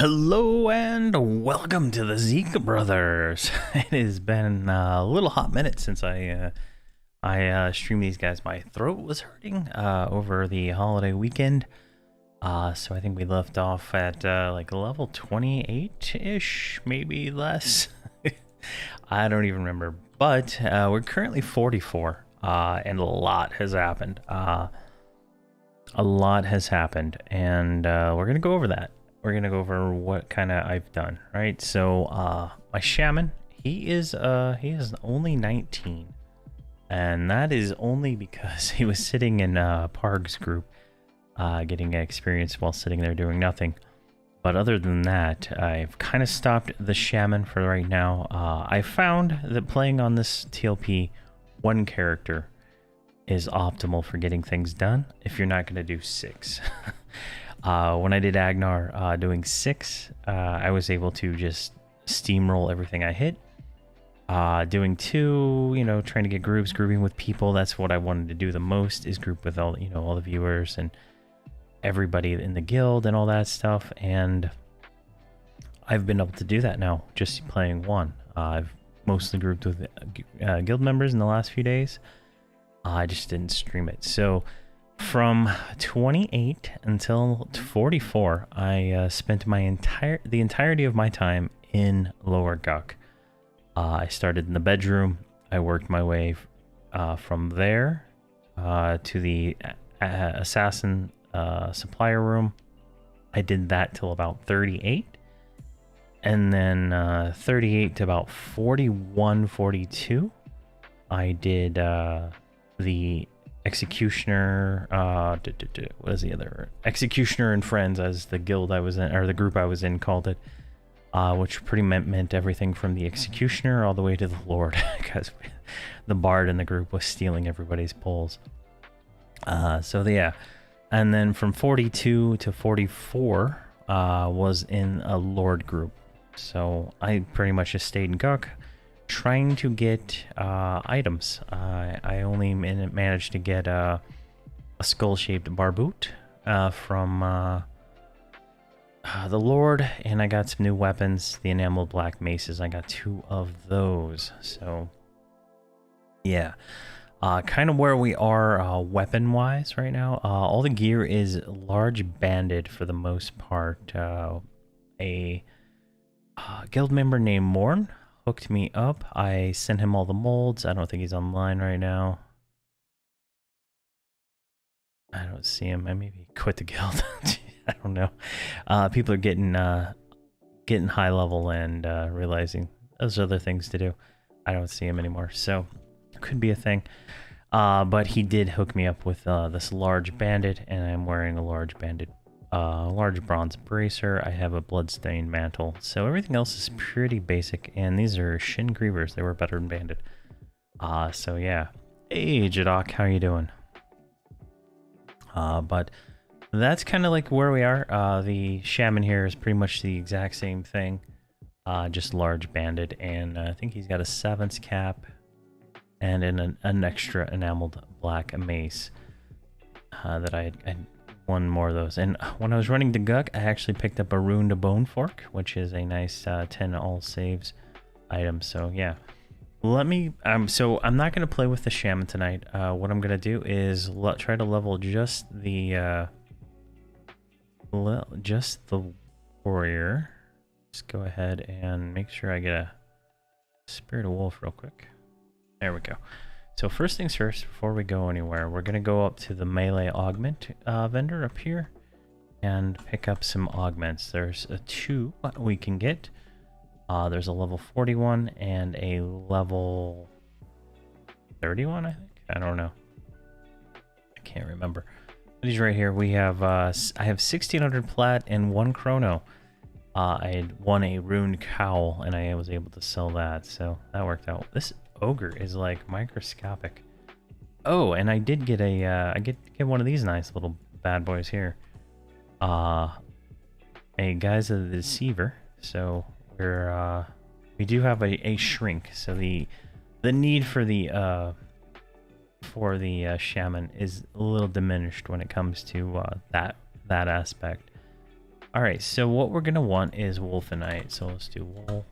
Hello and welcome to the Zika Brothers. It has been a little hot minute since I streamed these guys. My throat was hurting over the holiday weekend, so I think we left off at like level 28-ish, maybe less. I don't even remember, but we're currently 44, and a lot has happened. And we're gonna go over that. We're gonna go over what kind of I've done, right? So my shaman, he is only 19, and that is only because he was sitting in Parg's group, getting experience while sitting there doing nothing. But other than that, I've kind of stopped the shaman for right now. I found that playing on this TLP, one character is optimal for getting things done if you're not gonna do 6. When I did Agnar doing 6, I was able to just steamroll everything I hit. Doing 2, you know, trying to get groups, grouping with people, that's what I wanted to do the most, is group with all, you know, all the viewers and everybody in the guild and all that stuff. And I've been able to do that now, just playing 1. I've mostly grouped with guild members in the last few days. I just didn't stream it. So from 28 until 44, I spent the entirety of my time in Lower Guck. I started in the bedroom. I worked my way from there to the assassin supplier room. I did that till about 38, and then 38 to about 41, 42. I did the Executioner, what is the other? Executioner and Friends, as the guild I was in, or the group I was in, called it, which pretty meant everything from the Executioner all the way to the Lord, because the Bard in the group was stealing everybody's pulls. Yeah, and then from 42 to 44 was in a Lord group, so I pretty much just stayed in Guck, trying to get items. I only managed to get a skull-shaped barboot from the Lord, and I got some new weapons, the enameled black maces. I got 2 of those. So yeah, kind of where we are weapon-wise right now. All the gear is large banded for the most part. A guild member named Morn hooked me up. I sent him all the molds. I don't think he's online right now. I don't see him. I maybe quit the guild. I don't know. People are getting high level and realizing there's other things to do. I don't see him anymore, so it could be a thing. But he did hook me up with this large bandit, and I'm wearing a large bandit. Large bronze bracer. I have a bloodstained mantle, so everything else is pretty basic. And these are Shin Grievers. They were better than bandit. So yeah. Hey Jadok, how you doing? But that's kind of like where we are. The shaman here is pretty much the exact same thing, just large bandit, and I think he's got a 7th cap and an extra enameled black mace that I one more of those. And when I was running the Guck, I actually picked up a Rune to Bone Fork, which is a nice 10 all saves item. So yeah, let me so I'm not going to play with the shaman tonight. What I'm going to do is try to level just the warrior. Just go ahead and make sure I get a Spirit of Wolf real quick. There we go. So first things first, before we go anywhere, we're going to go up to the melee augment vendor up here and pick up some augments. There's 2 we can get. There's a level 41 and a level 31, I think. I don't know. I can't remember. But he's right here. We have I have 1600 plat and 1 chrono. I had won a runed cowl, and I was able to sell that, so that worked out. This ogre is like microscopic. Oh, and I did get a I get one of these nice little bad boys here. A Guise of the Deceiver. So we do have a shrink. So the need for the shaman is a little diminished when it comes to that aspect. All right, so what we're gonna want is Wolfenite. So let's do wool.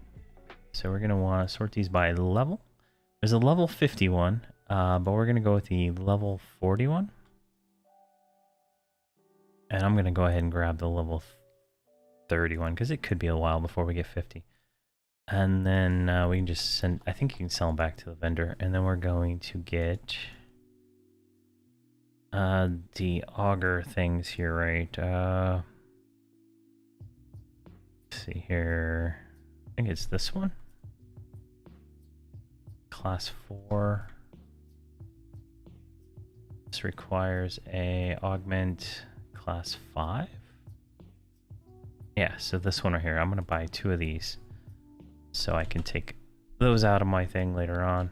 So we're gonna want to sort these by level. There's a level 51, but we're gonna go with the level 41. And I'm gonna go ahead and grab the level 31 because it could be a while before we get 50. And then we can just send, I think you can sell them back to the vendor. And then we're going to get the auger things here, right? Let's see here. I think it's this one. Class 4. This requires a augment class 5. Yeah, so this one right here. I'm going to buy 2 of these so I can take those out of my thing later on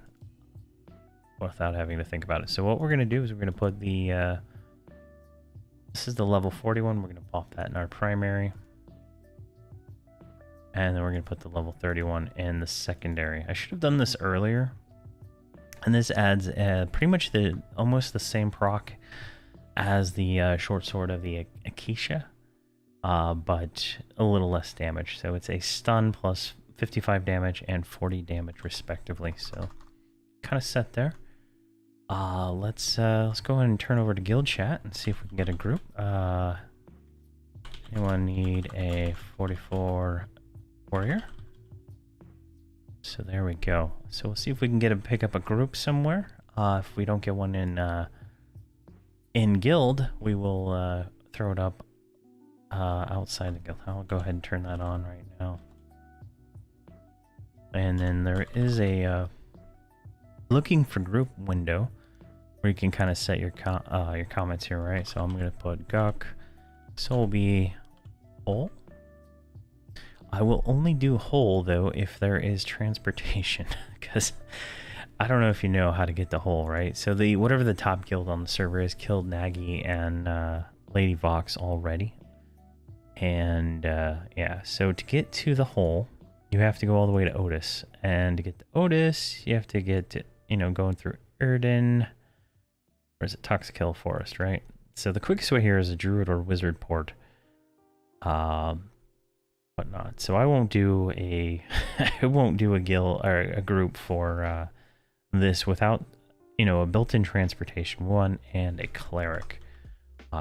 without having to think about it. So what we're going to do is we're going to put the this is the level 41. We're going to pop that in our primary. And then we're going to put the level 31 in the secondary. I should have done this earlier. And this adds pretty much almost the same proc as the short sword of the Acacia, but a little less damage. So it's a stun plus 55 damage and 40 damage respectively. So kind of set there. Let's go ahead and turn over to guild chat and see if we can get a group. Anyone need a 44 warrior? So there we go. So we'll see if we can pick up a group somewhere. If we don't get one in guild, we will throw it up outside the guild. I'll go ahead and turn that on right now. And then there is a looking for group window where you can kind of set your comments here, right? So I'm going to put Guk, Solb, Hole. I will only do Hole though if there is transportation, because I don't know if you know how to get the Hole, right? So whatever the top guild on the server is killed Nagy and Lady Vox already, and yeah. So to get to the Hole, you have to go all the way to Otis, and to get to Otis, you have to get to, going through Erden, or is it Toxic Forest, right? So the quickest way here is a Druid or Wizard port, whatnot. So I won't do a guild or a group for this without a built-in transportation one and a cleric.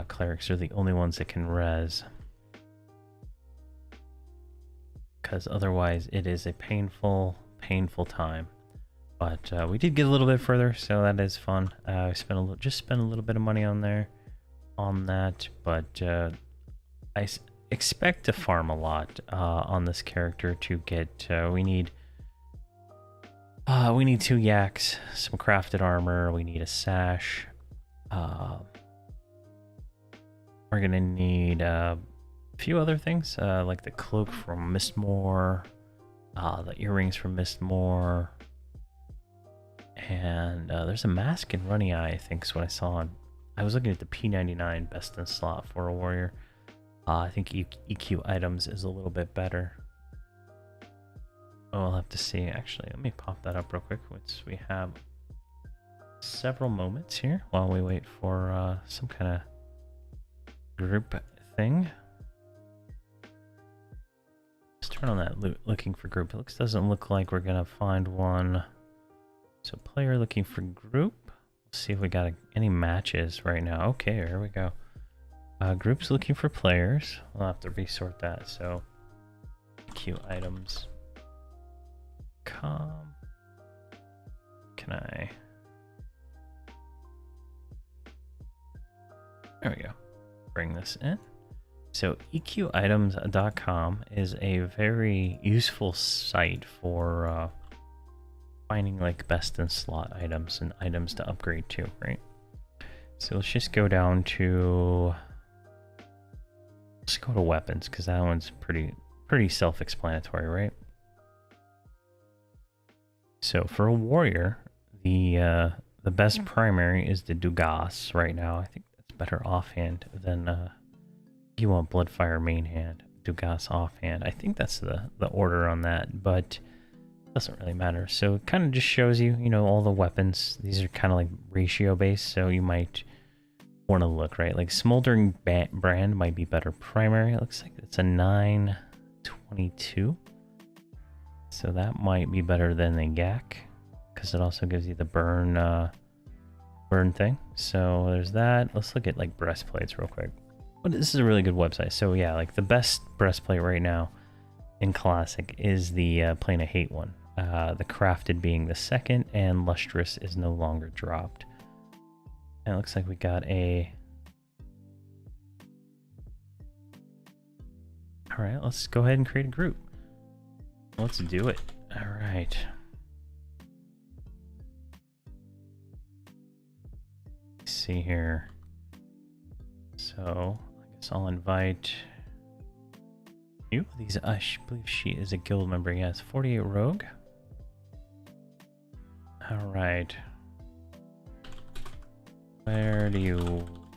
Clerics are the only ones that can res, because otherwise it is a painful time. But we did get a little bit further, so that is fun. I spent a little bit of money on that, but I expect to farm a lot on this character to get. We need 2 yaks, some crafted armor. We need a sash. We're gonna need a few other things, like the cloak from Mistmore, the earrings from Mistmore. And there's a mask in Runny Eye, I think is what I saw. I was looking at the P99 best in slot for a warrior. I think EQ items is a little bit better. Oh, I'll have to see. Actually, let me pop that up real quick. We have several moments here while we wait for some kind of group thing. Let's turn on that looking for group. It doesn't look like we're gonna find one. So player looking for group. Let's see if we got any matches right now. Okay, here we go. Groups looking for players. I'll have to resort that. So Q items. Can I? There we go. Bring this in. So EQitems.com is a very useful site for finding like best in slot items and items to upgrade to, right? So let's just go down to, let's go to weapons, because that one's pretty self-explanatory, right? So for a warrior, the best primary is the Dugas right now. I think that's better offhand than you want Bloodfire main hand, Dugas offhand. I think that's the order on that, but doesn't really matter. So it kind of just shows you, all the weapons. These are kind of like ratio based, so you might want to look, right? Like Smoldering Brand might be better primary. It looks like it's a 922. So that might be better than the GAC, because it also gives you the burn thing. So there's that. Let's look at like breastplates real quick. But this is a really good website. So yeah, like the best breastplate right now in Classic is the Plain of Hate one. The Crafted being the second, and Lustrous is no longer dropped. And it looks like we got a... Alright, let's go ahead and create a group. Let's do it. Alright. Let's see here. So, I guess I'll invite you. These, I believe she is a guild member. Yes, 48 Rogue. Alright. Where do you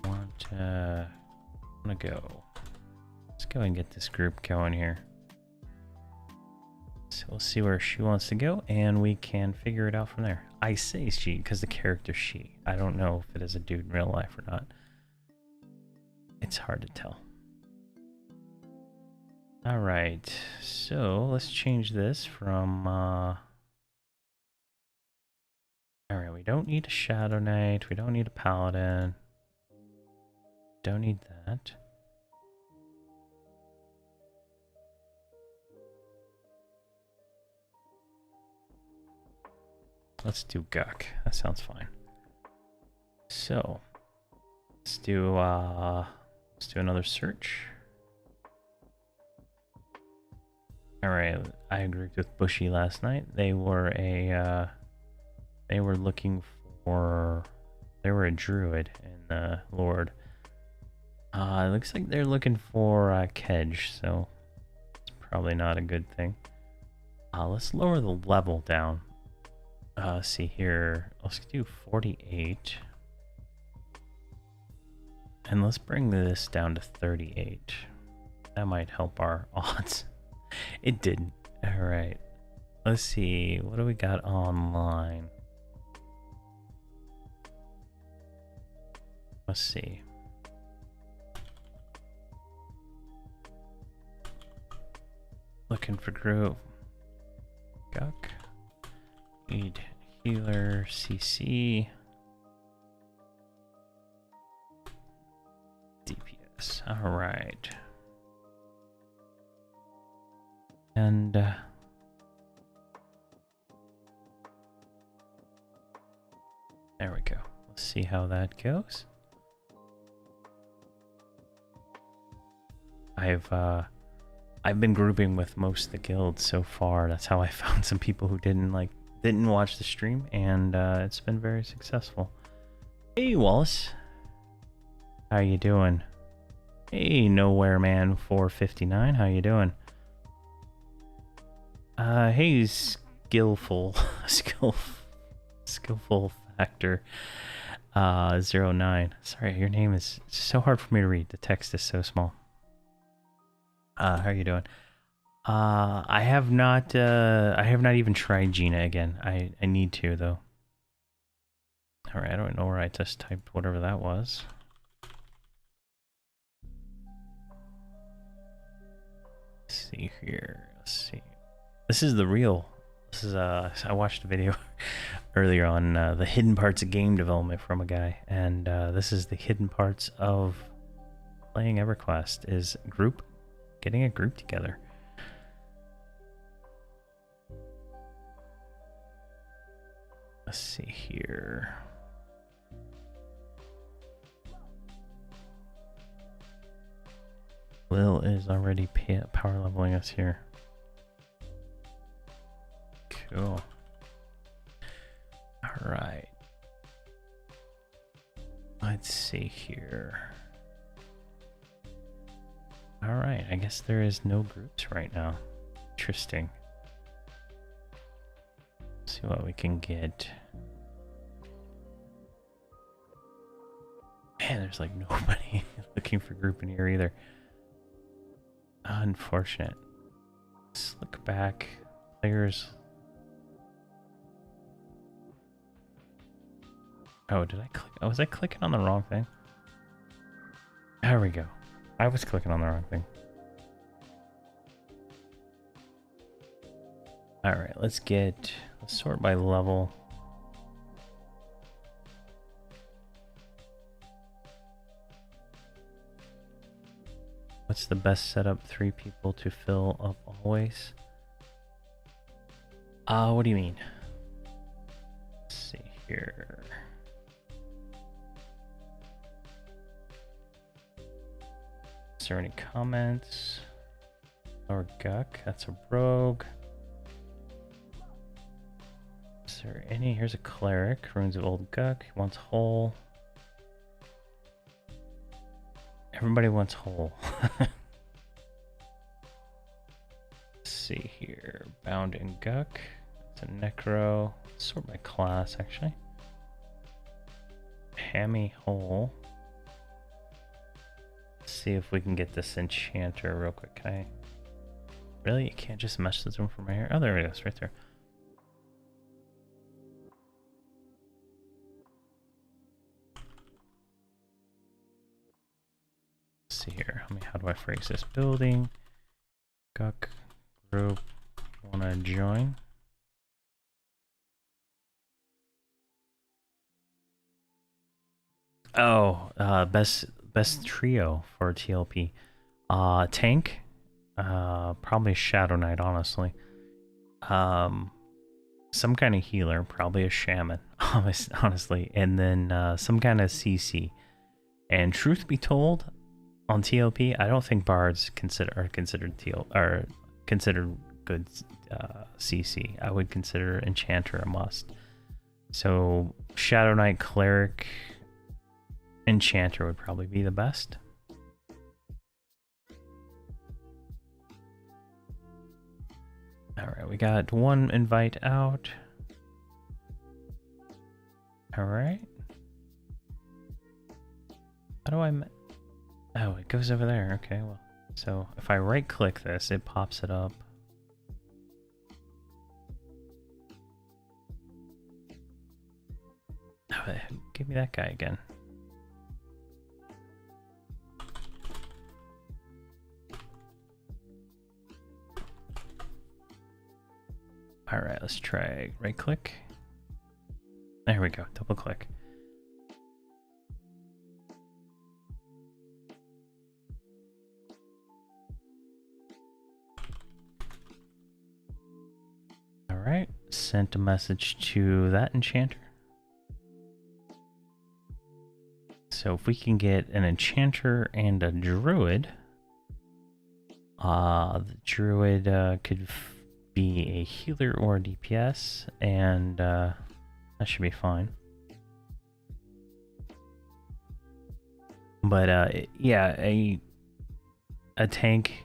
want to go? Let's go and get this group going here. So we'll see where she wants to go, and we can figure it out from there. I say she because the character she. I don't know if it is a dude in real life or not. It's hard to tell. Alright, so let's change this from... Alright, we don't need a Shadow Knight, we don't need a Paladin. Don't need that. Let's do Guk. That sounds fine. So let's do another search. Alright, I agreed with Bushy last night. They were a looking for, they were a druid in the Lord. It looks like they're looking for Kedge, so it's probably not a good thing. Let's lower the level down. See here, let's do 48. And let's bring this down to 38. That might help our odds. It didn't. Alright. Let's see, what do we got online? Let's see. Looking for group. Guk. Need healer, CC. DPS. Alright. And there we go. Let's see how that goes. I've been grouping with most of the guilds so far. That's how I found some people who didn't watch the stream, and it's been very successful. Hey Wallace, how you doing? Hey Nowhere Man 459, how you doing? Hey skillful factor 09. Sorry, your name is so hard for me to read. The text is so small. How are you doing? I have not even tried Gina again. I need to though. All right, I don't know where I just typed whatever that was. Let's see here. Let's see. This is the real. This is I watched a video earlier on the hidden parts of game development from a guy, and this is the hidden parts of playing EverQuest is getting a group together. Let's see here. Lil is already power leveling us here. Cool. All right. Let's see here. All right, I guess there is no groups right now. Interesting. Let's see what we can get. Man, there's like nobody looking for group in here either. Unfortunate. Let's look back. Players. Oh, did I click? Oh, was I clicking on the wrong thing? There we go. I was clicking on the wrong thing. Alright, let's sort by level. What's the best setup? 3 people to fill up always? What do you mean? Let's see here. Is there any comments? Or Guck, that's a rogue. Is there any? Here's a cleric. Runes of Old Guck. He wants whole. Everybody wants whole. Let's see here. Bound and Guck. It's a necro. Let's sort by class, actually. Hammy whole. Let's see if we can get this enchanter real quick. Can I? Really? You can't just mesh this room from right here? Oh, there it goes. Right there. See here. How do I phrase this? Building. Guck. Group. Wanna join? Oh, best trio for TLP. Tank. Probably Shadow Knight, honestly. Some kind of healer, probably a shaman, honestly, and then some kind of CC. And truth be told, on TLP, I don't think bards are considered good CC. I would consider enchanter a must. So Shadow Knight, cleric, enchanter would probably be the best. Alright, we got one invite out. Alright. How do I... Oh, it goes over there. Okay, well. So if I right click this, it pops it up. Oh, give me that guy again. All right, let's try right click. There we go, double click. All right, sent a message to that enchanter. So if we can get an enchanter and a druid, the druid could be a healer or a DPS, and that should be fine. But yeah, a tank.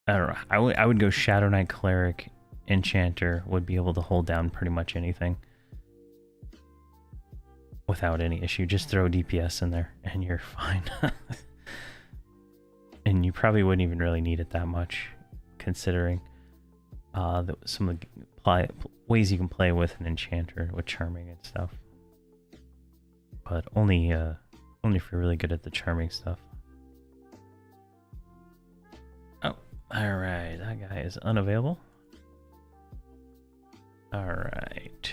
I don't know. I would go Shadow Knight, cleric, enchanter would be able to hold down pretty much anything without any issue. Just throw DPS in there and you're fine. And you probably wouldn't even really need it that much, considering some of the ways you can play with an enchanter with charming and stuff. But only if you're really good at the charming stuff. Oh, all right, that guy is unavailable. All right.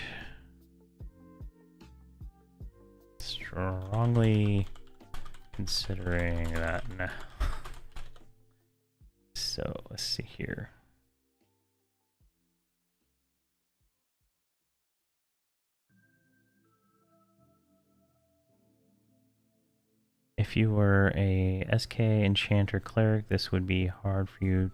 Strongly considering that now. So let's see here. If you were a SK enchanter cleric, this would be hard for you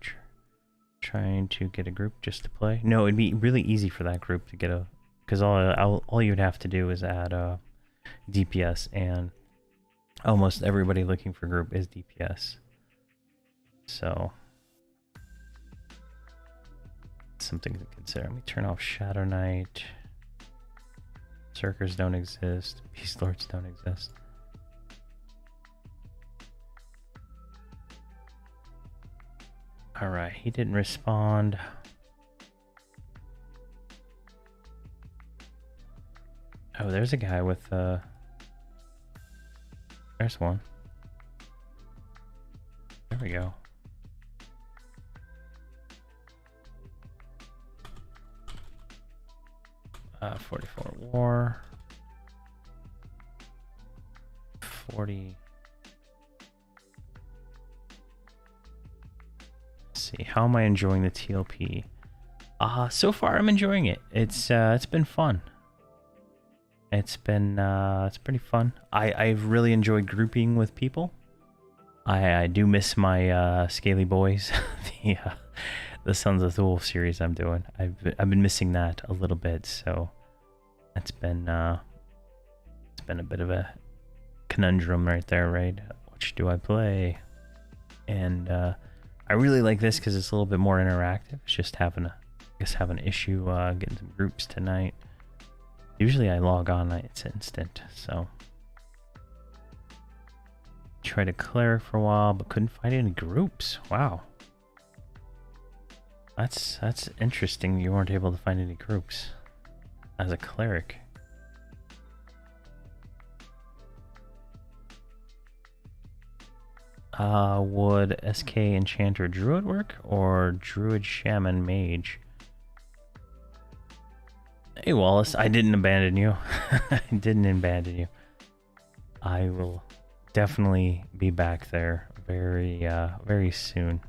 trying to get a group just to play. No, it'd be really easy for that group to get a, because all you'd have to do is add DPS, and almost everybody looking for group is DPS. So something to consider. Let me turn off Shadow Knight. Circers don't exist. Beast Lords don't exist. All right, he didn't respond. Oh, there's a guy with there's one. There we go. Uh, 44 war. 40. Let's see, how am I enjoying the TLP? So far I'm enjoying it. It's been fun. It's pretty fun. I've really enjoyed grouping with people. I do miss my Scaly Boys, the Sons of Thule series I'm doing. I've been missing that a little bit, so it's been a bit of a conundrum right there, right? Which do I play? And I really like this because it's a little bit more interactive. It's just having an issue getting some groups tonight. Usually I log on, it's instant, so. Tried a cleric for a while, but couldn't find any groups. Wow. That's interesting. You weren't able to find any groups as a cleric. Would SK Enchanter Druid work or Druid Shaman Mage? Hey Wallace, I didn't abandon you. I didn't abandon you. I will definitely be back there very soon.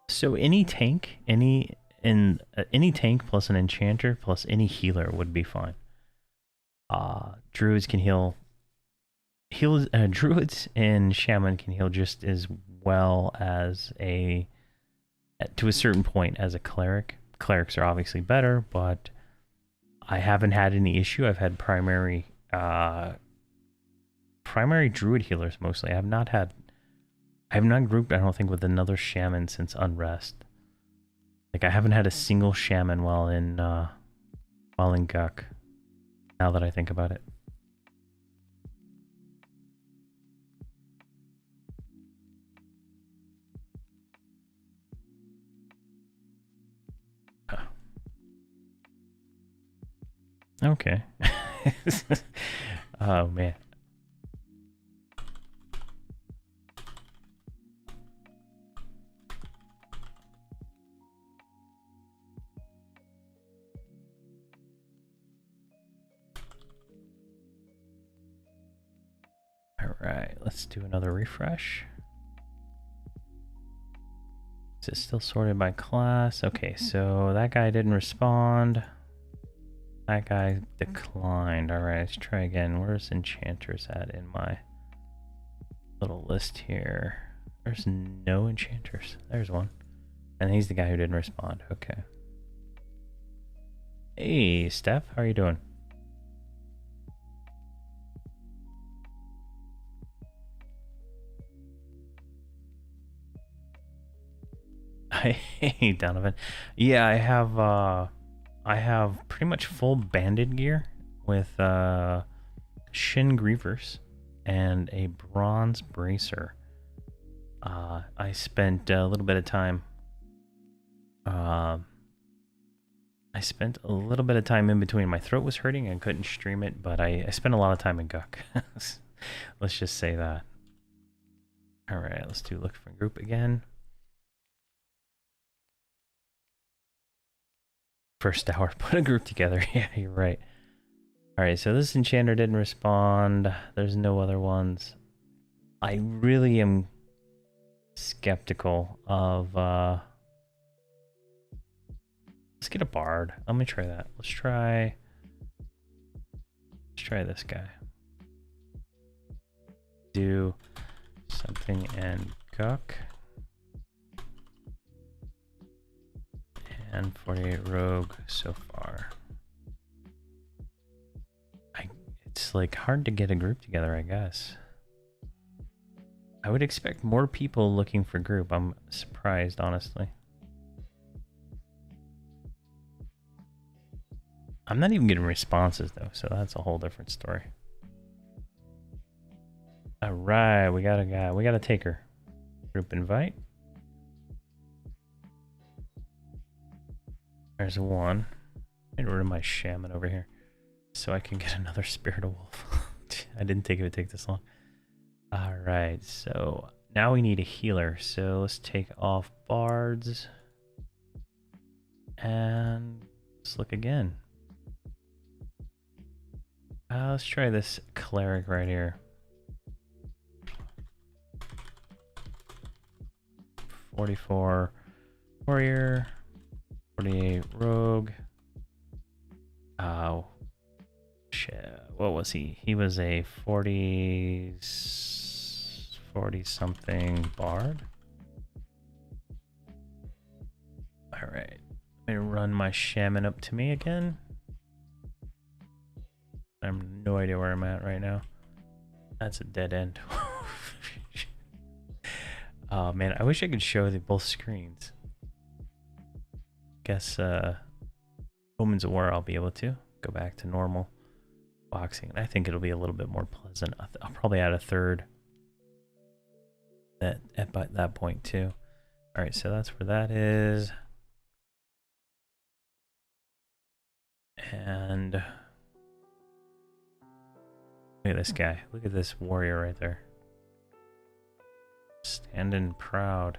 So any tank, any tank plus an enchanter plus any healer would be fine. Druids can heal. Druids and shaman can heal just as well as to a certain point as a cleric. Clerics are obviously better, but I haven't had any issue. I've had primary druid healers mostly. I have not grouped, I don't think, with another shaman since Unrest. Like, I haven't had a single shaman while in Guck, now that I think about it. Okay. Oh man. All right, let's do another refresh. Is it still sorted by class? Okay, so that guy didn't respond. That guy declined. All right, let's try again. Where's enchanters at in my little list here? There's no enchanters. There's one. And he's the guy who didn't respond. Okay. Hey, Steph, how are you doing? Hey, Donovan. Yeah, I have pretty much full banded gear with shin grievers and a bronze bracer. I spent a little bit of time. In between. My throat was hurting and couldn't stream it, but I spent a lot of time in Guck. Let's just say that. All right, let's do look for group again. First hour, put a group together. Yeah, you're right. All right, so this enchanter didn't respond. There's no other ones. I really am skeptical of let's get a bard. Let me try that. Let's try this guy. Do something and Guck. And 48 rogue so far. It's like hard to get a group together, I guess. I would expect more people looking for group. I'm surprised, honestly. I'm not even getting responses though, so that's a whole different story. All right, we got a guy. We got a taker. Group invite. There's one. Get rid of my shaman over here so I can get another spirit of wolf. I didn't think it would take this long. Alright, so now we need a healer. So let's take off bards. And let's look again. Let's try this cleric right here. 44 warrior, 48 rogue. Oh, shit. What was he? He was a 40 something bard. All right. I'm gonna run my shaman up to me again. I have no idea where I'm at right now. That's a dead end. Oh man, I wish I could show the both screens. Guess Omens of War I'll be able to go back to normal boxing. I think it'll be a little bit more pleasant. I'll probably add a third at that point too. All right, so that's where that is. And look at this guy. Look at this warrior right there. Standing proud.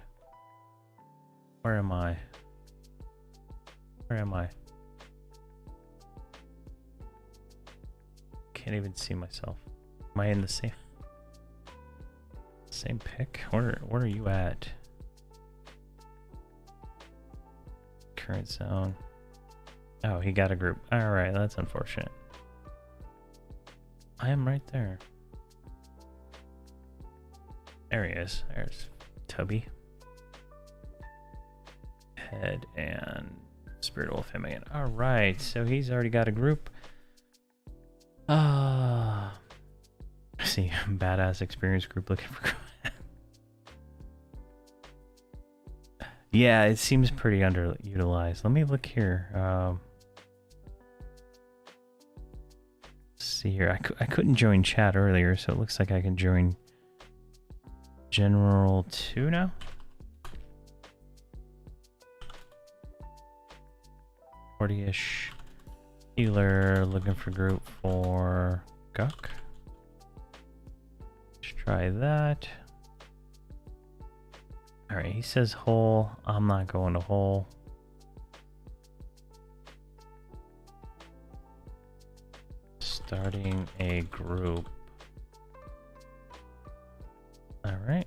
Where am I? Where am I? Can't even see myself. Am I in the same pick? Where are you at? Current zone. Oh, he got a group. All right, that's unfortunate. I am right there. There he is. There's Tubby. Head and Spirit Wolf him again. All right, so he's already got a group. See, badass experience group looking for. Yeah, it seems pretty underutilized. Let me look here. See here. I couldn't join chat earlier, so it looks like I can join General 2 now. Ish healer looking for group for Guck. Let's try that. All right, he says hole. I'm not going to hole. Starting a group. All right.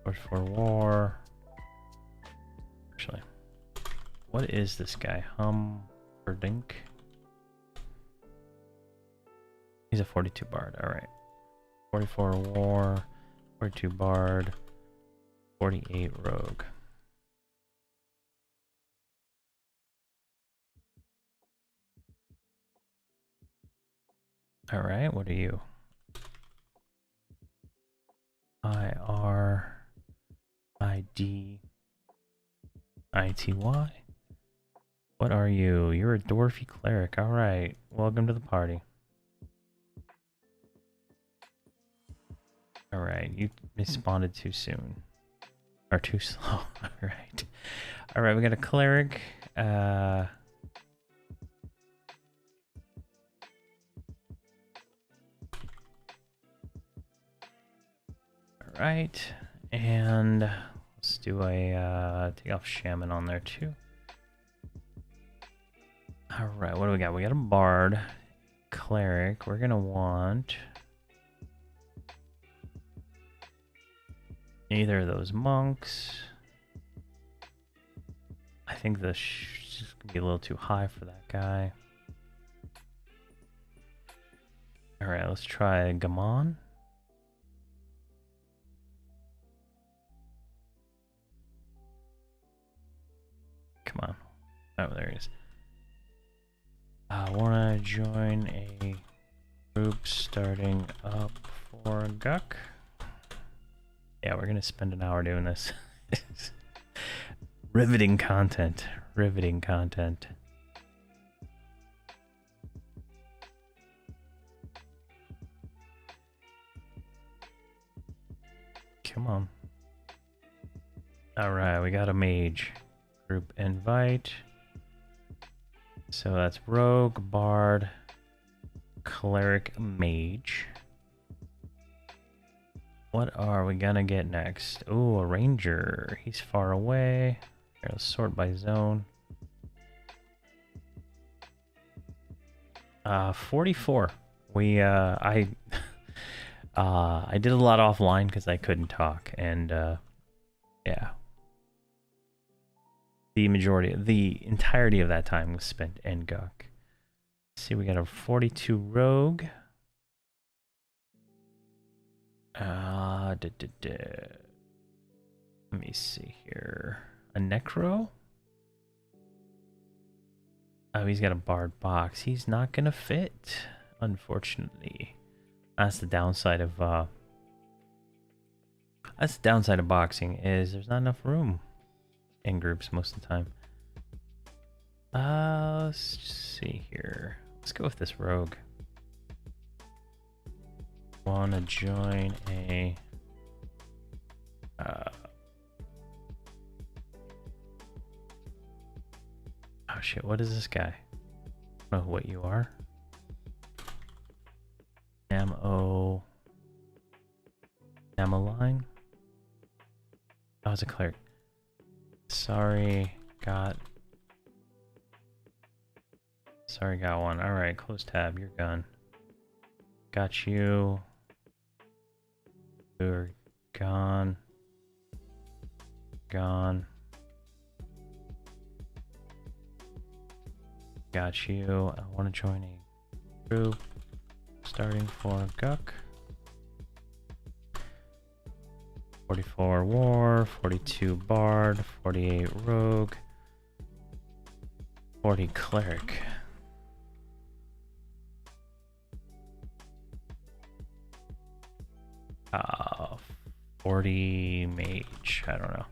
Push for war. Actually, what is this guy? Humperdinck. He's a 42 bard. All right. 44 war, 42 bard, 48 rogue. All right. What are you? IRIDITY. What are you? You're a dwarfy cleric. All right. Welcome to the party. All right. You responded too soon. Or too slow. All right. All right. We got a cleric. All right. And let's do a take off shaman on there too. All right. What do we got? We got a bard, cleric. We're gonna want either of those monks. I think this is gonna be a little too high for that guy. All right, let's try Gamon. Come on. Oh, there he is. I want to join a group starting up for Guck. Yeah, we're going to spend an hour doing this. Riveting content. Riveting content. Come on. All right, we got a mage. Group invite. So that's rogue, bard, cleric, mage. What are we gonna get next? Oh, a ranger. He's far away. Here, let's sort by zone. 44. I did a lot offline because I couldn't talk, and yeah. The entirety of that time was spent in Guck. See, we got a 42 rogue. Let me see here. A necro? Oh, he's got a barred box. He's not gonna fit, unfortunately. That's the downside of boxing, is there's not enough room in groups most of the time. Let's see here. Let's go with this rogue. Wanna join a oh shit, what is this guy? I don't know what you are. Ammo line. Oh, it's a cleric. Sorry, got one. Alright, close tab, you're gone. Got you. You're gone. Gone. Got you. I want to join a group. Starting for Guck. 44 war, 42 bard, 48 rogue, 40 cleric. 40 mage. I don't know.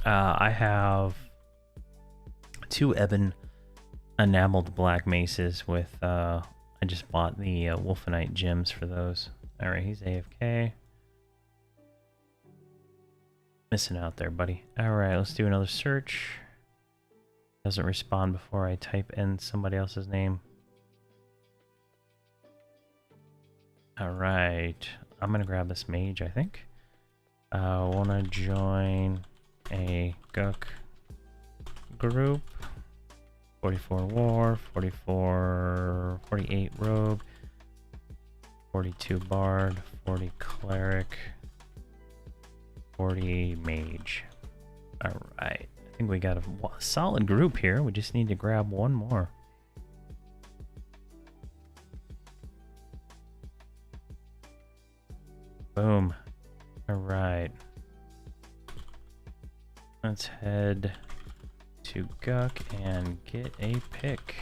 I have 2 ebon enameled black maces with I just bought the Wolfenite gems for those. Alright, he's AFK. Missing out there, buddy. Alright, let's do another search. Doesn't respond before I type in somebody else's name. Alright, I'm gonna grab this mage, I think. Wanna join a Guck group. 44 war, 48 rogue, 42 bard, 40 cleric, 40 mage. Alright, I think we got a solid group here. We just need to grab one more. Boom. Alright. Let's head to Guck and get a pick.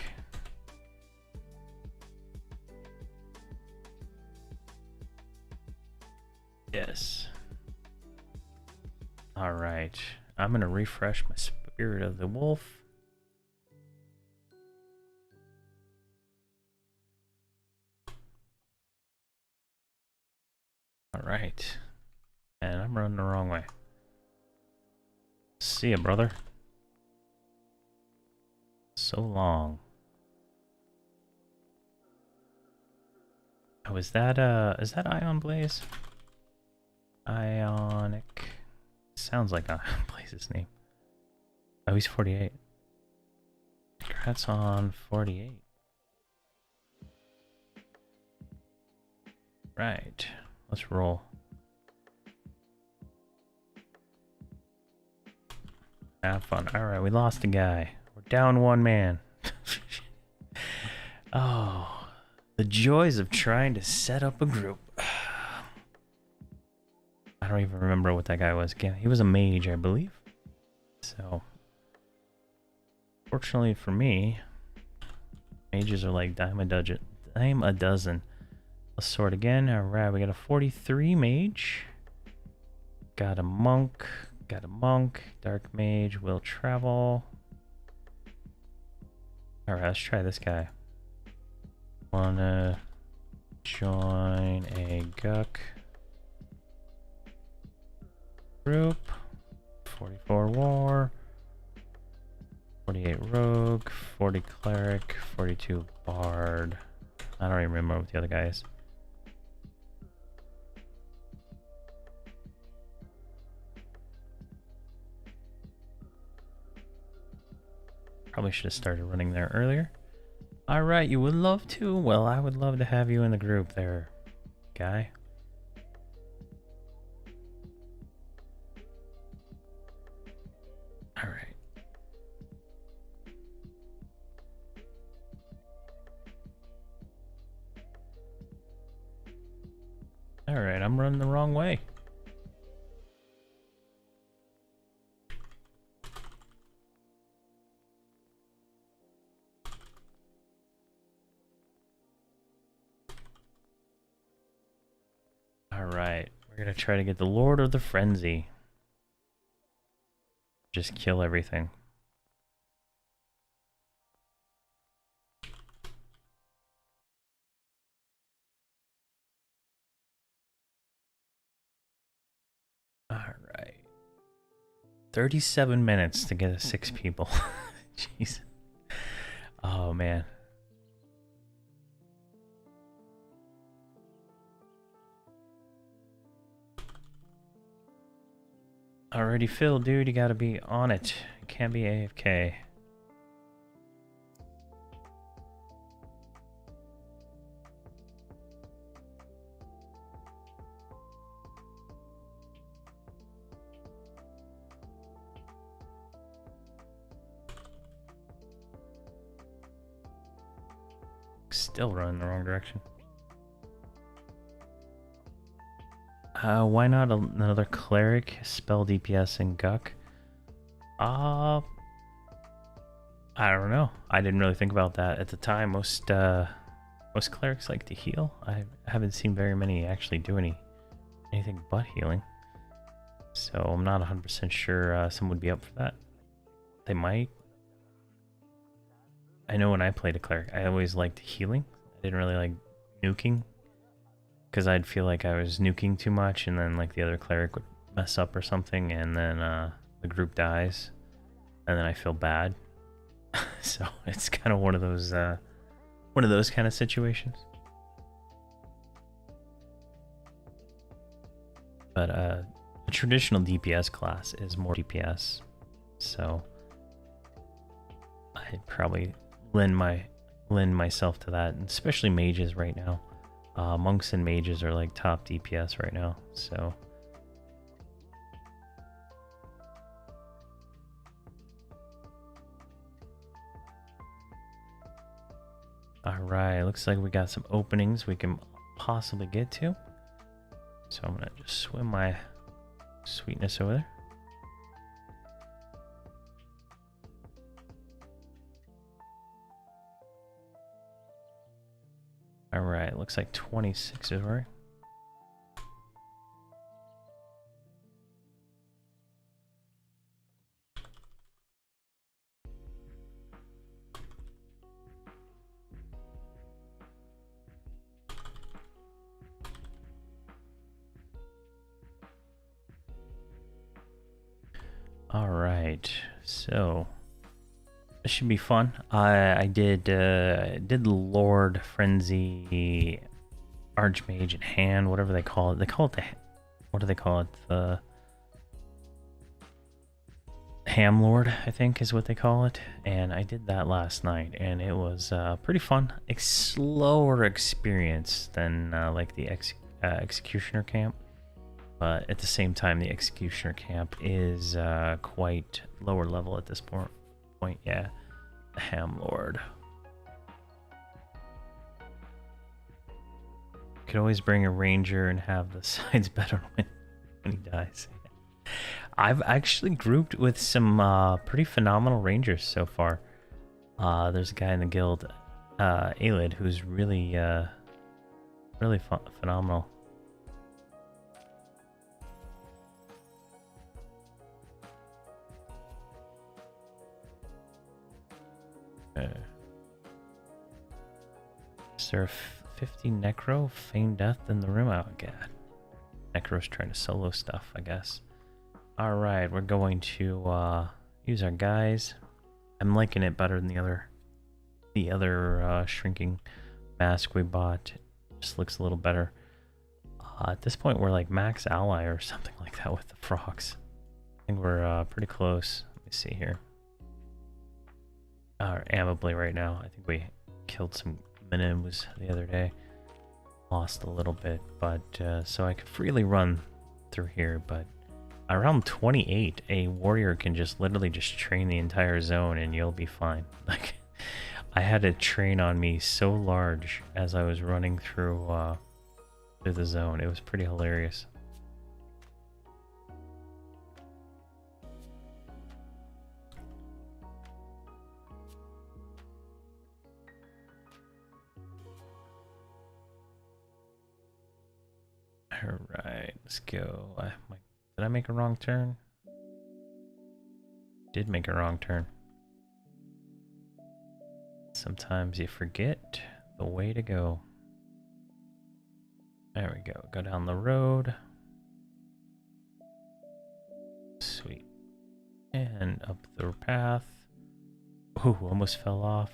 Yes. Alright. I'm gonna refresh my Spirit of the Wolf. Alright. And I'm running the wrong way. See ya, brother. So long. Oh, is that Ion Blaze? Ionic. Sounds like Ion Blaze's name. Oh, he's 48. Congrats on 48. Right. Let's roll. Have fun. Alright, we lost a guy. We're down one man. Oh, the joys of trying to set up a group. I don't even remember what that guy was. Again, he was a mage, I believe. So, fortunately for me, mages are like dime a dozen. Let's sort again. Alright, we got a 43 mage. Got a monk. Dark mage, will travel. Alright, let's try this guy. Wanna join a Guck group. 44 war. 48 rogue, 40 cleric, 42 bard. I don't even remember what the other guy is. Probably should have started running there earlier. Alright, you would love to? Well, I would love to have you in the group there, guy. Alright. Alright, I'm running the wrong way. Alright, we're gonna try to get the Lord of the Frenzy. Just kill everything. Alright. 37 minutes to get 6 people. Jeez. Oh, man. Already filled, dude. You gotta be on it. You can't be AFK. Still running the wrong direction. Why not another cleric, spell DPS, and Guck? I don't know. I didn't really think about that at the time. Most clerics like to heal. I haven't seen very many actually do anything but healing. So I'm not 100% sure someone would be up for that. They might. I know when I played a cleric, I always liked healing. I didn't really like nuking, because I'd feel like I was nuking too much, and then like the other cleric would mess up or something, and then the group dies, and then I feel bad. So it's kind of one of those kind of situations. But a traditional DPS class is more DPS, so I'd probably lend myself to that, and especially mages right now. Monks and mages are like top DPS right now, so. Alright, looks like we got some openings we can possibly get to. So I'm gonna just swim my sweetness over there. Alright, looks like 26 is right. Alright, so this should be fun. I did the Lord, Frenzy, Archmage, and Hand, whatever they call it. They call it the, what do they call it? The Ham Lord, I think is what they call it. And I did that last night, and it was pretty fun. A slower experience than like the Executioner camp. But at the same time, the Executioner camp is quite lower level at this point. Yeah, the Ham Lord. Could always bring a ranger and have the sides better when he dies. I've actually grouped with some pretty phenomenal rangers so far. There's a guy in the guild, Alid, who's really phenomenal. Is there 50 Necro? Feign death in the room? Oh, God. Necro's trying to solo stuff, I guess. Alright, we're going to use our guys. I'm liking it better than the other shrinking mask we bought. Just looks a little better. At this point, we're like max ally or something like that with the frogs. I think we're pretty close. Let me see here. Amably right now. I think we killed some minims the other day. Lost a little bit, but so I could freely run through here, but around 28, a warrior can just literally just train the entire zone and you'll be fine. Like, I had a train on me so large as I was running through the zone. It was pretty hilarious. All right, let's go. Did I make a wrong turn? Did make a wrong turn. Sometimes you forget the way to go. There we go. Go down the road. Sweet. And up the path. Ooh, almost fell off.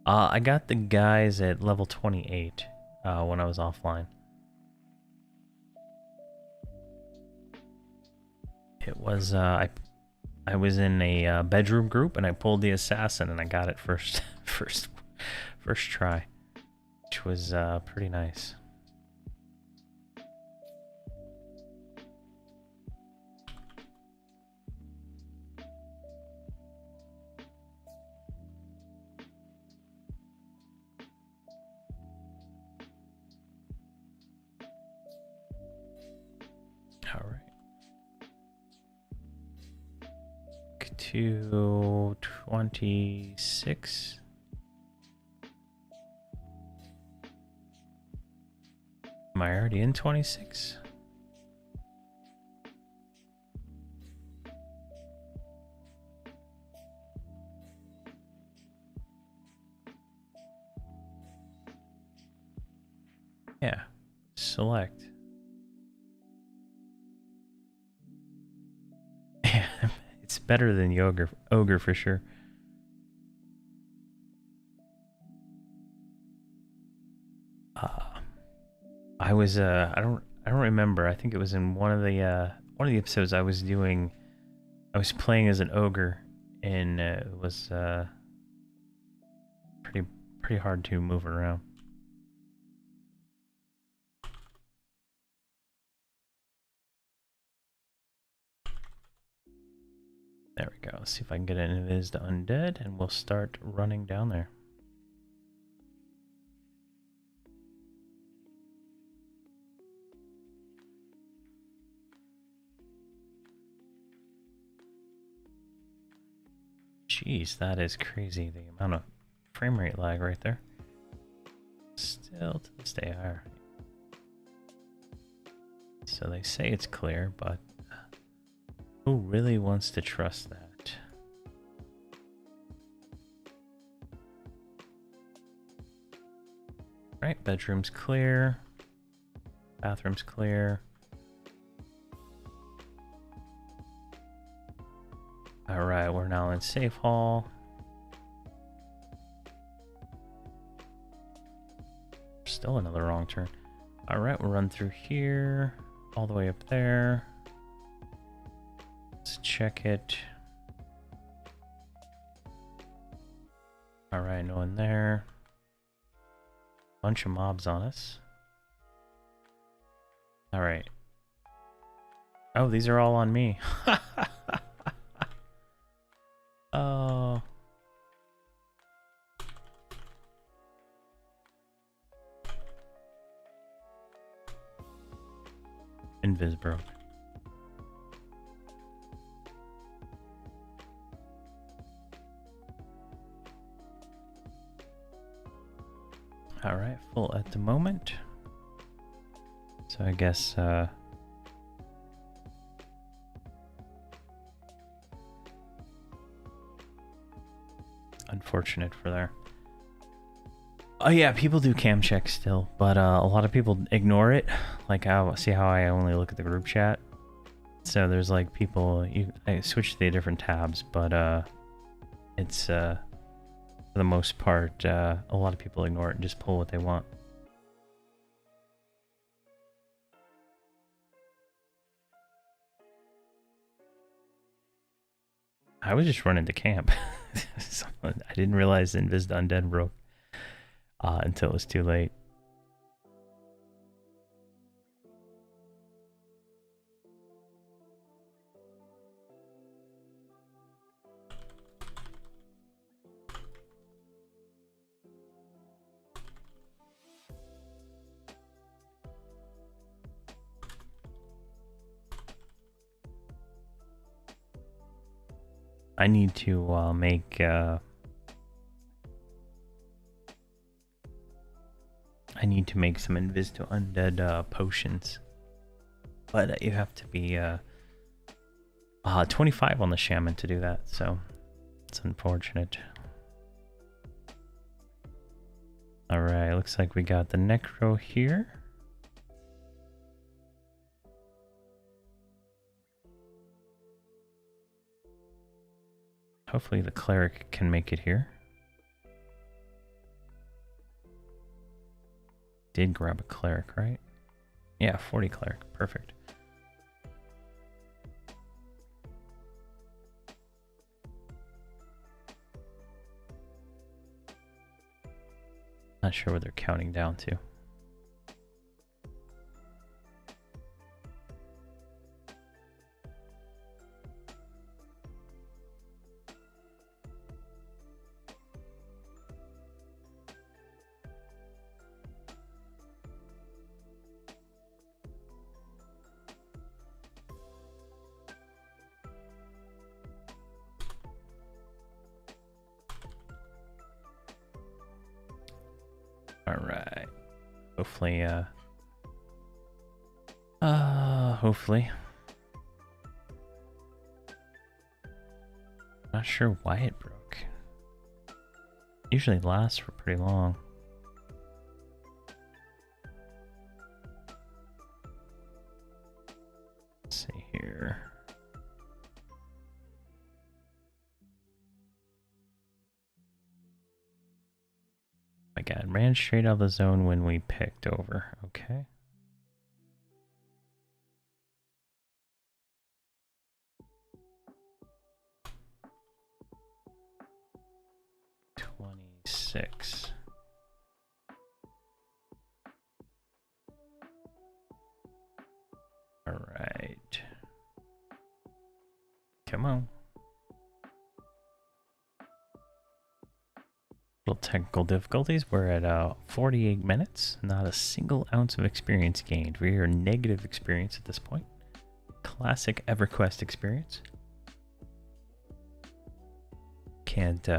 I got the guys at level 28 when I was offline. It was I was in a bedroom group and I pulled the assassin and I got it first try, which was pretty nice. All right. 226. Am I already in 26? Yeah. Select. It's better than the ogre for sure. I was I don't remember. I think it was in one of the episodes I was playing as an ogre, and it was pretty hard to move around. There we go. Let's see if I can get an invis to undead, and we'll start running down there. Jeez, that is crazy, the amount of frame rate lag right there. Still to this day higher. So they say it's clear, but who really wants to trust that? Right, bedroom's clear. Bathroom's clear. Alright, we're now in safe hall. Still another wrong turn. Alright, we'll run through here, all the way up there. Let's check it. Alright, no one there. Bunch of mobs on us. Alright. Oh, these are all on me. Oh. Invis broke. All right, full at the moment. So I guess unfortunate for there. Oh yeah, people do cam checks still, but a lot of people ignore it. Like, see how I only look at the group chat? So there's like people, I switched to the different tabs, but it's for the most part, a lot of people ignore it and just pull what they want. I was just running to camp. I didn't realize Invis Undead broke until it was too late. I need to make I need to make some Invis to Undead potions, but you have to be 25 on the Shaman to do that, so it's unfortunate. Alright, looks like we got the Necro here. Hopefully the Cleric can make it here. Did grab a Cleric, right? Yeah, 40 Cleric, perfect. Not sure what they're counting down to. Alright. Hopefully. Not sure why it broke. Usually lasts for pretty long. Let's see here. My God, ran straight out of the zone when we picked over. Okay. Six. All right. Come on. Little technical difficulties. We're at 48 minutes. Not a single ounce of experience gained. We are negative experience at this point. Classic Everquest experience. Can't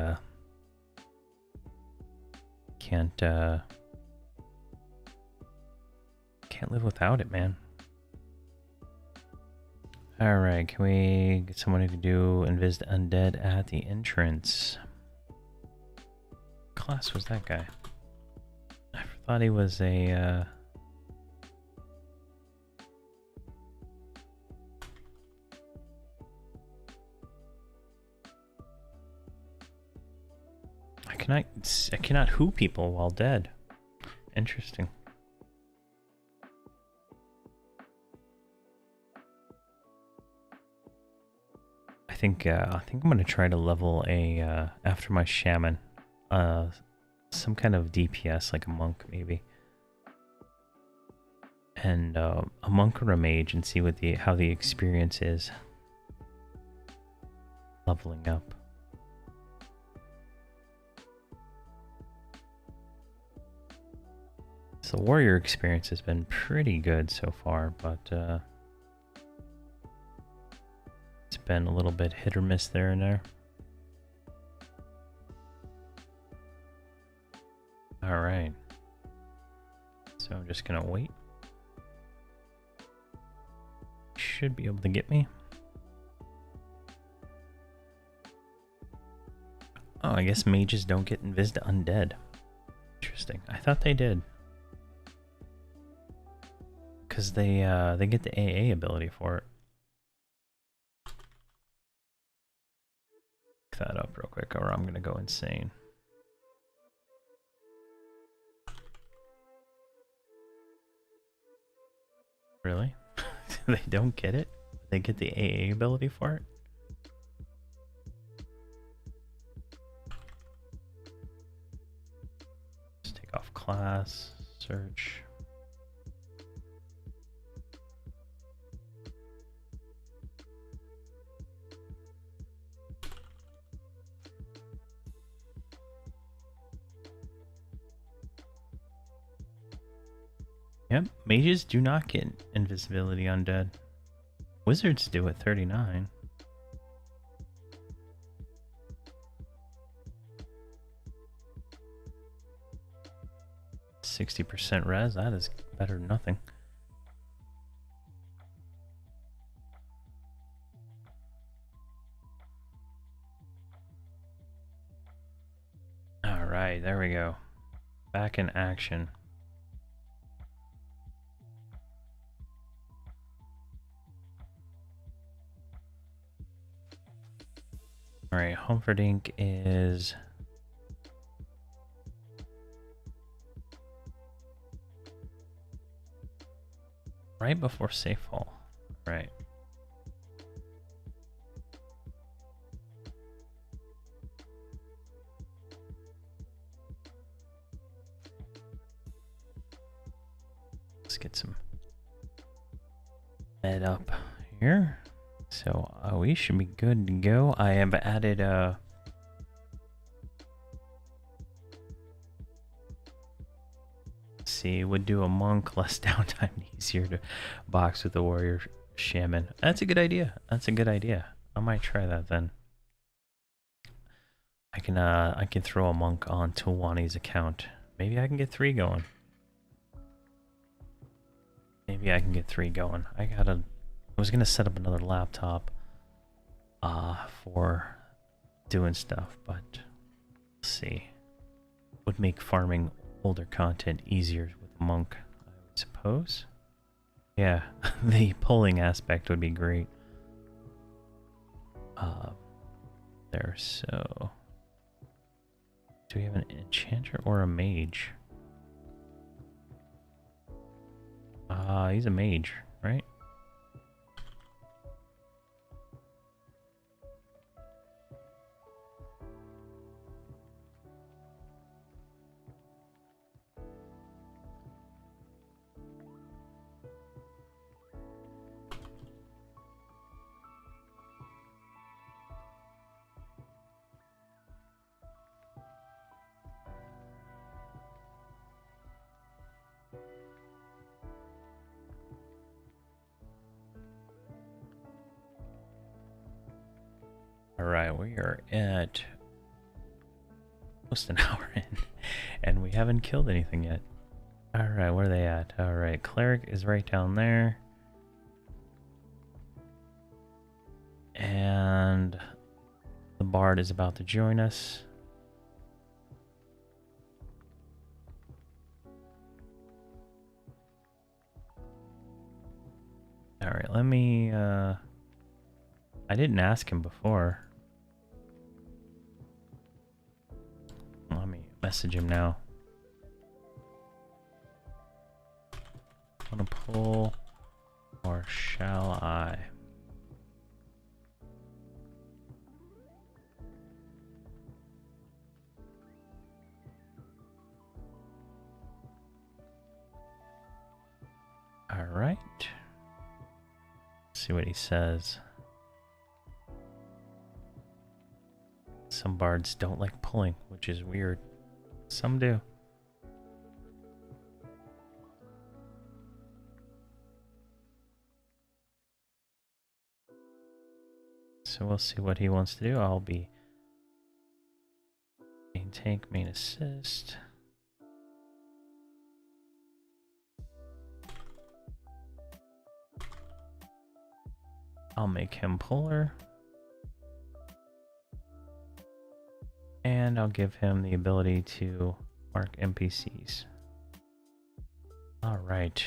live without it, man. All right, can we get someone who can do Invis Undead at the entrance? What class was that guy? I thought he was a I cannot who people while dead. Interesting. I think I'm gonna try to level a after my shaman, some kind of DPS like a monk maybe, and a monk or a mage, and see what how the experience is leveling up. So warrior experience has been pretty good so far, but it's been a little bit hit or miss there and there. All right. So I'm just gonna wait. Should be able to get me. Oh, I guess mages don't get Invis to Undead. Interesting. I thought they did. Because they get the AA ability for it. Look that up real quick, or I'm gonna go insane. Really? They don't get it? They get the AA ability for it? Just take off class, search. Yep, mages do not get invisibility undead. Wizards do at 39. %60 res, that is better than nothing. Alright, there we go. Back in action. Alright, Humperdinck is right before safe hall. Right. Let's get some bed up here. So we should be good to go. I have added let's see, would do a monk, less downtime, easier to box with the warrior shaman. That's a good idea. That's a good idea. I might try that then. I can throw a monk on Tulwani's account. Maybe I can get 3 going. Maybe I can get 3 going. I was gonna set up another laptop for doing stuff, but let's see. Would make farming older content easier with Monk, I would suppose. Yeah, the pulling aspect would be great. There, so do we have an enchanter or a mage? He's a mage, right? Alright, we are at almost an hour in, and we haven't killed anything yet. Alright, where are they at? Alright, cleric is right down there. And the bard is about to join us. Alright, let me I didn't ask him before. Let me message him now. Wanna pull, or shall I? All right. See what he says. Some bards don't like pulling, which is weird. Some do. So we'll see what he wants to do. I'll be main tank, main assist. I'll make him puller. And I'll give him the ability to mark NPCs. All right.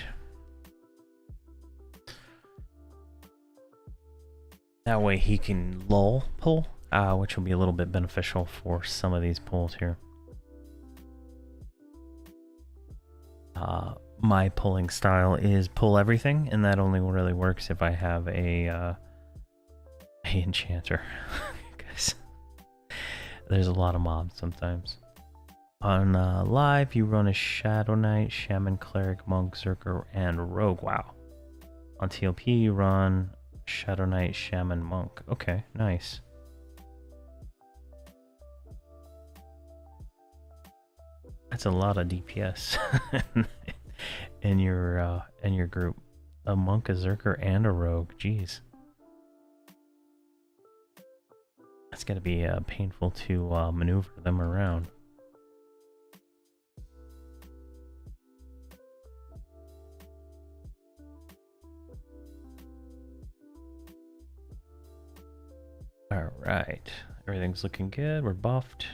That way he can lull pull which will be a little bit beneficial for some of these pulls here. My pulling style is pull everything, and that only really works if I have a enchanter. Guys, there's a lot of mobs sometimes. On live, you run a Shadow Knight, Shaman, Cleric, Monk, Zerker, and Rogue. Wow. On TLP, you run Shadow Knight, Shaman, Monk. Okay, nice. That's a lot of DPS in your group. A Monk, a Zerker, and a Rogue. Jeez. That's gotta be painful to maneuver them around. Alright, everything's looking good, we're buffed.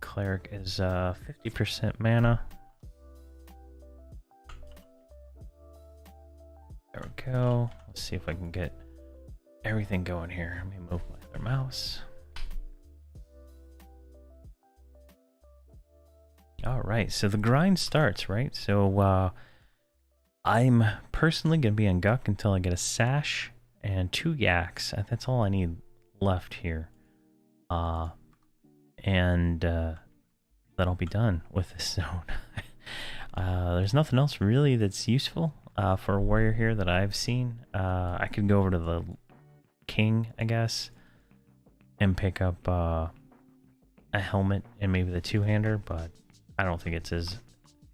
Cleric is 50% mana. There we go. Let's see if I can get everything going here. Let me move my other mouse. Alright, so the grind starts, right? So I'm personally going to be on Guck until I get a Sash and 2 Yaks. That's all I need left here. And that'll be done with this zone. There's nothing else really that's useful for a warrior here that I've seen. I could go over to the King, I guess, and pick up a helmet and maybe the two-hander, but I don't think it's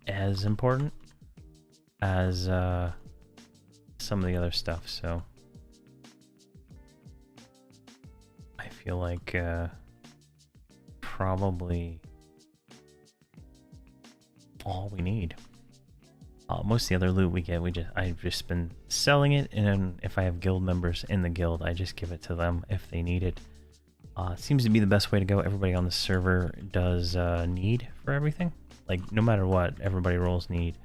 as important as some of the other stuff, so I feel like probably all we need. Most of the other loot we get, I've just been selling it, and then if I have guild members in the guild, I just give it to them if they need it. Seems to be the best way to go. Everybody on the server does need for everything. Like, no matter what, everybody rolls need.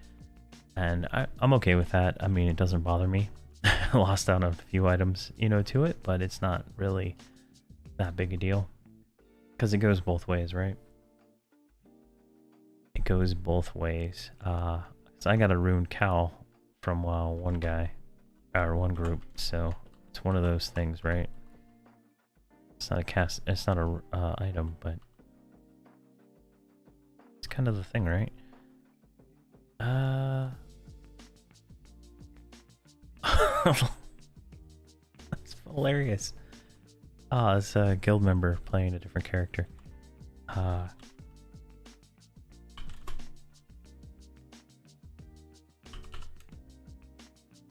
And I'm okay with that. I mean, it doesn't bother me. I lost out on a few items, you know, to it, but it's not really that big a deal. Because it goes both ways, right? It goes both ways. So I got a ruined cow from one guy, or one group, so it's one of those things, right? It's not a it's not a item, but it's kind of the thing, right? That's hilarious. It's a guild member playing a different character.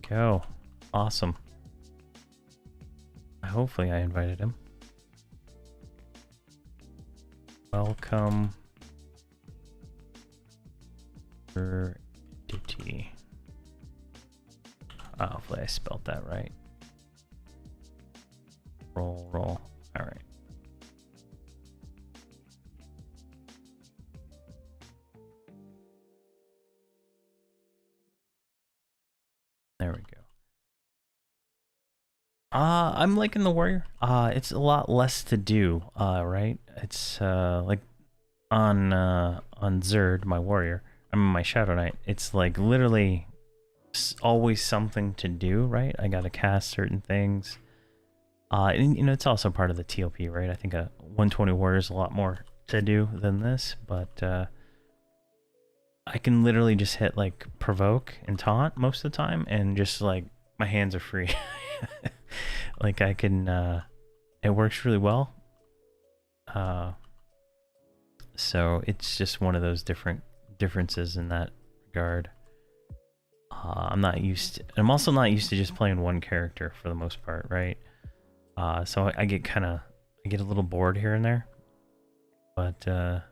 Go. Awesome. Hopefully I invited him. Welcome. Verant. Hopefully I spelled that right. Roll. Alright. There we go. I'm liking the warrior. It's a lot less to do, right? It's like on Zerd, my warrior. I mean my Shadow Knight. It's like literally always something to do, right? I gotta cast certain things. And, you know, it's also part of the TLP, right? I think a 120 warrior is a lot more to do than this, but I can literally just hit like provoke and taunt most of the time, and just like my hands are free. Like I can, it works really well. So it's just one of those differences in that regard. I'm also not used to just playing one character for the most part, right? So I get a little bored here and there. But oh,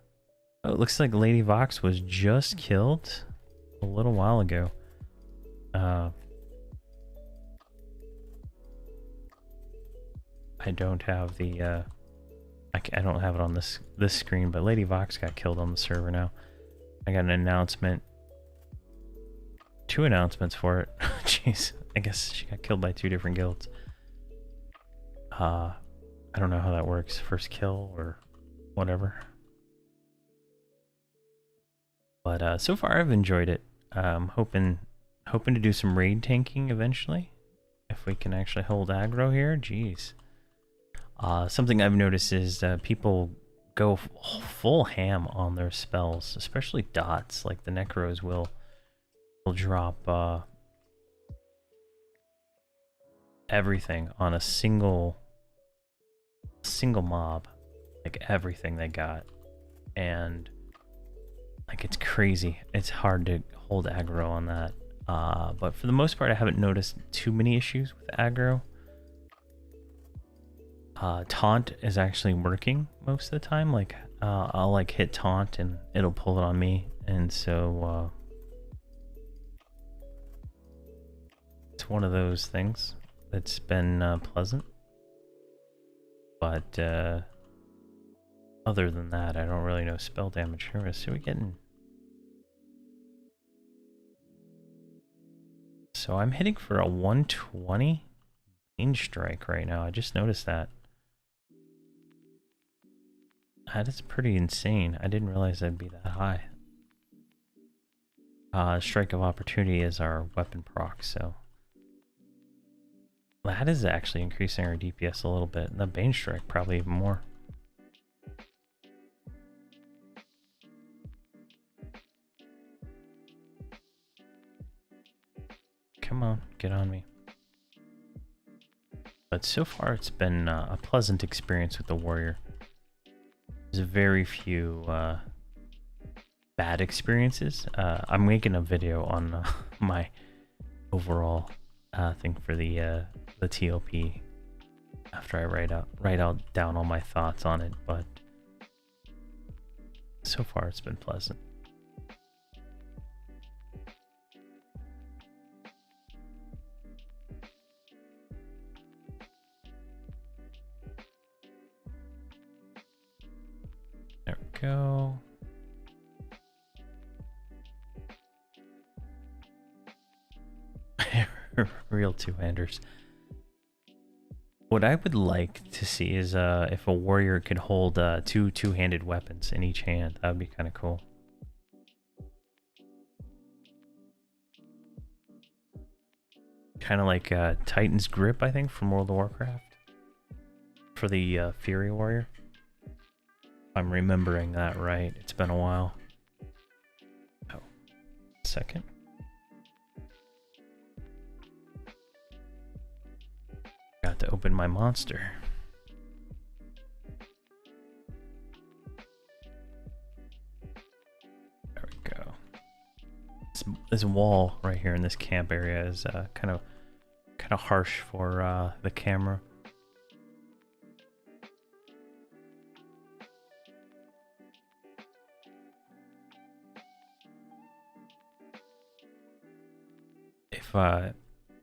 it looks like Lady Vox was just killed a little while ago. I don't have the I don't have it on this screen, but Lady Vox got killed on the server now. I got an announcement. 2 announcements for it. Jeez, I guess she got killed by 2 different guilds. I don't know how that works. First kill or whatever. But so far I've enjoyed it. Hoping to do some raid tanking eventually. If we can actually hold aggro here, jeez. Something I've noticed is people go full ham on their spells, especially dots. Like the Necros will drop everything on a single mob, like everything they got, and like it's crazy. It's hard to hold aggro on that. But for the most part, I haven't noticed too many issues with aggro. Taunt is actually working most of the time. Like I'll like hit taunt and it'll pull it on me, and so it's one of those things that's been pleasant. But other than that, I don't really know spell damage here. So we getting. So I'm hitting for a 120 Bane Strike right now. I just noticed that. That is pretty insane. I didn't realize that'd be that high. Strike of Opportunity is our weapon proc, so that is actually increasing our DPS a little bit. And the Bane Strike probably even more. Come on, get on me. But so far it's been a pleasant experience with the warrior. There's very few bad experiences. I'm making a video on my overall thing for the TLP after I write down all my thoughts on it. But so far it's been pleasant. There we go. Real two-handers. What I would like to see is if a warrior could hold two-handed weapons in each hand. That would be kind of cool. Kind of like Titan's Grip, I think, from World of Warcraft. For the Fury Warrior. I'm remembering that right. It's been a while. Oh, second. Got to open my monster. There we go. This wall right here in this camp area is kind of harsh for the camera. If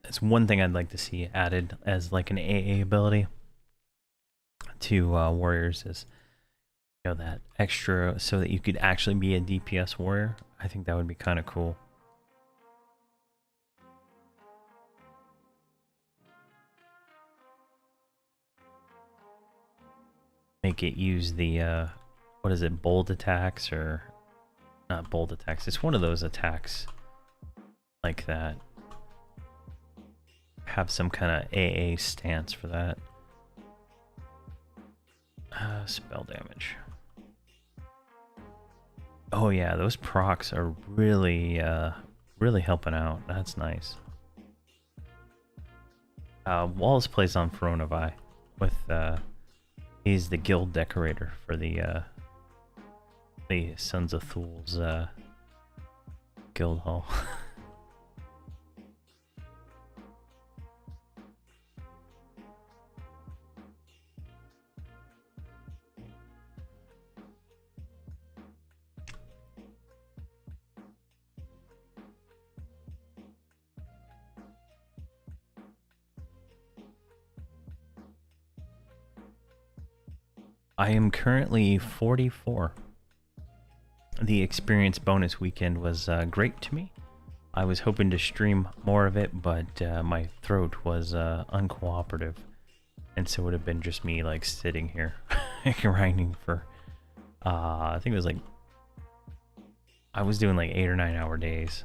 it's one thing I'd like to see added as like an AA ability to warriors is, you know, that extra so that you could actually be a DPS warrior. I think that would be kind of cool. Make it use the what is it, bold attacks, or not bold attacks, it's one of those attacks like that. Have some kind of AA stance for that. Spell damage. Oh yeah, those procs are really really helping out. That's nice. Wallace plays on Feronovi with he's the guild decorator for the Sons of Thul's guild hall. I am currently 44. The experience bonus weekend was great to me. I was hoping to stream more of it, but my throat was uncooperative, and so it would have been just me like sitting here grinding for I think it was like I was doing like 8 or 9 hour days.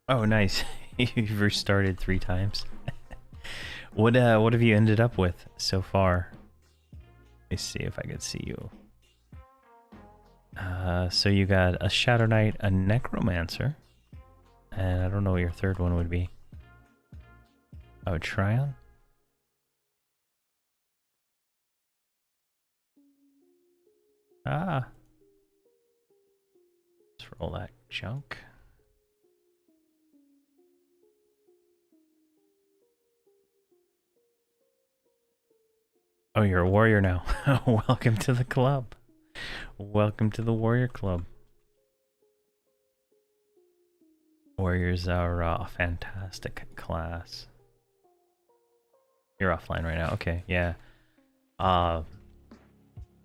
Oh, nice. You've restarted 3 times. What have you ended up with so far? Let me see if I could see you. So you got a Shadow Knight, a Necromancer, and I don't know what your third one would be. Oh, Tryon? Ah. Let's roll that junk. Oh, you're a warrior now. Welcome to the club. Welcome to the warrior club. Warriors are a fantastic class. You're offline right now. Okay, yeah.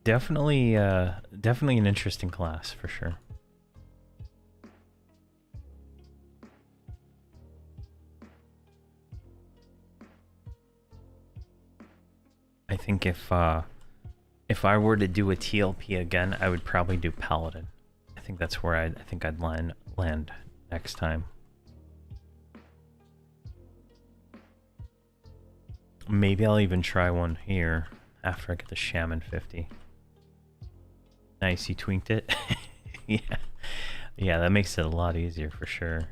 Definitely an interesting class for sure. I think if I were to do a TLP again, I would probably do Paladin. I think that's where I think I'd land next time. Maybe I'll even try one here after I get the Shaman 50. Nice, you tweaked it. Yeah. Yeah, that makes it a lot easier for sure.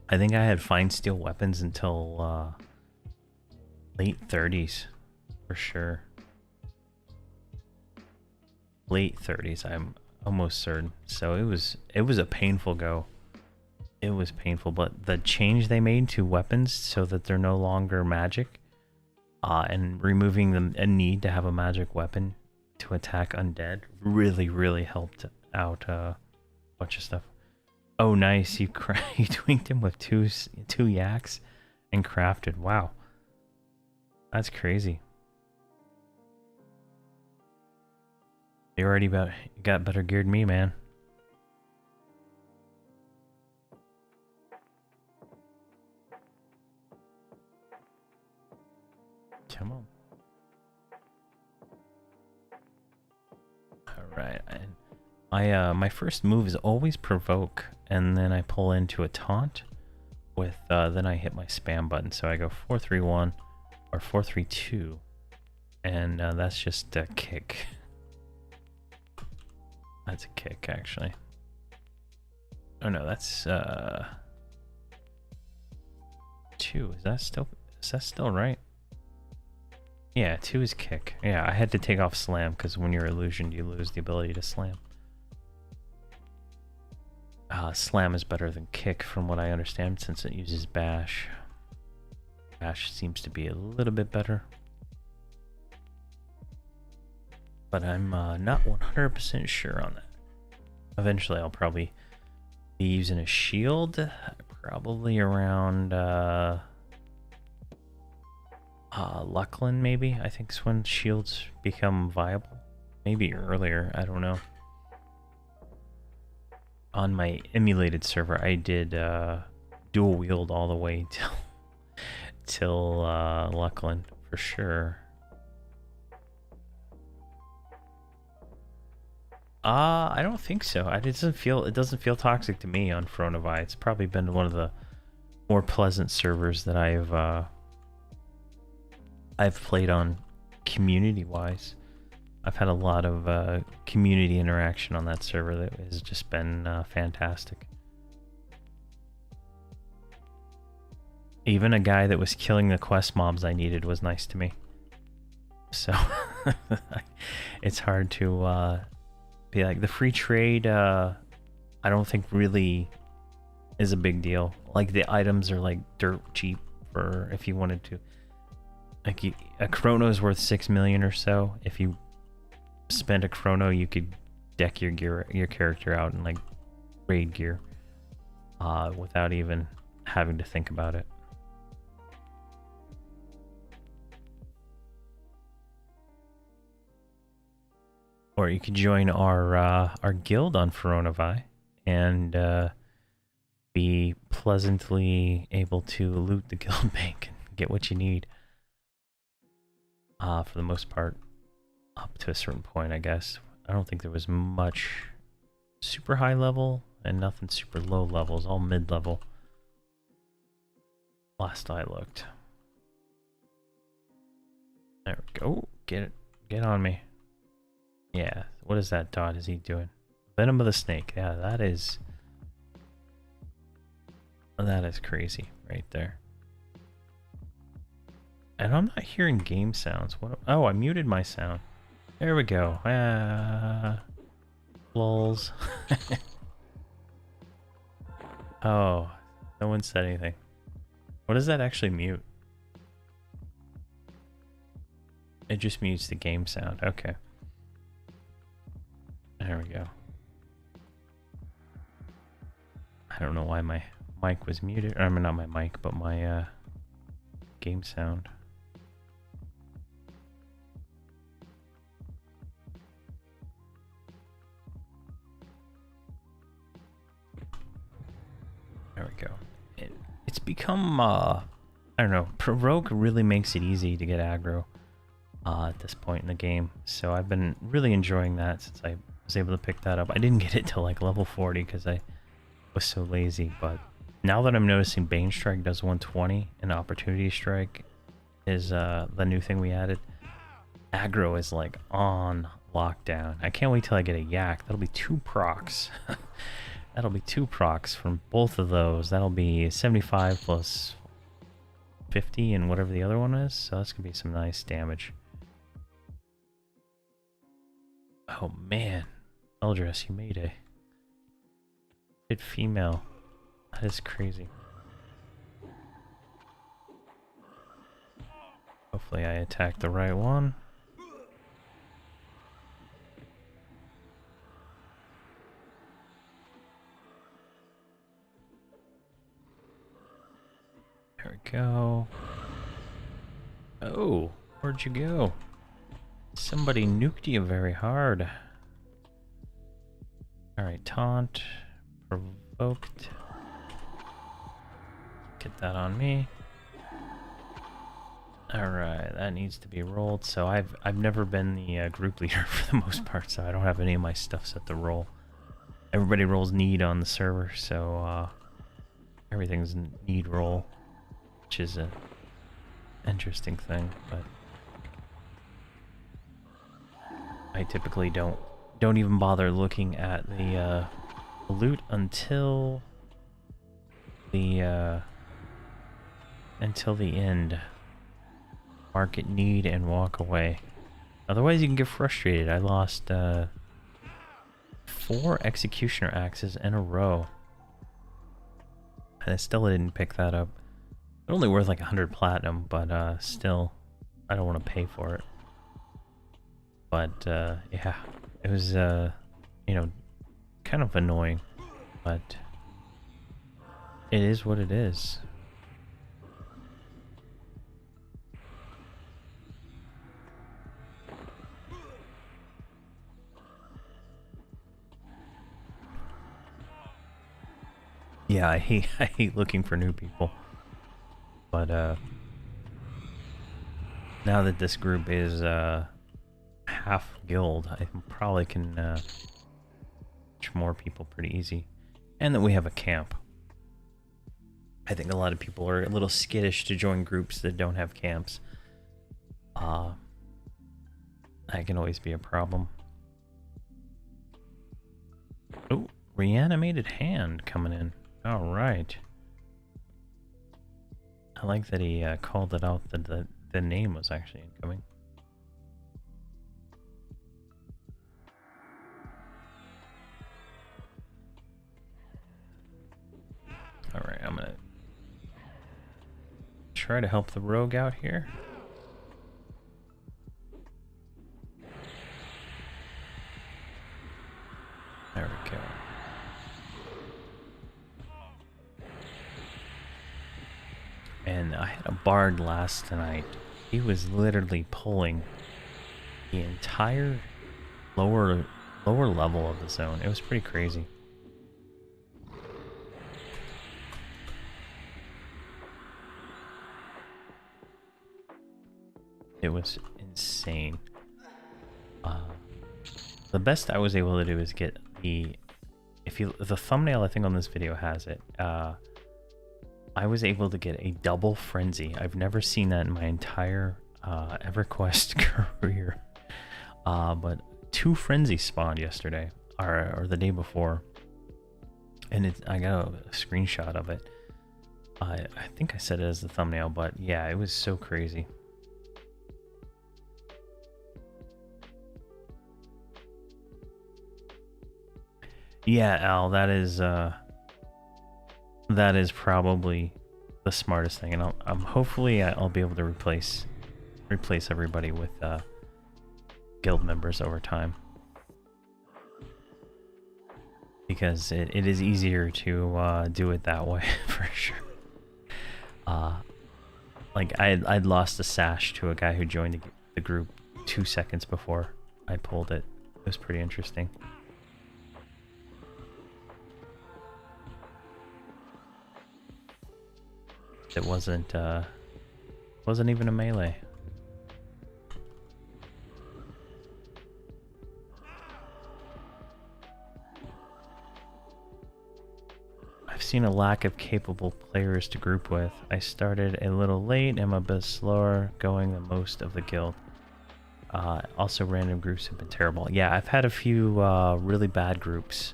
I think I had fine steel weapons until late 30s for sure. Late 30s, I'm almost certain. So it was a painful go. It was painful, but the change they made to weapons so that they're no longer magic, and removing a need to have a magic weapon to attack undead really helped out a bunch of stuff. Oh, nice! You tweaked him with two yaks and crafted. Wow, that's crazy. You already got better geared than me, man. Come on. Alright, my first move is always provoke, and then I pull into a taunt with, then I hit my spam button, so I go 4-3-1 or 4-3-2, and that's just a kick. That's a kick, actually. Oh no, that's 2. Is that still right? Yeah, 2 is kick. Yeah, I had to take off slam because when you're illusioned, you lose the ability to slam. Slam is better than kick from what I understand since it uses bash. Bash seems to be a little bit better. But I'm not 100% sure on that. Eventually I'll probably be using a shield, probably around Luckland maybe, I think is when shields become viable. Maybe earlier, I don't know. On my emulated server, I did dual wield all the way till Luckland for sure. I don't think so. It doesn't feel toxic to me on Fronovi. It's probably been one of the more pleasant servers that I've played on community-wise. I've had a lot of community interaction on that server that has just been fantastic. Even a guy that was killing the quest mobs I needed was nice to me. So it's hard to be like, the free trade I don't think really is a big deal. Like the items are like dirt cheap for if you wanted to. Like a chrono is worth 6 million or so. If you spend a chrono, you could deck your character out in like raid gear without even having to think about it. or you could join our guild on Veronavi and be pleasantly able to loot the guild bank and get what you need. For the most part, up to a certain point, I guess. I don't think there was much super high level and nothing super low levels, all mid level. Last I looked. There we go. Get it. Get on me. Yeah. What is that dot is he doing? Venom of the snake. Yeah, that is crazy right there. And I'm not hearing game sounds. What? Oh, I muted my sound. There we go. Lulz. Oh, no one said anything. What does that actually mute? It just mutes the game sound. Okay. There we go. I don't know why my mic was muted. I mean, not my mic, but my game sound. There we go. It's become, I don't know, Provoke really makes it easy to get aggro at this point in the game. So I've been really enjoying that since I was able to pick that up. I didn't get it till like level 40 because I was so lazy, but now that I'm noticing Bane Strike does 120 and Opportunity Strike is the new thing we added, aggro is like on lockdown. I can't wait till I get a yak. That'll be 2 procs. That'll be 2 procs from both of those. That'll be 75 plus 50 and whatever the other one is. So that's gonna be some nice damage. Oh man, Eldris, you made a hit female. That is crazy. Hopefully I attacked the right one. There we go. Oh, where'd you go? Somebody nuked you very hard. Alright, taunt. Provoked. Get that on me. Alright, that needs to be rolled. So I've never been the group leader for the most part, so I don't have any of my stuff set to roll. Everybody rolls need on the server, so everything's need roll, which is a interesting thing, but I typically don't even bother looking at the loot until the end. Mark it need and walk away. Otherwise you can get frustrated. I lost 4 executioner axes in a row. And I still didn't pick that up. It's only worth like 100 platinum, but still, I don't want to pay for it. But yeah, it was you know, kind of annoying, but it is what it is. Yeah, I hate looking for new people. But now that this group is half guild, I probably can reach more people pretty easy. And that we have a camp. I think a lot of people are a little skittish to join groups that don't have camps. That can always be a problem. Oh, reanimated hand coming in. All right. I like that he called it out that the name was actually incoming. All right, I'm gonna try to help the rogue out here. There we go. And I had a bard last night. He was literally pulling the entire lower level of the zone. It was pretty crazy. It was insane. The best I was able to do is get the thumbnail I think on this video has it. I was able to get a double frenzy. I've never seen that in my entire Everquest career. But 2 frenzies spawned yesterday, or the day before, and I got a screenshot of it. I think I said it as the thumbnail, but yeah, it was so crazy. Yeah, Al, that is probably the smartest thing, and hopefully I'll be able to replace everybody with guild members over time, because it is easier to do it that way for sure. Like I'd lost a sash to a guy who joined the group 2 seconds before I pulled it. It was pretty interesting. It wasn't even a melee. I've seen a lack of capable players to group with. I started a little late, am a bit slower going the most of the guild. Also, random groups have been terrible. Yeah, I've had a few really bad groups.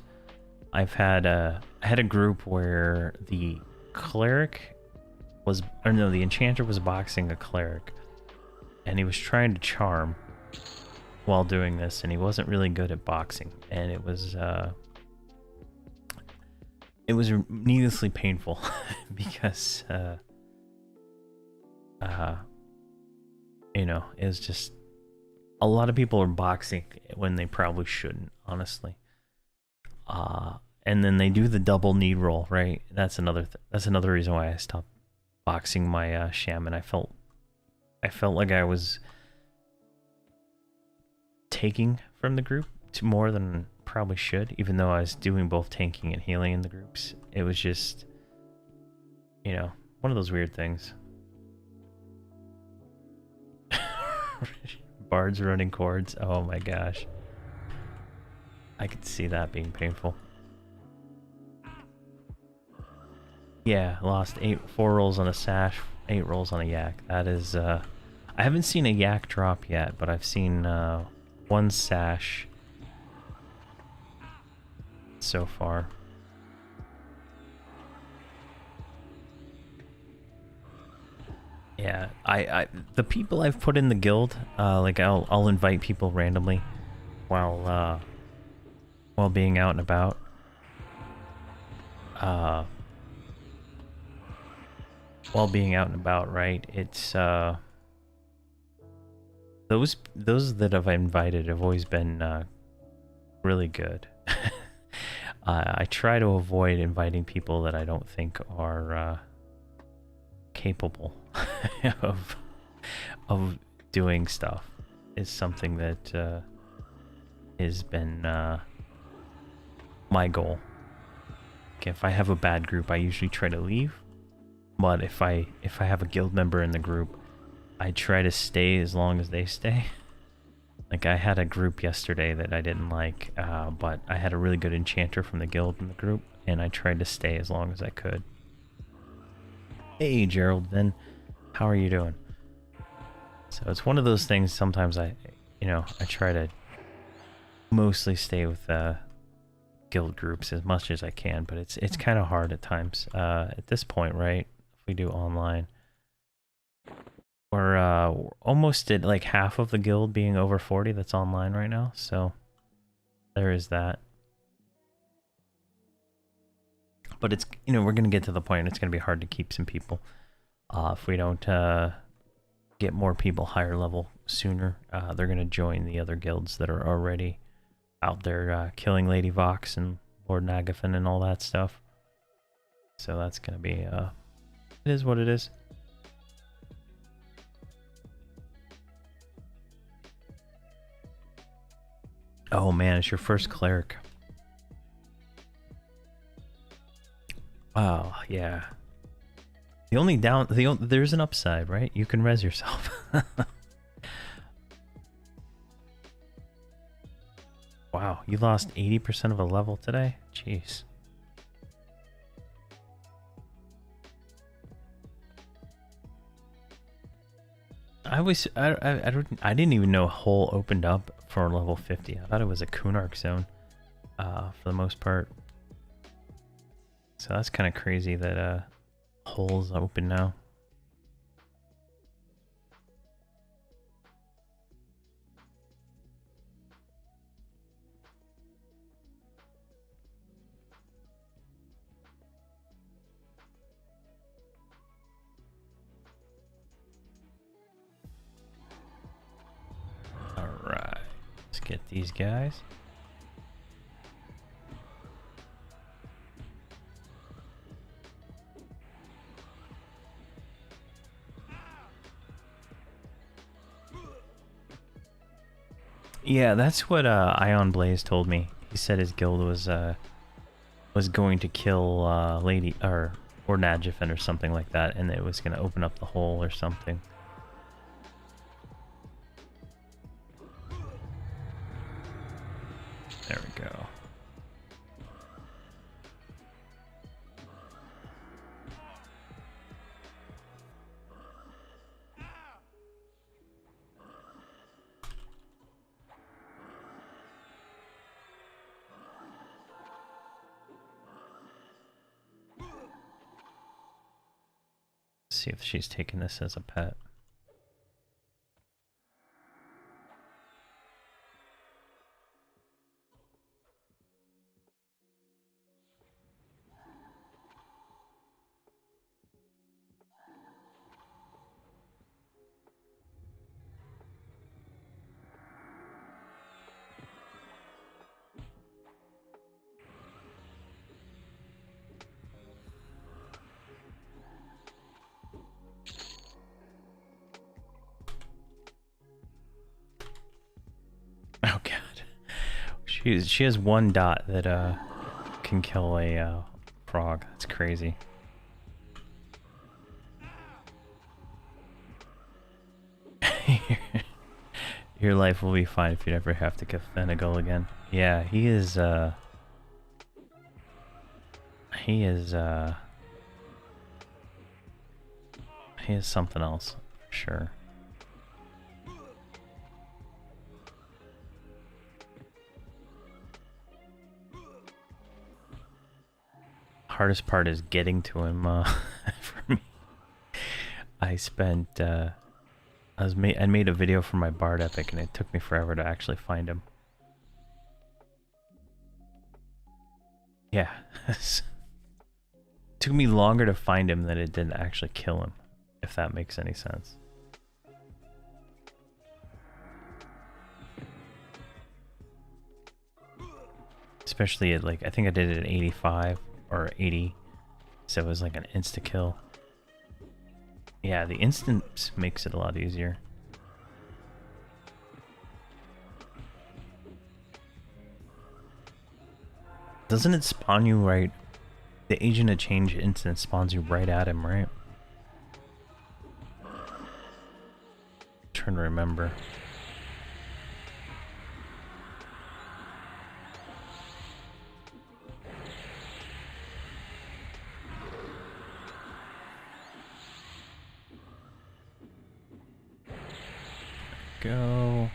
I had a group where the cleric the enchanter was boxing a cleric, and he was trying to charm while doing this, and he wasn't really good at boxing, and it was needlessly painful because you know, it was just a lot of people are boxing when they probably shouldn't, honestly. And then they do the double knee roll, right? That's another reason why I stopped boxing my shaman. I felt like I was taking from the group more than probably should, even though I was doing both tanking and healing in the groups. It was just, you know, one of those weird things. Bards running chords. Oh my gosh. I could see that being painful. Yeah, lost 4 rolls on a sash, 8 rolls on a yak. That is, I haven't seen a yak drop yet, but I've seen 1 sash so far. Yeah, the people I've put in the guild, like I'll invite people randomly while being out and about. While being out and about, right? It's those that I've invited have always been really good. I try to avoid inviting people that I don't think are capable of doing stuff. Is something that has been my goal. Okay, if I have a bad group, I usually try to leave. But if I have a guild member in the group, I try to stay as long as they stay. Like I had a group yesterday that I didn't like, but I had a really good enchanter from the guild in the group, and I tried to stay as long as I could. Hey Gerald, Ben, how are you doing? So it's one of those things. Sometimes I try to mostly stay with guild groups as much as I can, but it's kind of hard at times. At this point, right? If we do online, we're almost at like half of the guild being over 40 that's online right now, so there is that. But it's, you know, we're gonna get to the point it's gonna be hard to keep some people if we don't get more people higher level sooner. They're gonna join the other guilds that are already out there killing Lady Vox and Lord Nagafen and all that stuff. So that's gonna be it is what it is. Oh man, it's your first cleric. Oh yeah. The only there's an upside, right? You can res yourself. Wow, you lost 80% of a level today? Jeez. I didn't even know Hole opened up for level 50. I thought it was a Kunark zone, for the most part. So that's kind of crazy that Hole's open now. Alright, let's get these guys. Yeah, that's what Ion Blaze told me. He said his guild was going to kill Lady or Nadjifen or something like that, and it was going to open up the hole or something. There we go. See if she's taking this as a pet. Oh god. She has one dot that can kill a frog. That's crazy. Your life will be fine if you never have to get Fenegal again. Yeah, he is he is something else, for sure. Hardest part is getting to him for me. I spent I made a video for my Bard Epic and it took me forever to actually find him. Yeah. Took me longer to find him than it did actually kill him, if that makes any sense. Especially at like, I think I did it at 85 or 80, so it was like an insta-kill. Yeah, the instant makes it a lot easier. Doesn't it spawn you right? The Agent of Change instant spawns you right at him, right? Trying to remember. Go.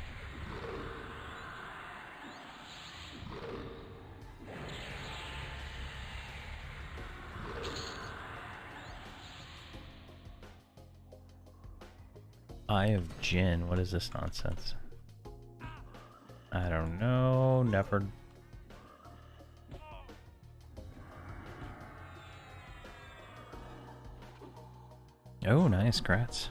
Eye of Jinn. What is this nonsense? I don't know. Never. Oh, nice. Grats.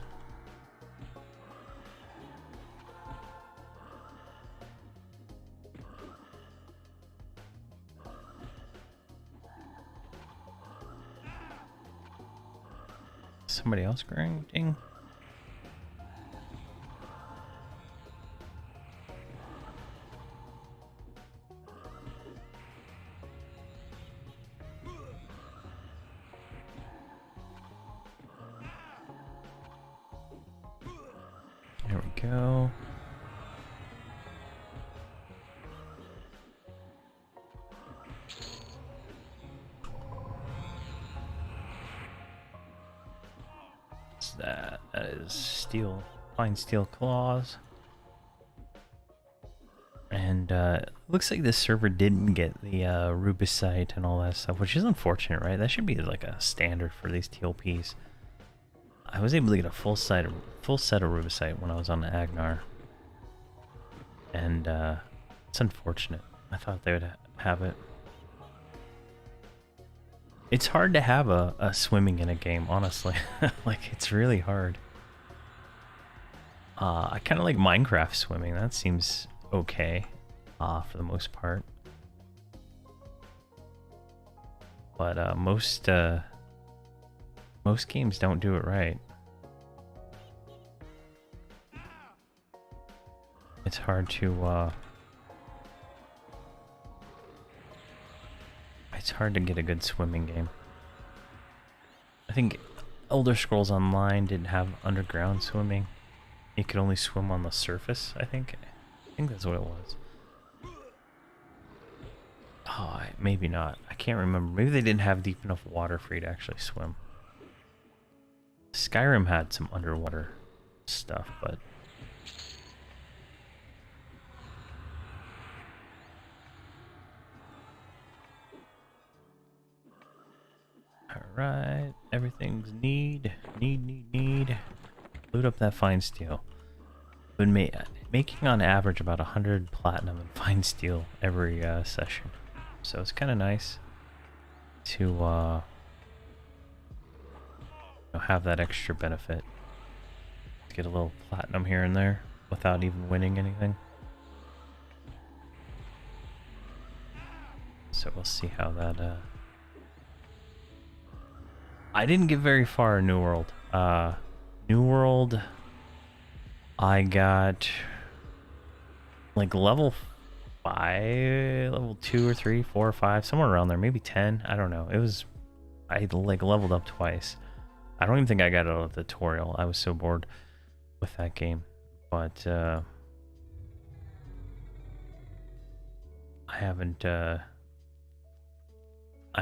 Somebody else grinding? There we go. What's that? That is steel, fine steel claws. And looks like this server didn't get the rubicite and all that stuff, which is unfortunate, right? That should be like a standard for these TLPs. I was able to get a full set of rubicite when I was on the Agnar, and it's unfortunate. I thought they would have it. It's hard to have a swimming in a game, honestly. Like, it's really hard. I kind of like Minecraft swimming. That seems okay, for the most part. But most games don't do it right. It's hard to get a good swimming game. I think Elder Scrolls Online didn't have underground swimming. You could only swim on the surface, I think. I think that's what it was. Oh, maybe not. I can't remember. Maybe they didn't have deep enough water for you to actually swim. Skyrim had some underwater stuff, but... Alright, everything's need. Loot up that fine steel. Been making on average about 100 platinum and fine steel every session. So it's kind of nice to have that extra benefit. Get a little platinum here and there without even winning anything. So we'll see how that... I didn't get very far in New World. New World, I got like level 5, level 2 or 3, 4 or 5, somewhere around there, maybe 10. I don't know. It was, I like leveled up twice. I don't even think I got out of the tutorial. I was so bored with that game. But I haven't, I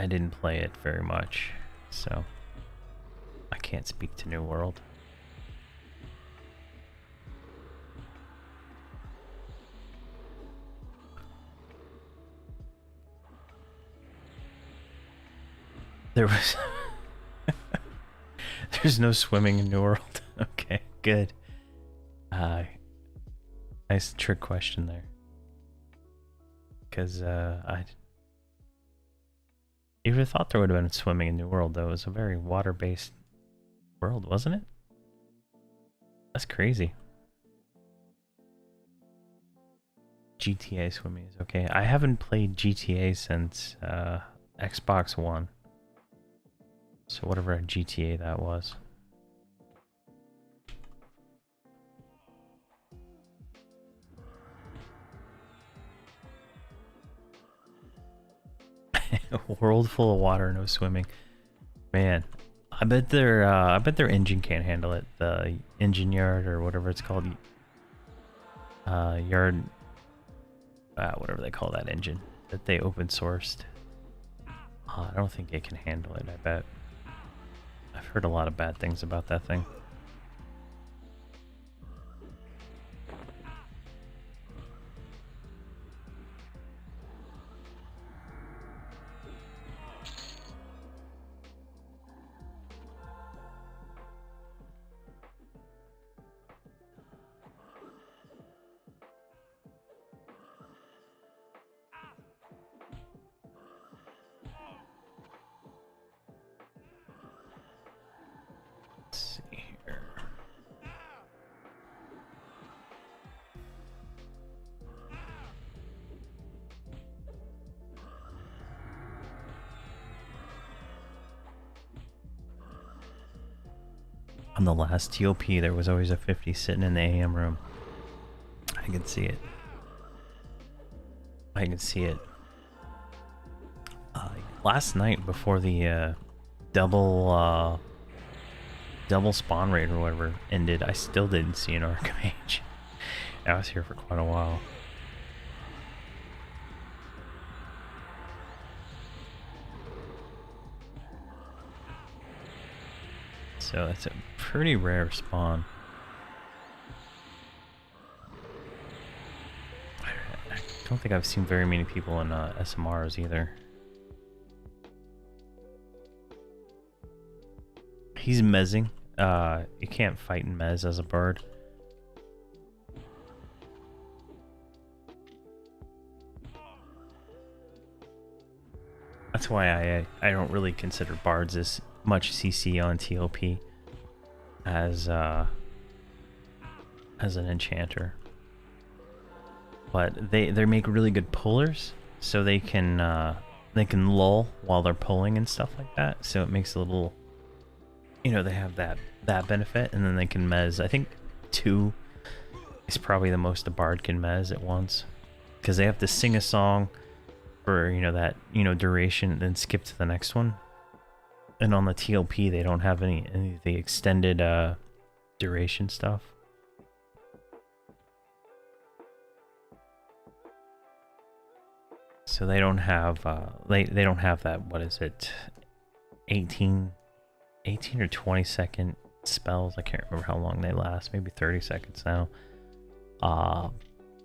didn't play it very much, so I can't speak to New World. There was... There's no swimming in New World. Okay, good. Nice trick question there. Because I... You would have thought there would have been swimming in New World, though. It was a very water-based world, wasn't it? That's crazy. GTA swimming is okay. I haven't played GTA since Xbox One. So whatever GTA that was. A world full of water, no swimming. Man, I bet their engine can't handle it. The engine yard or whatever it's called. Yard, whatever they call that engine that they open sourced. I don't think it can handle it. I bet. I've heard a lot of bad things about that thing. On the last TLP, there was always a 50 sitting in the AM room. I can see it. I can see it. Last night, before the double double spawn rate or whatever ended, I still didn't see an archmage. I was here for quite a while. So it's a pretty rare spawn. I don't think I've seen very many people in SMRs either. He's mezzing. You can't fight in mez as a bird. That's why I don't really consider bards as much CC on TLP as an enchanter. But they make really good pullers, so they can lull while they're pulling and stuff like that. So it makes a little, you know, they have that benefit, and then they can mez. I think 2 is probably the most a bard can mez at once, because they have to sing a song for, you know, that, you know, duration, and then skip to the next one. And on the TLP, they don't have any of the extended duration stuff. So they don't have they don't have that, what is it, 18 or 20 second spells. I can't remember how long they last, maybe 30 seconds now.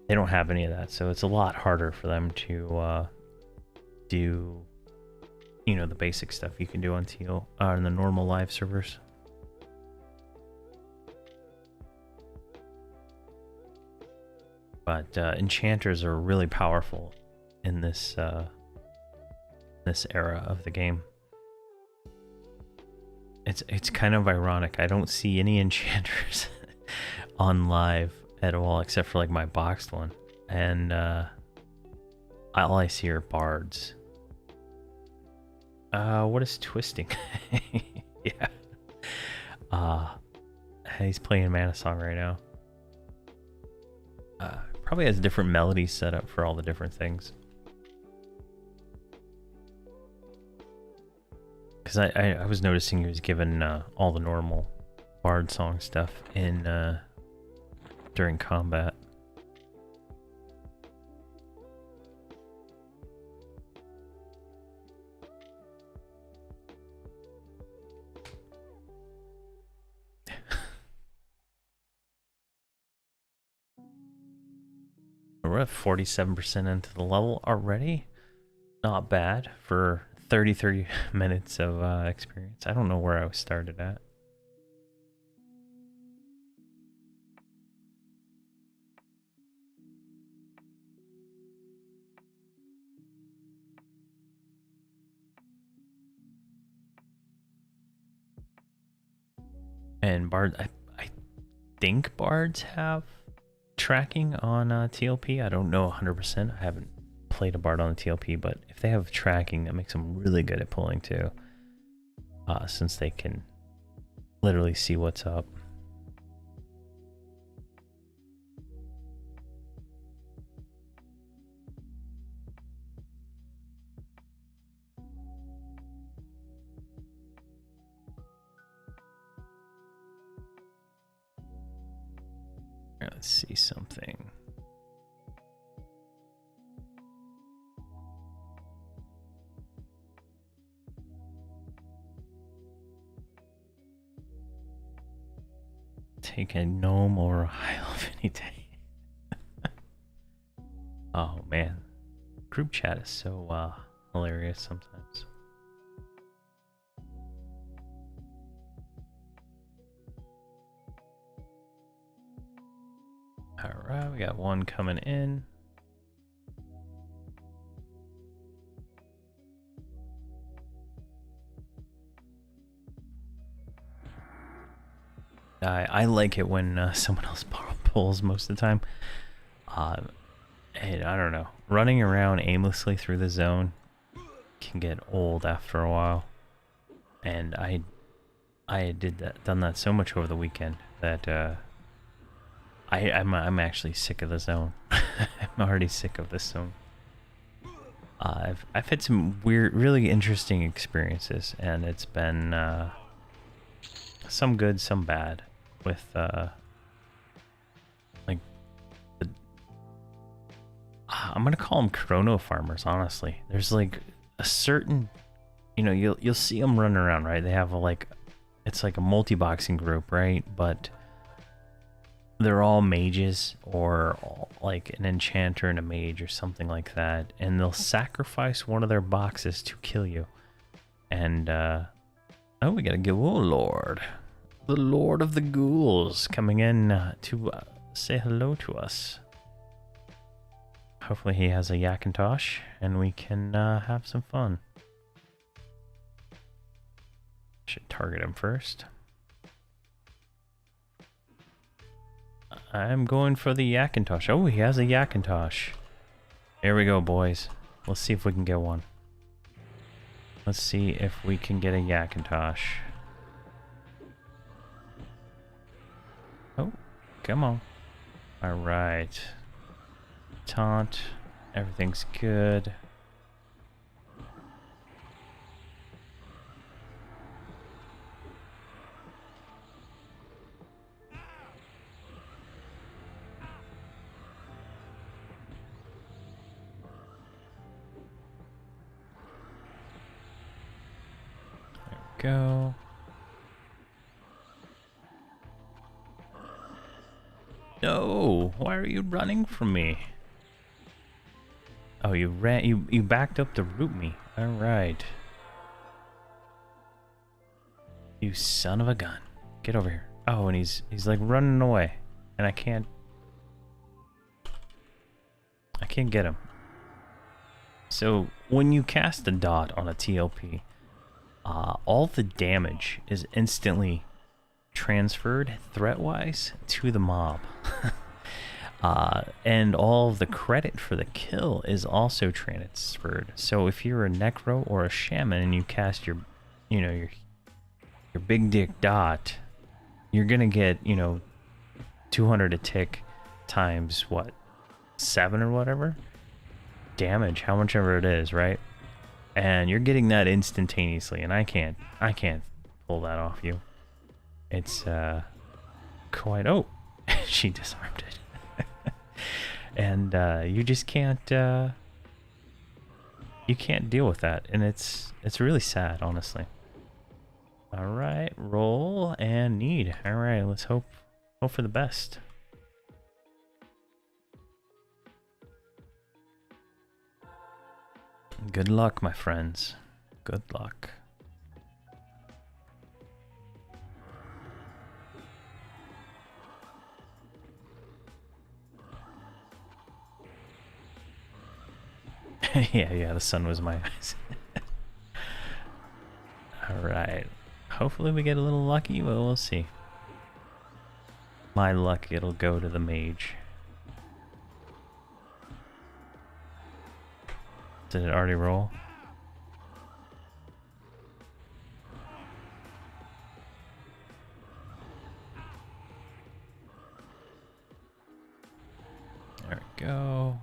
They don't have any of that, so it's a lot harder for them to do, you know, the basic stuff you can do on TL in the normal live servers. But enchanters are really powerful in this this era of the game. It's kind of ironic. I don't see any enchanters on live at all, except for like my boxed one, and all I see are bards. What is twisting? Yeah. He's playing Mana Song right now. Probably has different melodies set up for all the different things. Because I was noticing he was given all the normal bard song stuff in during combat. We're at 47% into the level already. Not bad for 30 minutes of experience. I don't know where I started at. And bard, I think bards have tracking on TLP. I don't know 100%. I haven't played a bard on the TLP, but if they have tracking, that makes them really good at pulling too, since they can literally see what's up. Right, let's see something. Take a gnome or a high elf any day. Oh man, group chat is so hilarious sometimes. All right, we got one coming in. I like it when someone else pulls most of the time. And I don't know, running around aimlessly through the zone can get old after a while. And I done that so much over the weekend that I'm actually sick of the zone. I'm already sick of this zone. I've had some weird, really interesting experiences, and it's been some good, some bad with like the, I'm gonna call them chrono farmers. Honestly, there's like a certain, you know, you'll see them running around, right? They have a, like, it's like a multi-boxing group, right? But they're all mages or like an enchanter and a mage or something like that, and they'll sacrifice one of their boxes to kill you. And oh, we gotta get, oh lord, the lord of the ghouls coming in to say hello to us. Hopefully he has a Yakintosh and we can have some fun. Should target him first. I'm going for the Yakintosh. Oh, he has a Yakintosh. Here we go, boys. Let's see if we can get one. Let's see if we can get a Yakintosh. Oh, come on. Alright. Taunt. Everything's good. Go. No, why are you running from me? Oh, you ran, you backed up to root me. All right. You son of a gun. Get over here. Oh, and he's like running away. And I can't get him. So, when you cast a dot on a TLP, all the damage is instantly transferred threat-wise to the mob. And all of the credit for the kill is also transferred. So if you're a necro or a shaman and you cast your, you know, your big dick dot, you're gonna get, you know, 200 a tick times what, 7 or whatever damage, how much ever it is, right? And you're getting that instantaneously, and I can't pull that off you. It's quite, oh, she disarmed it. And you just can't you can't deal with that, and it's really sad, honestly. All right, roll and need. All right, let's hope for the best. Good luck, my friends. Good luck. yeah, the sun was my eyes. Alright. Hopefully we get a little lucky, but we'll see. My luck, it'll go to the mage. Did it already roll? There we go.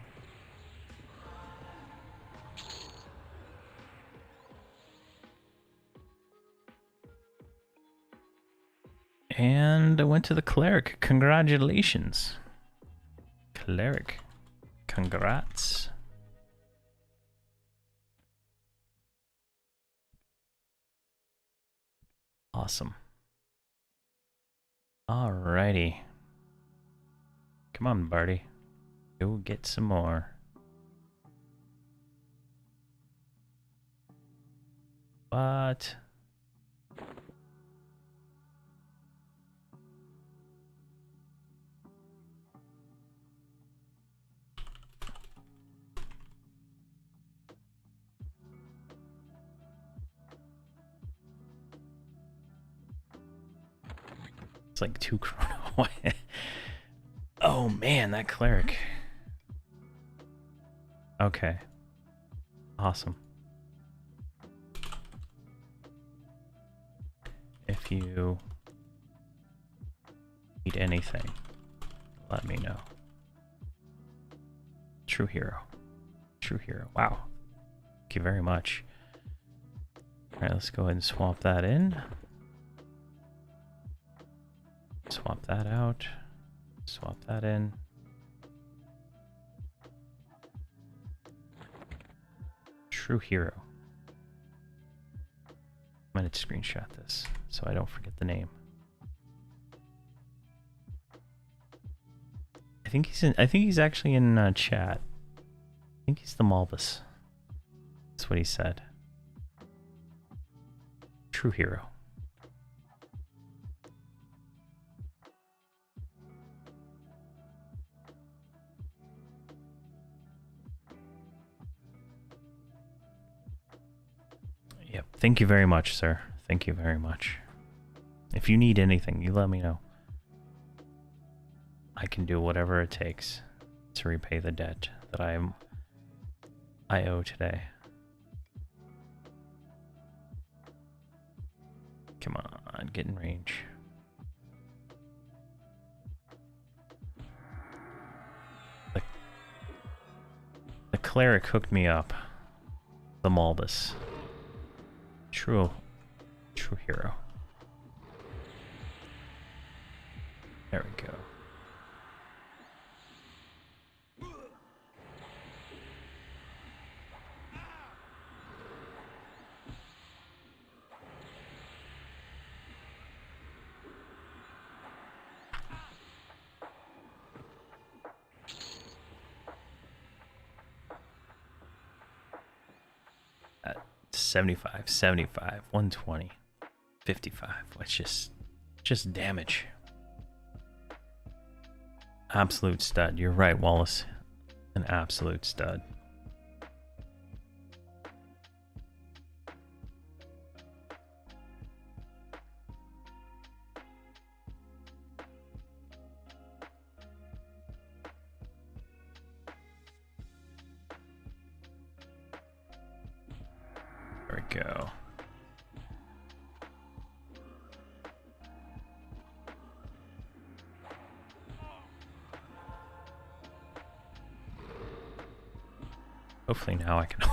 And I went to the cleric. Congratulations. Cleric. Congrats. Awesome. Alrighty. Come on, Barty. Go get some more. But it's like 2 chrono. Oh man, that cleric. Okay. Awesome. If you need anything, let me know. True hero. True hero. Wow. Thank you very much. Alright, let's go ahead and swap that in. swap that out. Swap that in. True hero. I'm gonna screenshot this so I don't forget the name. I think he's actually in chat. I think he's the Malbus. That's what he said. True hero. Yep. Thank you very much, sir. Thank you very much. If you need anything, you let me know. I can do whatever it takes to repay the debt that I owe today. Come on, get in range. The cleric hooked me up. The Malbus. True hero. There we go. At 75, 75, 120, 55. It's just damage. Absolute stud. You're right, Wallace. An absolute stud. There we go. Hopefully now I can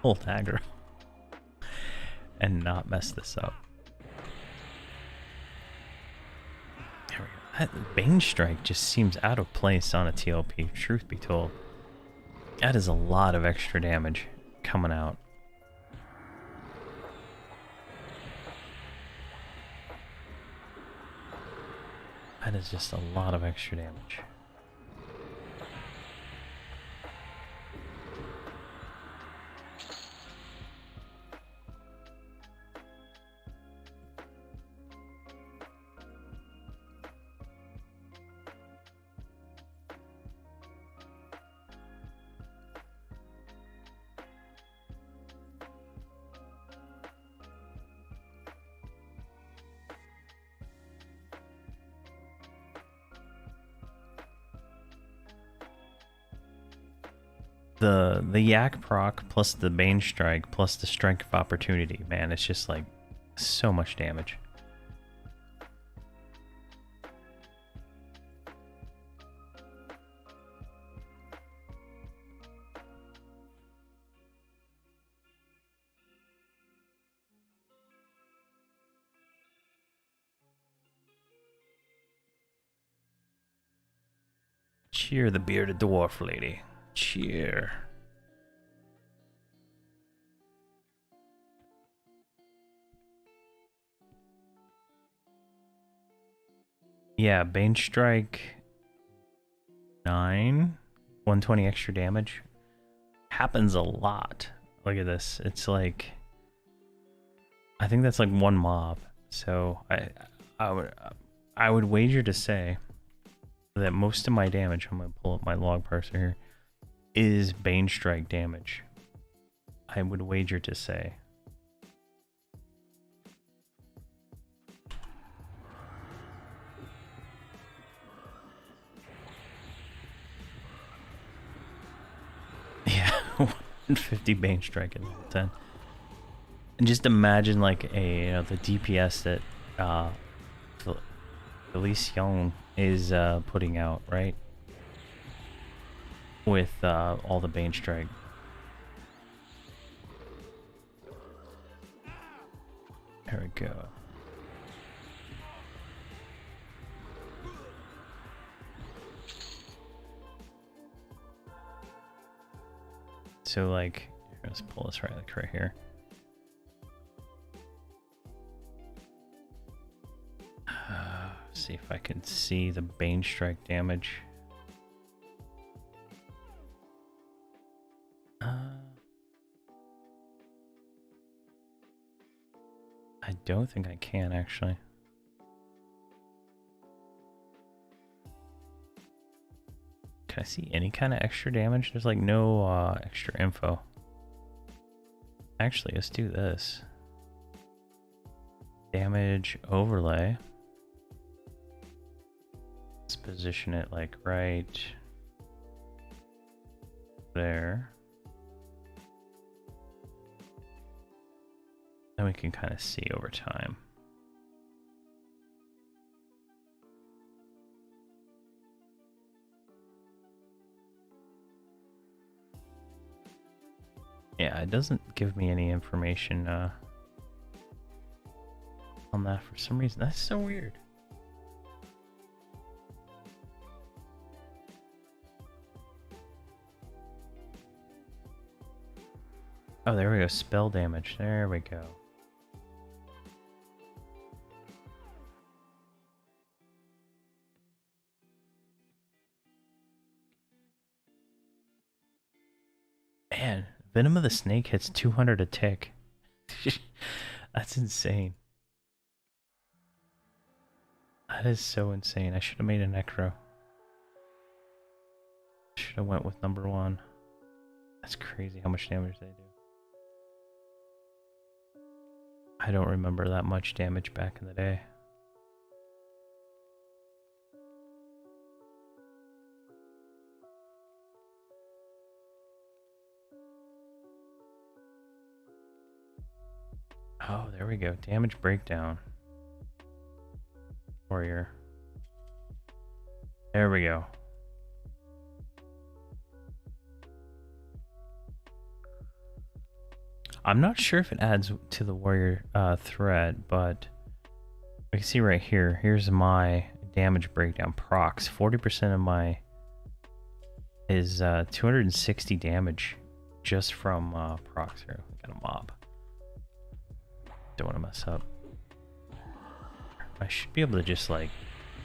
hold aggro and not mess this up. There we go. That Bane Strike just seems out of place on a TLP, truth be told. That is a lot of extra damage coming out. That is just a lot of extra damage. The Yak proc plus the Bane Strike plus the Strike of Opportunity, man, it's just like so much damage. Cheer the bearded dwarf lady. Cheer. Yeah, Bane Strike 9, 120 extra damage. Happens a lot. Look at this. It's like, I think that's like one mob. So I would wager to say that most of my damage, I'm gonna pull up my log parser here, is Bane Strike damage. I would wager to say. Yeah, 150 Bane Strike in level 10. And just imagine like a the DPS that Elise Young is putting out, right? With all the Bane Strike. There we go. So like, let's pull this right here. See if I can see the Bane Strike damage. I don't think I can actually. Can I see any kind of extra damage? There's like no extra info. Actually, let's do this. Damage overlay. Let's position it like right there. Then we can kind of see over time. Yeah, it doesn't give me any information on that for some reason. That's so weird. Oh, there we go. Spell damage. There we go. Man, Venom of the Snake hits 200 a tick. That's insane. That is so insane. I should have made a Necro. Should have went with number 1. That's crazy how much damage they do. I don't remember that much damage back in the day. Oh, there we go. Damage breakdown. Warrior. There we go. I'm not sure if it adds to the warrior thread, but we can see right here. Here's my damage breakdown procs. 40% of my is 260 damage just from procs. Here, we got a mob. Don't want to mess up. I should be able to just like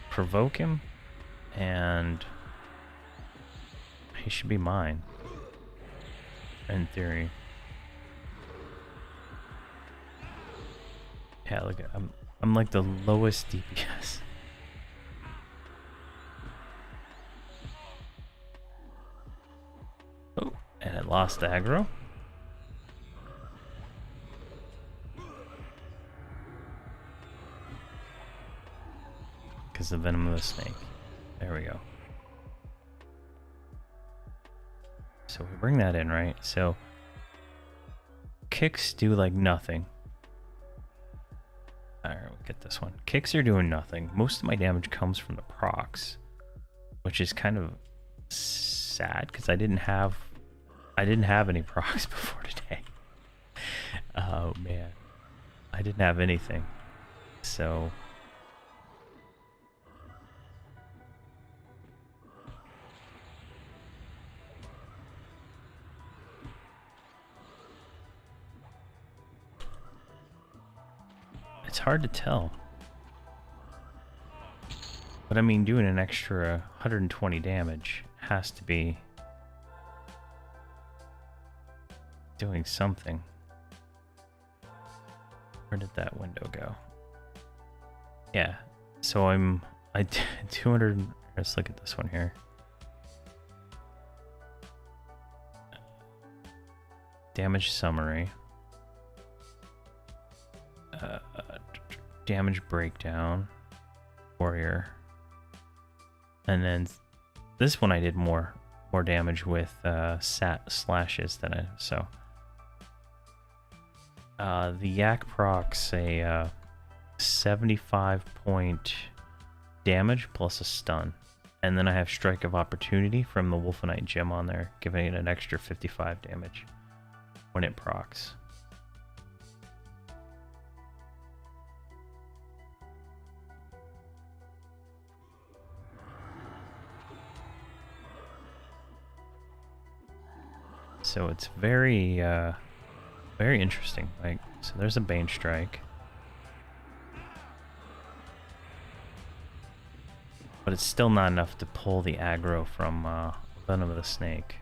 provoke him, and he should be mine. In theory. Yeah, look, I'm like the lowest DPS. Oh, and it lost aggro. Because the Venom of the Snake. There we go. So we bring that in, right? So kicks do like nothing. Alright, we'll get this one. Kicks are doing nothing. Most of my damage comes from the procs, which is kind of sad because I didn't have any procs before today. Oh man, I didn't have anything. So it's hard to tell. But I mean, doing an extra 120 damage has to be doing something. Where did that window go? Yeah, so I did 200. Let's look at this one here. Damage summary. Damage breakdown. Warrior. And then this one I did more damage with slashes than I so. The Yak procs a 75 point damage plus a stun, and then I have Strike of Opportunity from the Wolfenite gem on there, giving it an extra 55 damage when it procs. So it's very, very interesting. Like, so there's a Bane Strike. But it's still not enough to pull the aggro from Venom of the Snake.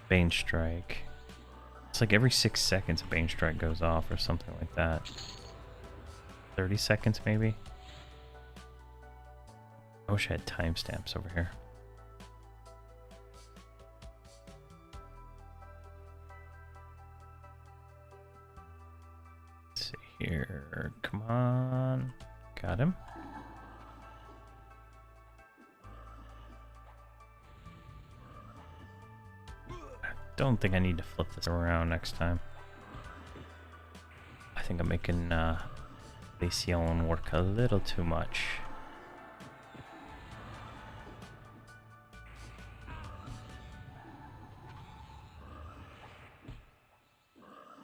Bane Strike. It's like every 6 seconds a Bane Strike goes off or something like that. 30 seconds maybe? I wish I had timestamps over here. Let's see here. Come on. Got him. I don't think I need to flip this around next time. I think I'm making Lacion work a little too much.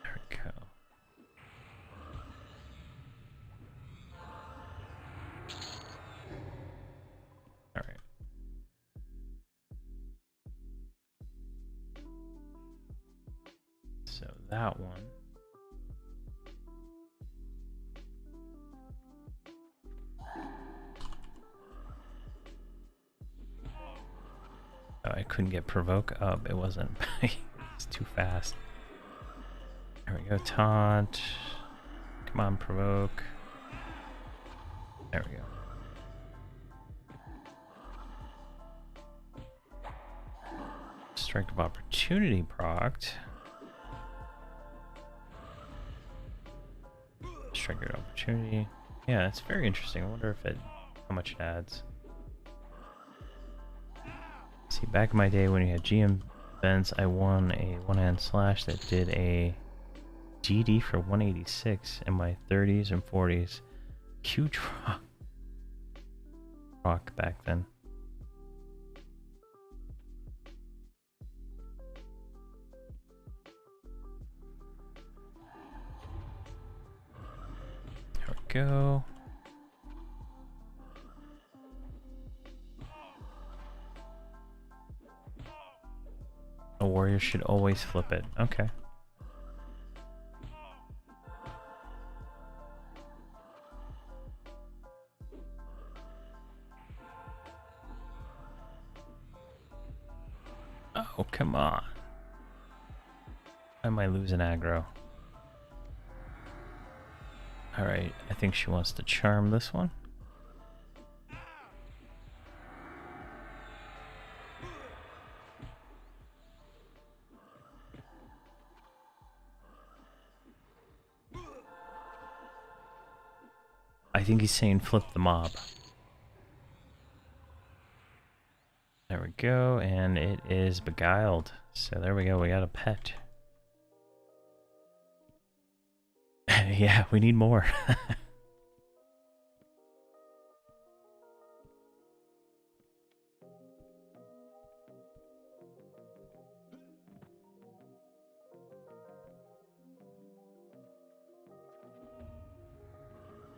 There we go. All right. So that one. Oh, I couldn't get provoke up. It wasn't. It's too fast. There we go. Taunt. Come on, provoke. There we go. Strike of opportunity procced. Strike of opportunity. Yeah, it's very interesting. I wonder if it, how much it adds. See, back in my day when you had GM events, I won a one-hand slash that did a GD for 186 in my 30s and 40s. Huge rock back then. There we go. A warrior should always flip it. Okay. Oh, come on. Why am I losing aggro? Alright, I think she wants to charm this one. I think he's saying flip the mob. There we go, and it is beguiled. So there we go, we got a pet. Yeah, we need more.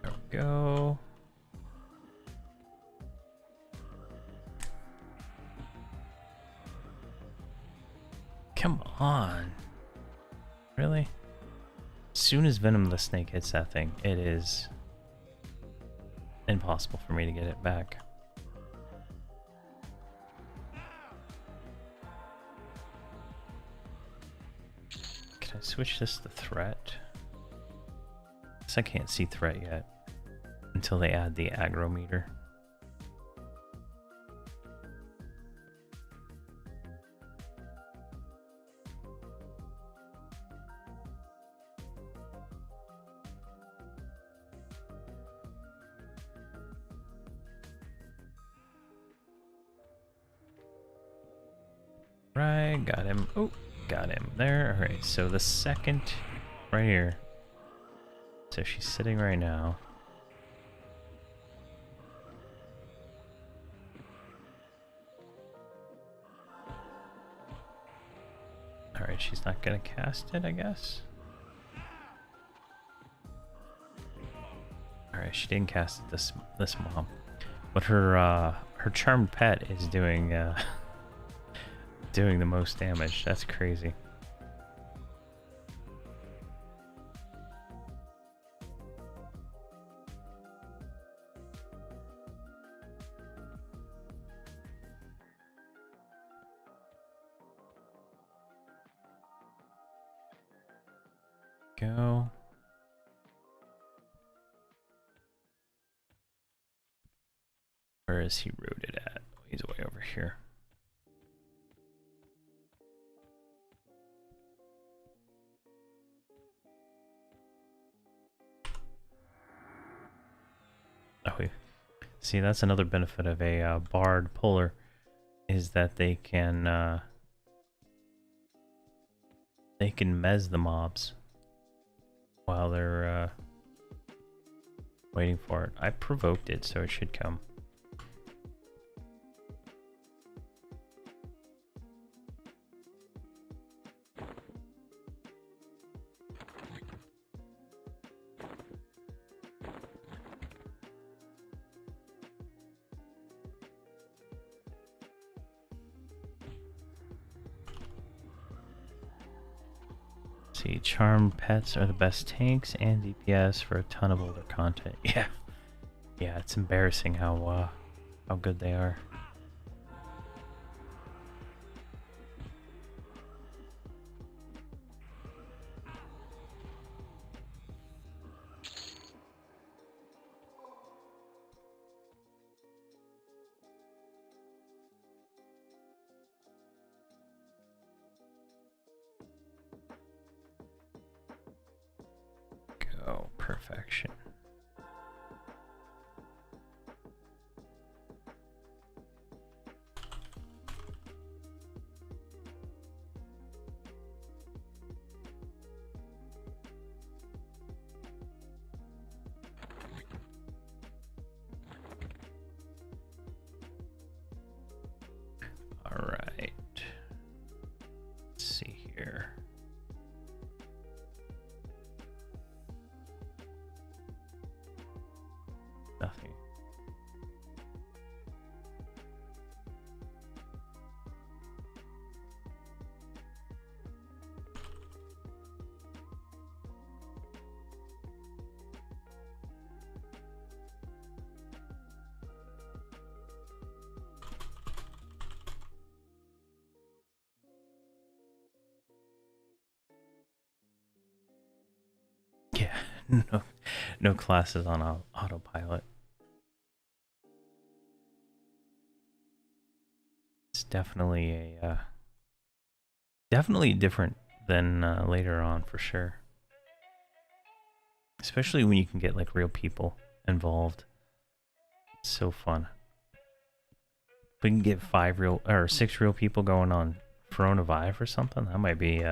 There we go. Come on. Really? As soon as Venom the Snake hits that thing, it is impossible for me to get it back. Can I switch this to threat? Guess I can't see threat yet until they add the aggro meter. Right, got him. Oh, got him there. All right, so the second right here. So she's sitting right now. All right, she's not gonna cast it, I guess. All right, she didn't cast it this mob, but her charmed pet is doing doing the most damage. That's crazy. Go. Where is he rooted at? He's way over here. Oh, see, that's another benefit of a barred puller, is that they can mez the mobs while they're waiting for it. I provoked it, so it should come. See, charmed pets are the best tanks and DPS for a ton of older content. Yeah, yeah, it's embarrassing how good they are. Go, perfection. All right. Let's see here. Nothing. Yeah, no classes on autopilot. It's definitely definitely different than later on for sure. Especially when you can get like real people involved. It's so fun. If we can get 6 real people going on Verona Vive or something, that might be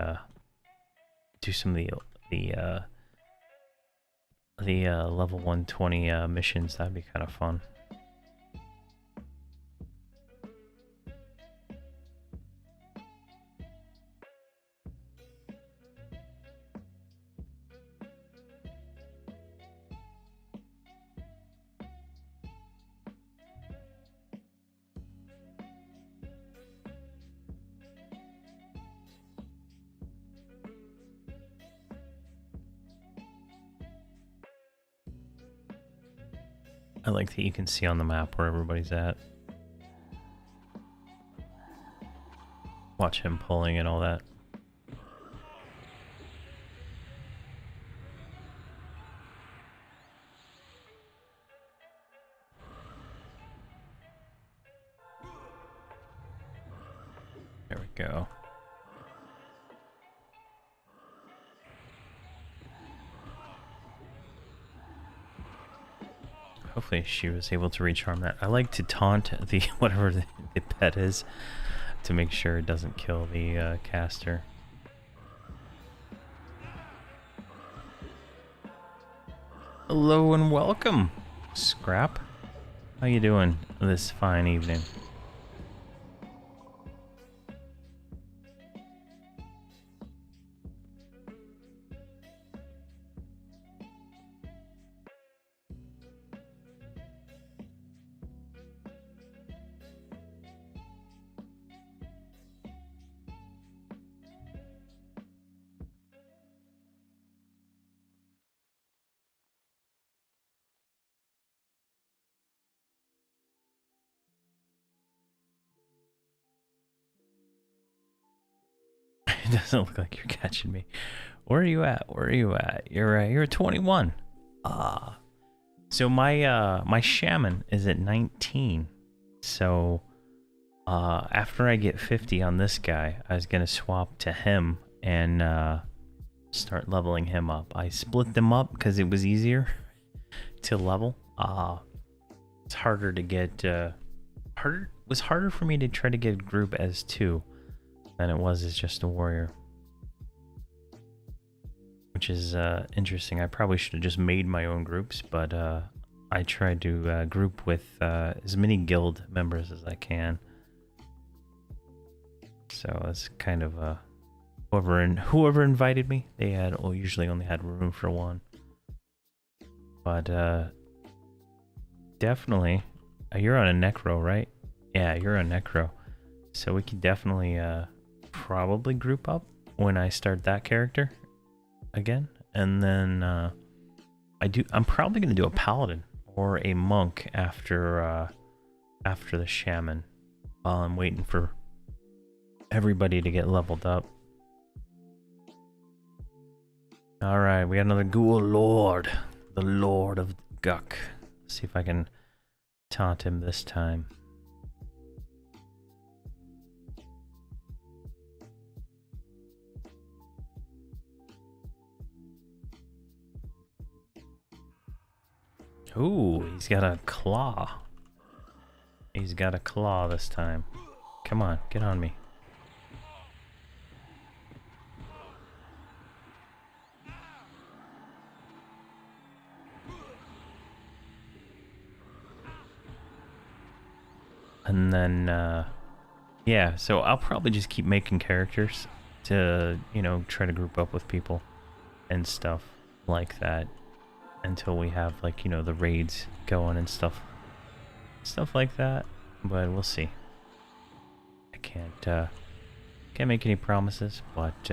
do some of the level 120 missions. That'd be kind of fun. I like that you can see on the map where everybody's at. Watch him pulling and all that. There we go. Hopefully she was able to recharm that. I like to taunt the whatever the pet is to make sure it doesn't kill the caster. Hello and welcome, Scrap. How you doing this fine evening? doesn't look like you're catching me. Where are you at? Where are you at? You're at 21. So my shaman is at 19. So after I get 50 on this guy, I was gonna swap to him and start leveling him up. I split them up because it was easier to level. It's harder to get was harder for me to try to get a group as 2 than it was as just a warrior, which is interesting. I probably should have just made my own groups, but I tried to group with as many guild members as I can. So it's kind of whoever invited me, they had usually only had room for 1. But definitely, you're on a necro, right? Yeah, you're on necro. So we could definitely probably group up when I start that character again, and then I'm probably gonna do a paladin or a monk after the shaman while I'm waiting for everybody to get leveled up. All right, we got another ghoul lord, the Lord of Guck. Let's see if I can taunt him this time. Ooh, he's got a claw. He's got a claw this time. Come on, get on me. And then, yeah, so I'll probably just keep making characters to, you know, try to group up with people and stuff like that until we have, like, you know, the raids going and stuff like that. But we'll see. I can't make any promises, but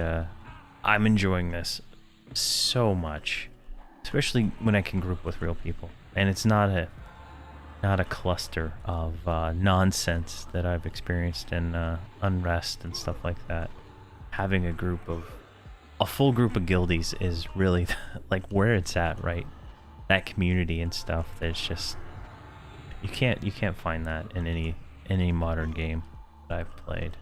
I'm enjoying this so much, especially when I can group with real people, and it's not a cluster of nonsense that I've experienced in Unrest and stuff like that. Having a full group of guildies is really like where it's at, right? That community and stuff. There's just you can't find that in any modern game that I've played.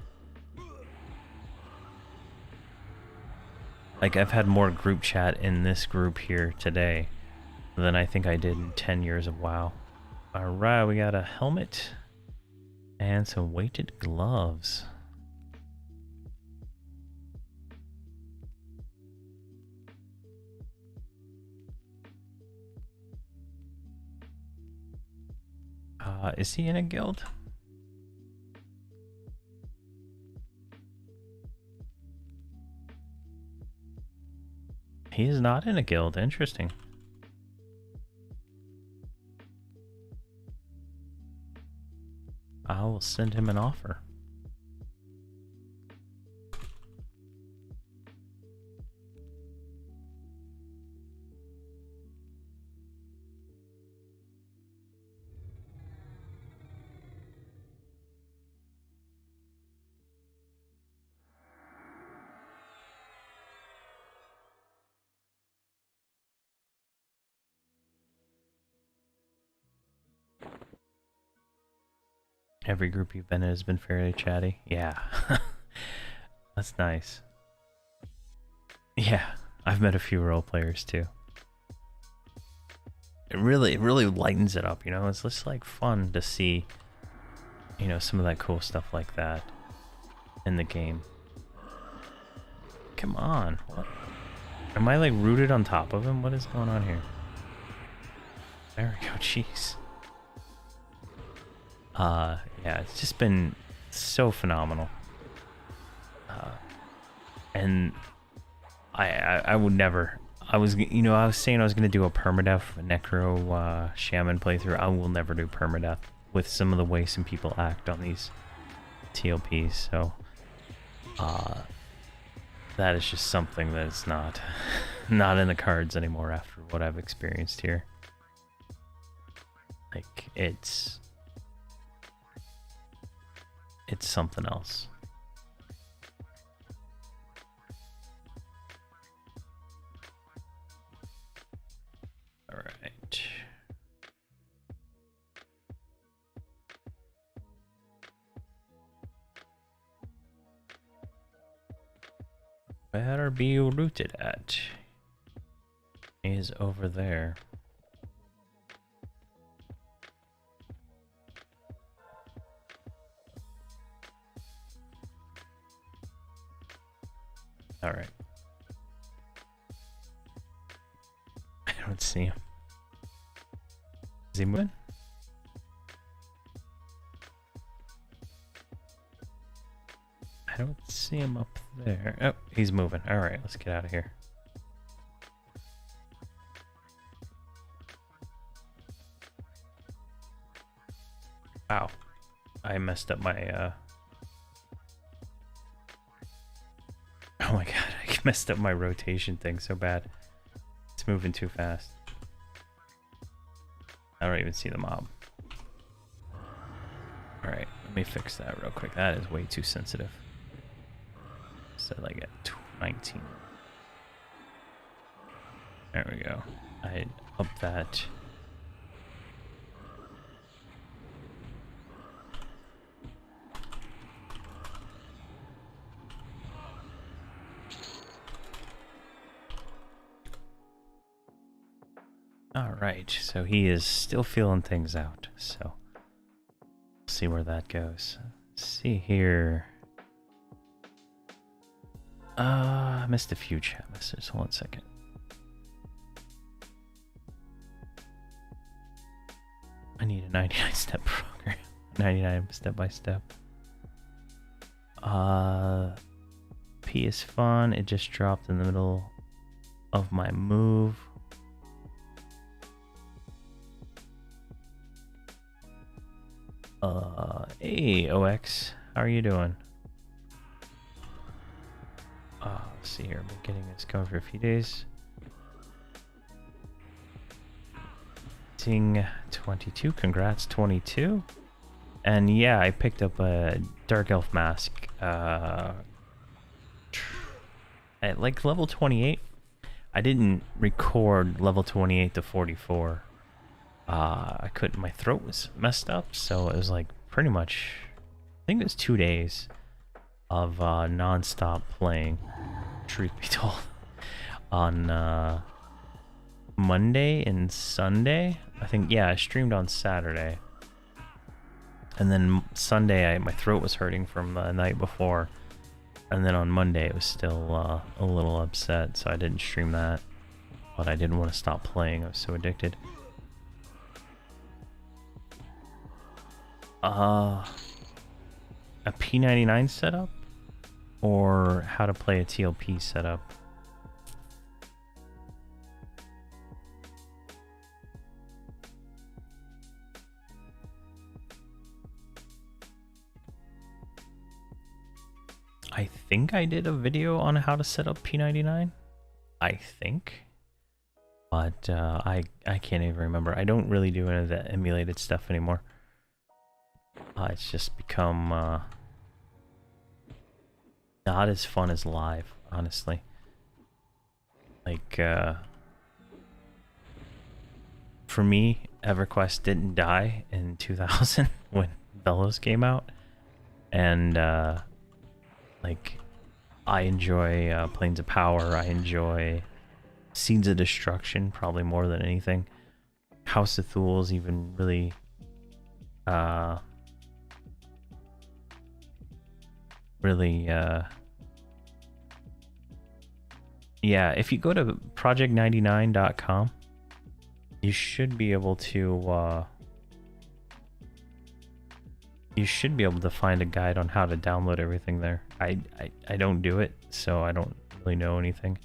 Like, I've had more group chat in this group here today than I think I did in 10 years of WoW. Alright, we got a helmet and some weighted gloves. Is he in a guild? He is not in a guild. Interesting. I will send him an offer. Every group you've been in has been fairly chatty. Yeah. That's nice. Yeah, I've met a few role players too. It really lightens it up, you know? It's just like fun to see, you know, some of that cool stuff like that in the game. Come on. What? Am I like rooted on top of him? What is going on here? There we go, jeez. Yeah, it's just been so phenomenal. And I would never, I was saying I was gonna do a permadeath necro shaman playthrough. I will never do permadeath with some of the way some people act on these TLPs. So that is just something that is not in the cards anymore after what I've experienced here. Like, it's something else. better be rooted at. Is over there. All right. I don't see him. Is he moving? I don't see him up there. Oh, he's moving. All right, let's get out of here. Wow. I messed up my, Oh my god, I messed up my rotation thing so bad. It's moving too fast. I don't even see the mob. Alright, let me fix that real quick. That is way too sensitive. Set like at 19. There we go. I up that. Alright, so he is still feeling things out, so we'll see where that goes. Let's see here. I missed a few chat messages. Hold on a second. I need a 99 step program. 99 step by step. P is fun. It just dropped in the middle of my move. Hey, OX, how are you doing? Let's see here. I've been getting this going for a few days. Ting 22, congrats 22. And yeah, I picked up a Dark Elf mask at like level 28. I didn't record level 28 to 44. I couldn't, my throat was messed up, so it was like pretty much, I think it was 2 days of non-stop playing, truth be told, on Monday and Sunday. I think, yeah, I streamed on Saturday, and then Sunday my throat was hurting from the night before, and then on Monday it was still a little upset, so I didn't stream that, but I didn't want to stop playing. I was so addicted. A P99 setup or how to play a TLP setup? I think I did a video on how to set up P99. I think. But I can't even remember. I don't really do any of that emulated stuff anymore. It's just become not as fun as live, honestly. Like, for me, Everquest didn't die in 2000 when Velos came out. And, like, I enjoy Planes of Power. I enjoy Seeds of Destruction, probably more than anything. House of Thul's even really... yeah, if you go to project99.com, you should be able to find a guide on how to download everything there. I don't do it, so I don't really know anything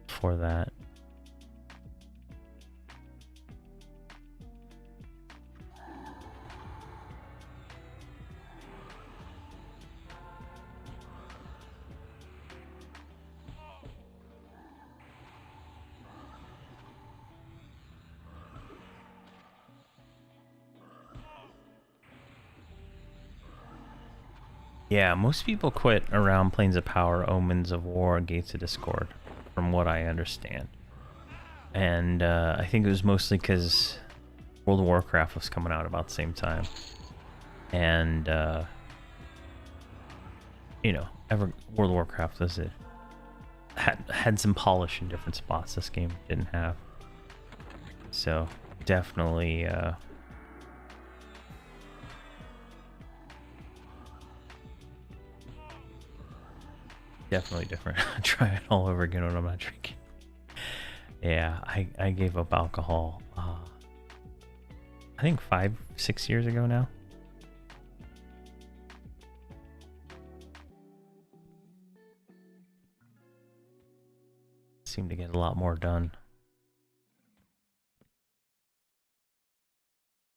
for that. Yeah, most people quit around Planes of Power, Omens of War, Gates of Discord, from what I understand. And I think it was mostly because World of Warcraft was coming out about the same time. And, you know, World of Warcraft was had some polish in different spots this game didn't have. So definitely definitely different. Try it all over again when I'm not drinking. Yeah, I gave up alcohol I think 5-6 years ago now. Seemed to get a lot more done.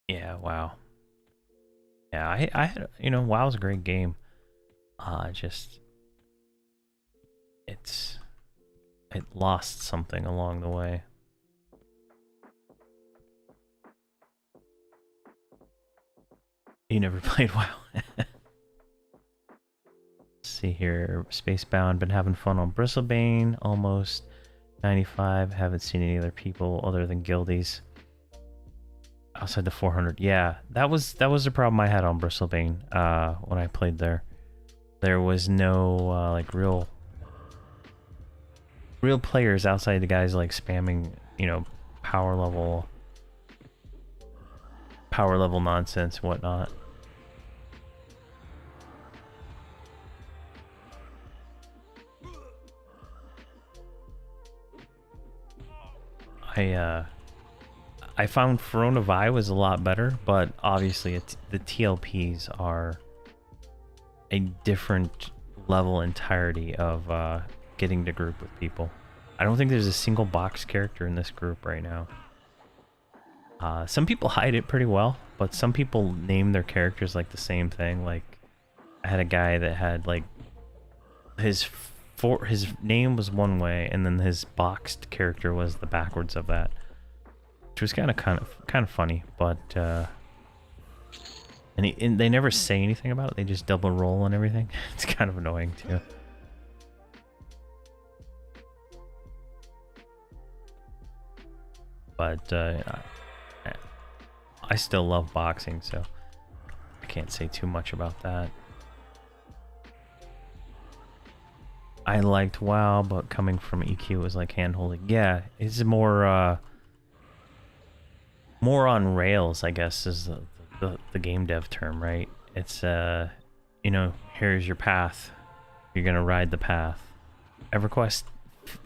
Yeah, wow. Yeah, I had, you know, WoW's a great game. Just it lost something along the way. You never played WoW. See here, Spacebound, been having fun on Bristlebane, almost 95. Haven't seen any other people other than guildies outside the 400. Yeah, that was the problem I had on Bristlebane when I played there. There was no like real players outside the guys like spamming, you know, power level nonsense, whatnot. I found Verona Vi was a lot better, but obviously the TLPs are a different level entirety of getting to group with people. I don't think there's a single box character in this group right now. Some people hide it pretty well, but some people name their characters like the same thing. Like, I had a guy that had like his name was one way, and then his boxed character was the backwards of that, which was kind of funny. But and they never say anything about it. They just double roll and everything. It's kind of annoying too. But I still love boxing, so I can't say too much about that. I liked WoW, but coming from EQ, it was like hand-holding. Yeah, it's more on rails, I guess, is the game dev term, right? It's you know, here's your path. You're gonna ride the path. Everquest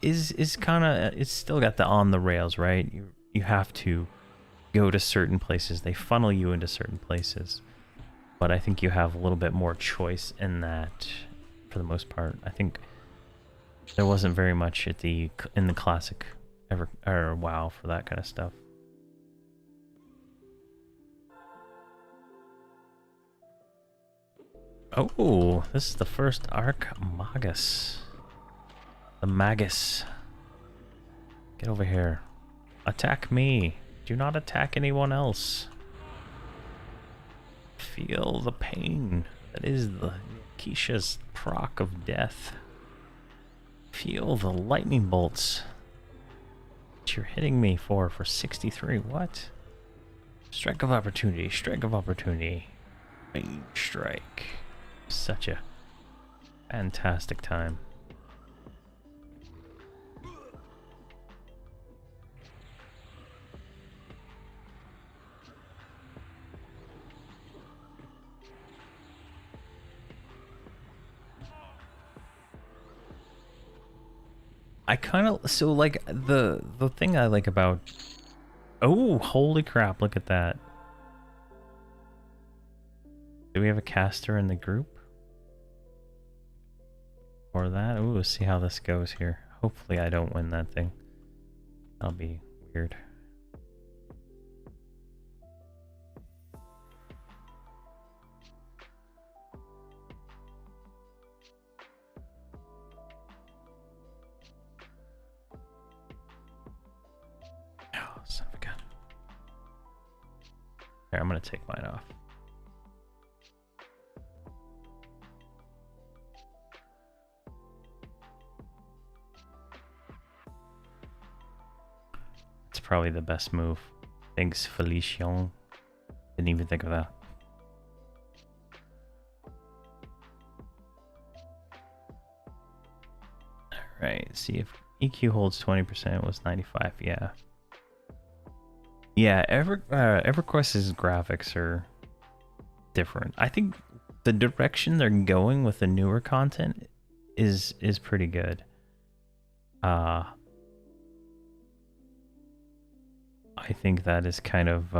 is kind of, it's still got the on the rails, right? You have to go to certain places. They funnel you into certain places, but I think you have a little bit more choice in that for the most part. I think there wasn't very much in the classic WoW for that kind of stuff. Oh, this is the first Arc Magus. The Magus. Get over here. Attack me. Do not attack anyone else. Feel the pain that is the Keisha's proc of death. Feel the lightning bolts that you're hitting me for 63. What? Strike of opportunity. Strike of opportunity. Range strike. Such a fantastic time. I kind of, so like the thing I like about, oh, holy crap, look at that. Do we have a caster in the group? Or that? Ooh, let's see how this goes here. Hopefully I don't win that thing. That'll be weird. Oh, son of a gun. Here, I'm gonna take mine off. It's probably the best move. Thanks, Felicion. Didn't even think of that. Right, see if EQ holds 20% was 95, yeah. Yeah, Everquest's graphics are different. I think the direction they're going with the newer content is pretty good. I think that is kind of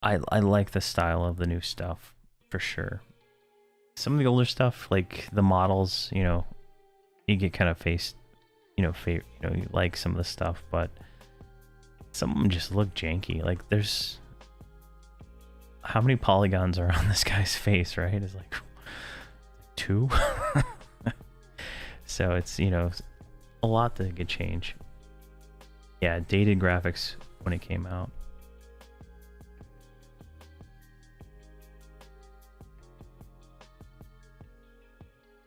I like the style of the new stuff for sure. Some of the older stuff, like the models, you know, you get kind of you like some of the stuff, but some of them just look janky. Like there's how many polygons are on this guy's face, right? It's like 2. So it's, you know, a lot that could change. Yeah, dated graphics when it came out.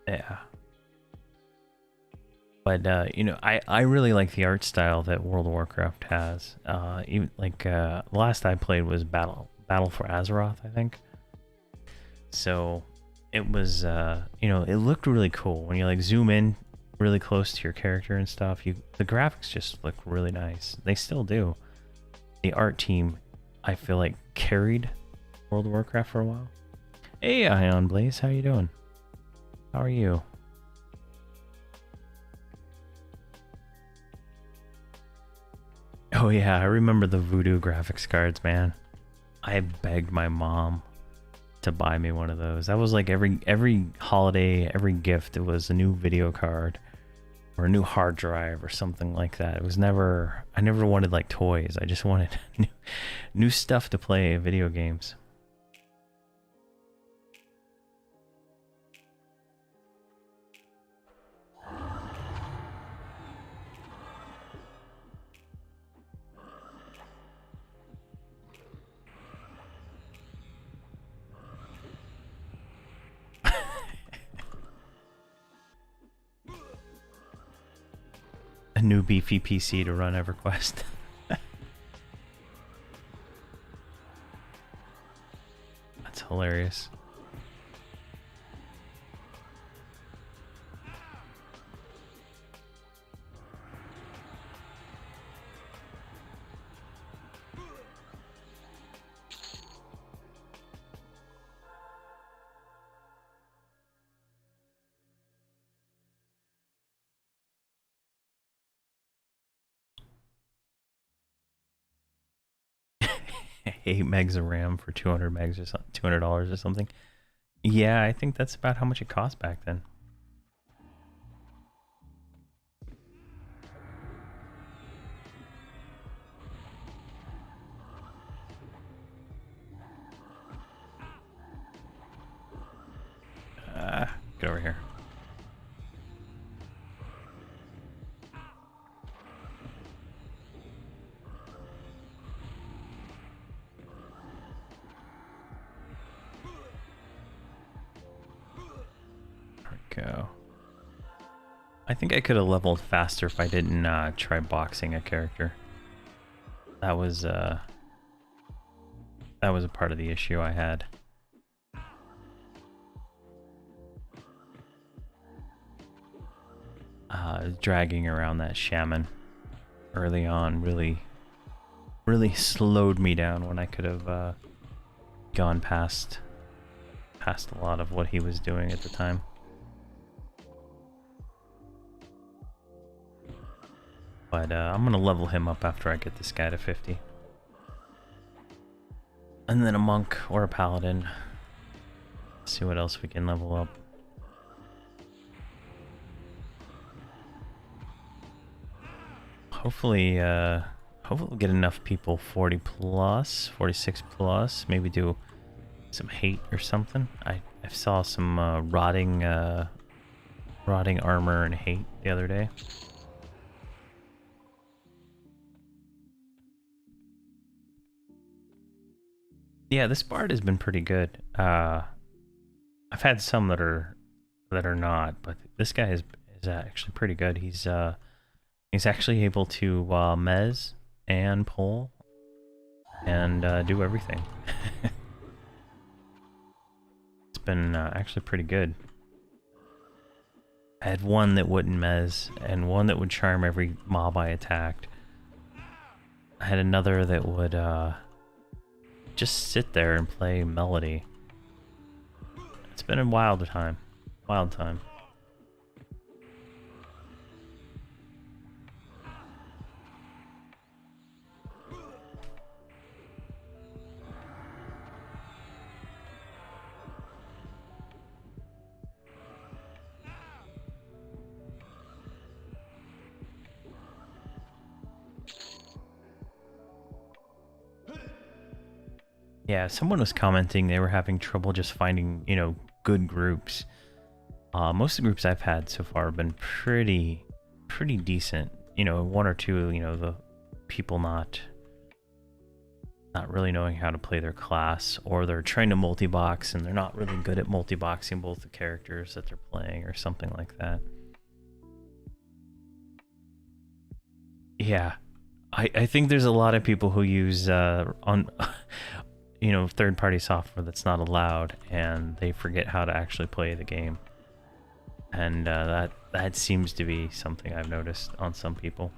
Yeah. But you know, I really like the art style that World of Warcraft has. Even like the last I played was Battle for Azeroth, I think. So it was you know, it looked really cool when you like zoom in really close to your character and stuff. The graphics just look really nice. They still do. The art team, I feel like, carried World of Warcraft for a while. Hey, Ion Blaze, how you doing? How are you? Oh yeah, I remember the Voodoo graphics cards, man. I begged my mom to buy me one of those. That was like every holiday, every gift, it was a new video card or a new hard drive or something like that. It was never, I never wanted like toys. I just wanted new stuff to play video games. A new beefy PC to run EverQuest. That's hilarious. $8 of RAM for 200 megs or something, $200 or something. Yeah, I think that's about how much it cost back then. Get over here. Go. I think I could have leveled faster if I didn't try boxing a character. That was a part of the issue I had. Dragging around that shaman early on really slowed me down when I could have gone past a lot of what he was doing at the time. But I'm gonna level him up after I get this guy to 50. And then a monk or a paladin. See what else we can level up. Hopefully we'll get enough people 40 plus, 46 plus, maybe do some hate or something. I saw some rotting armor and hate the other day. Yeah, this bard has been pretty good. I've had some that are not, but this guy is actually pretty good. He's actually able to mez and pull and do everything. It's been actually pretty good. I had one that wouldn't mez, and one that would charm every mob I attacked. I had another that would just sit there and play melody. It's been a wild time. Wild time. Yeah, someone was commenting they were having trouble just finding, you know, good groups. Most of the groups I've had so far have been pretty decent. You know, one or two, you know, the people not really knowing how to play their class, or they're trying to multi-box and they're not really good at multi-boxing both the characters that they're playing or something like that. Yeah, I think there's a lot of people who use on you know, third-party software that's not allowed, and they forget how to actually play the game. And that seems to be something I've noticed on some people.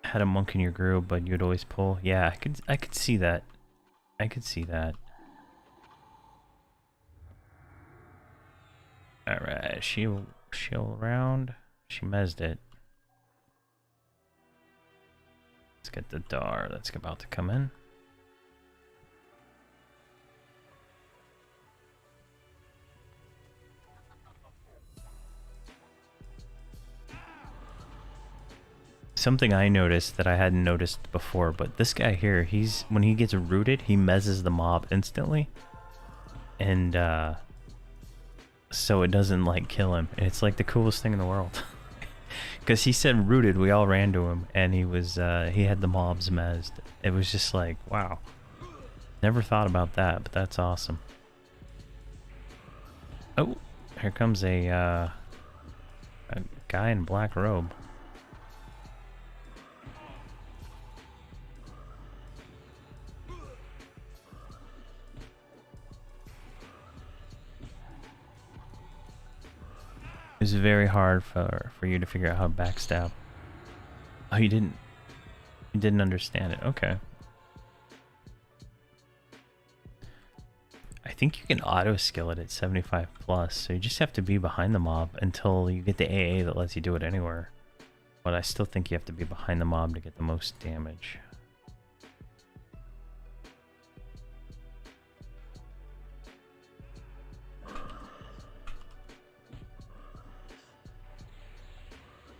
Had a monk in your group, but you'd always pull. Yeah, I could see that. I could see that. All right, she'll around. She mezzed it. Let's get the Dar that's about to come in. Something I noticed that I hadn't noticed before, but this guy here, when he gets rooted, he mezzes the mob instantly. And so it doesn't like kill him. And it's like the coolest thing in the world. Because he said rooted, we all ran to him, and he had the mobs mezzed. It was just like, wow. Never thought about that, but that's awesome. Oh, here comes a guy in black robe. It was very hard for you to figure out how to backstab. Oh, you didn't understand it. Okay. I think you can auto skill it at 75 plus, so you just have to be behind the mob until you get the AA that lets you do it anywhere. But I still think you have to be behind the mob to get the most damage.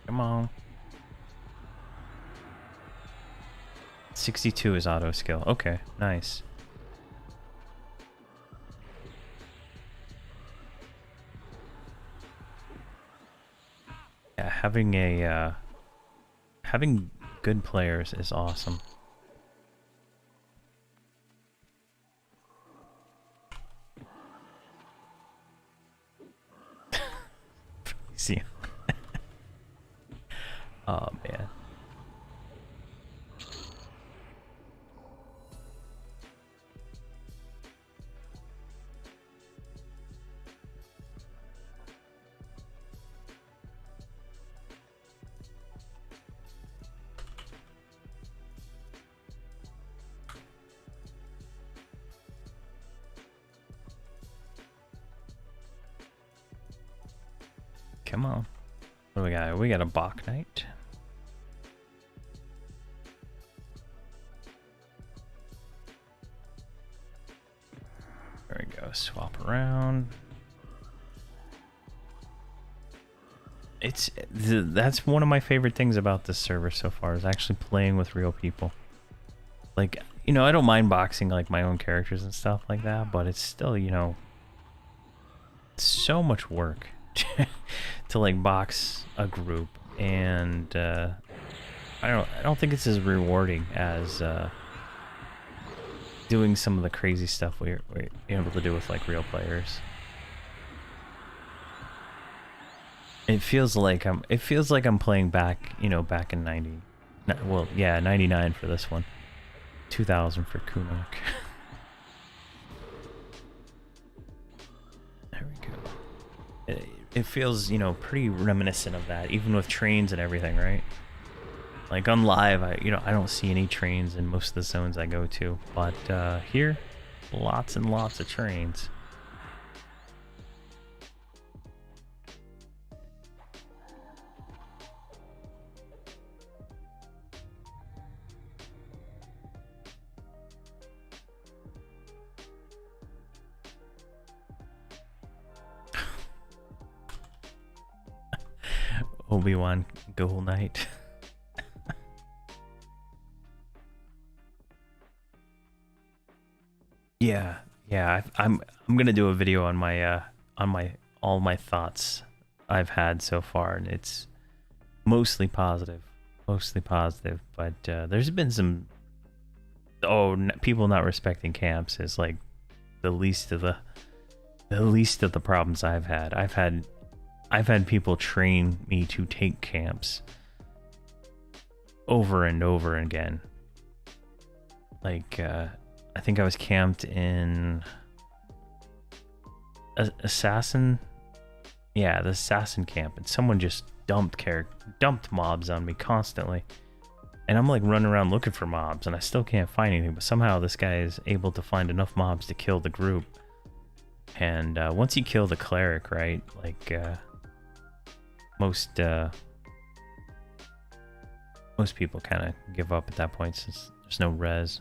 Come on. 62 is auto skill. Okay, nice. Yeah, having good players is awesome. See. Oh man. Come on. What do we got? We got a Bach Knight. There we go. Swap around. That's one of my favorite things about this server so far, is actually playing with real people. Like, you know, I don't mind boxing like my own characters and stuff like that, but it's still, you know, so much work to like box a group, and I don't think it's as rewarding as doing some of the crazy stuff we're able to do with like real players. It feels like I'm playing back, you know, back in 90. Well, yeah, 99 for this one. 2000 for Kunark. There we go. It feels, you know, pretty reminiscent of that, even with trains and everything, right? Like on live, I don't see any trains in most of the zones I go to, but here, lots and lots of trains. Obi-Wan Goal Knight. Yeah, I'm gonna do a video on my all my thoughts I've had so far, and it's mostly positive, but there's been some people not respecting camps is like the least of the problems I've had. I've had people train me to take camps over and over again. Like I think I was camped in Assassin. Yeah, the Assassin camp, and someone just dumped mobs on me constantly. And I'm like running around looking for mobs, and I still can't find anything, but somehow this guy is able to find enough mobs to kill the group. And once you kill the cleric, right, like most people kind of give up at that point since there's no res.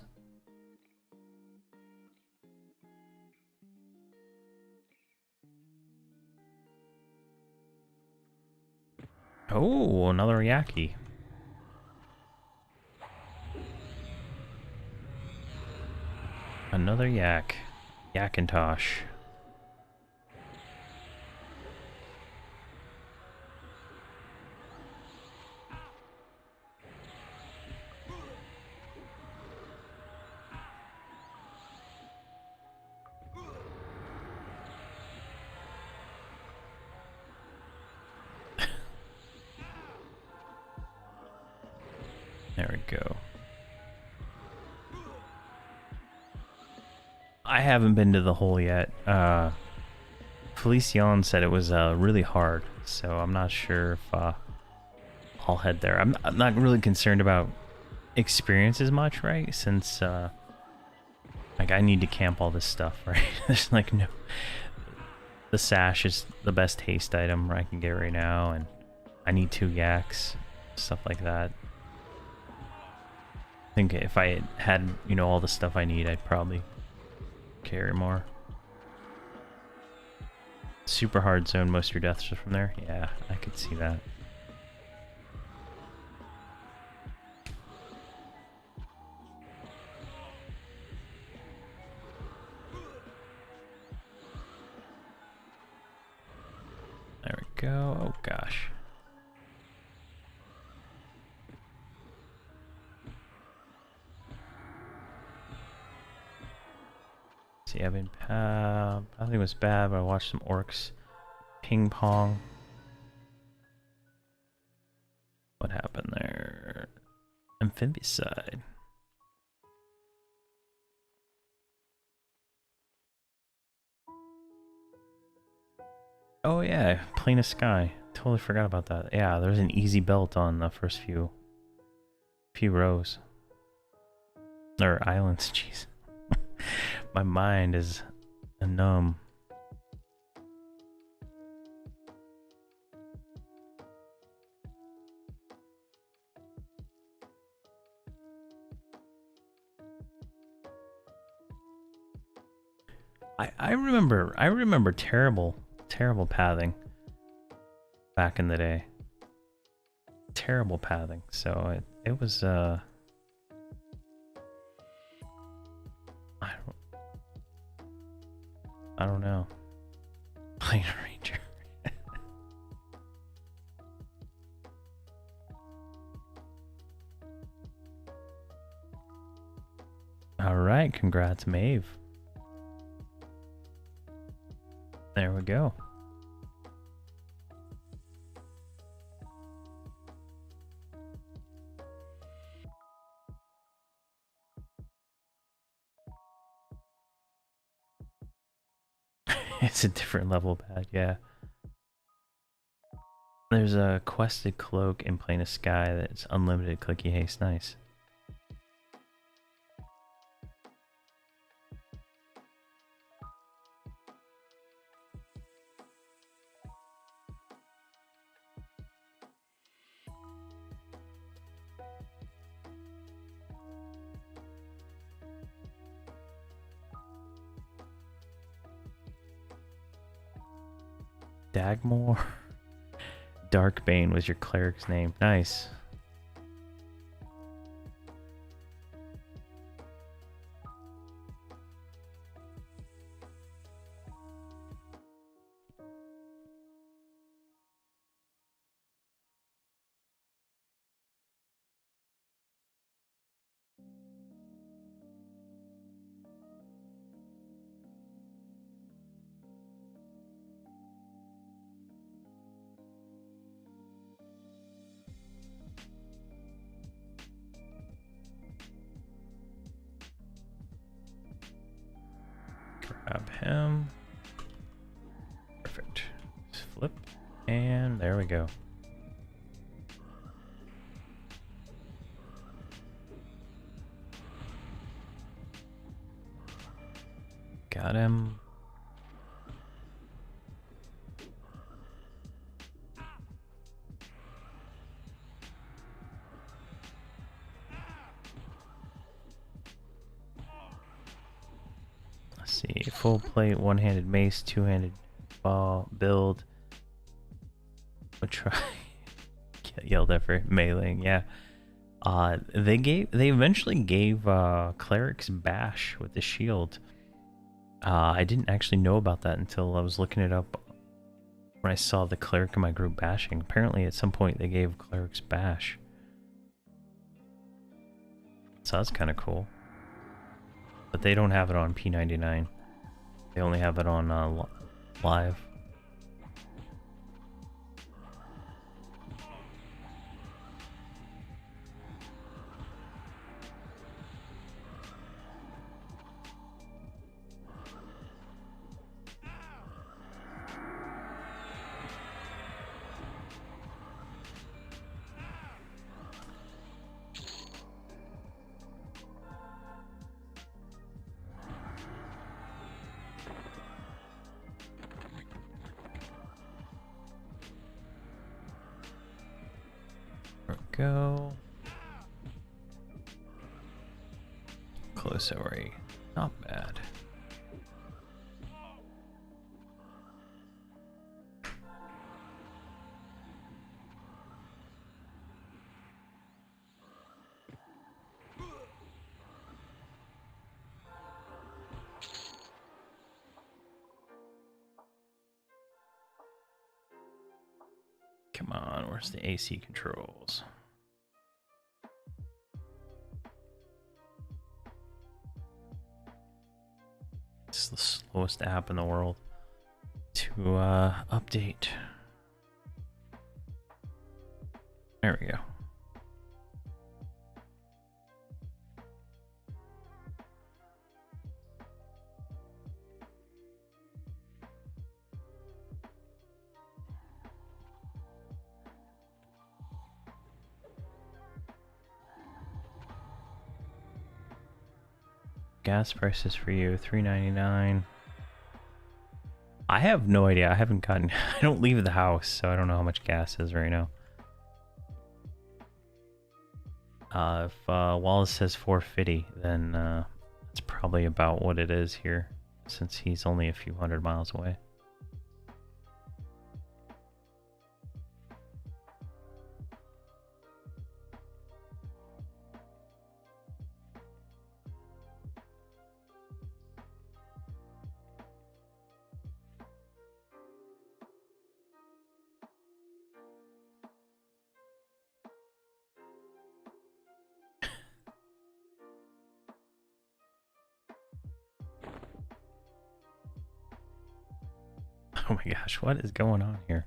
Oh, another Yaki. Another yak. Yakintosh. There we go. I haven't been to the hole yet. Felicion said it was really hard, so I'm not sure if I'll head there. I'm not really concerned about experience as much, right? Since like I need to camp all this stuff, right? There's like no. The sash is the best haste item I can get right now, and I need 2 yaks, stuff like that. I think if I had, you know, all the stuff I need, I'd probably carry more. Super hard zone, most of your deaths are from there. Yeah, I could see that. There we go. Oh gosh. See, I've been I think it was bad, but I watched some orcs ping pong. What happened there? Amphibicide. Oh yeah, Plane of Sky. Totally forgot about that. Yeah, there's an easy belt on the first few rows. Or islands, jeez. My mind is numb. I remember terrible pathing back in the day. Terrible pathing. So it was I don't know. Plane Ranger. All right, congrats, Maeve. There we go. It's a different level bad, yeah. There's a quested cloak in plainest sky that's unlimited clicky haste. Nice. Dagmore. Darkbane was your cleric's name. Nice. Grab him. Perfect. Just flip. And there we go. Got him. Let's see. Full plate, one-handed mace, two-handed ball build. Would try. Get yelled at for meleeing. Yeah. They eventually gave clerics bash with the shield. I didn't actually know about that until I was looking it up when I saw the cleric in my group bashing. Apparently at some point they gave clerics bash. So that's kind of cool. But they don't have it on P99. They only have it on live. Go. Close array. Not bad. Come on, where's the AC controls? It's the slowest app in the world to update. There we go. Gas prices for you, $3.99. I have no idea. I haven't gotten. I don't leave the house, so I don't know how much gas is right now. If Wallace says 450, then that's probably about what it is here, since he's only a few hundred miles away. Oh my gosh, what is going on here?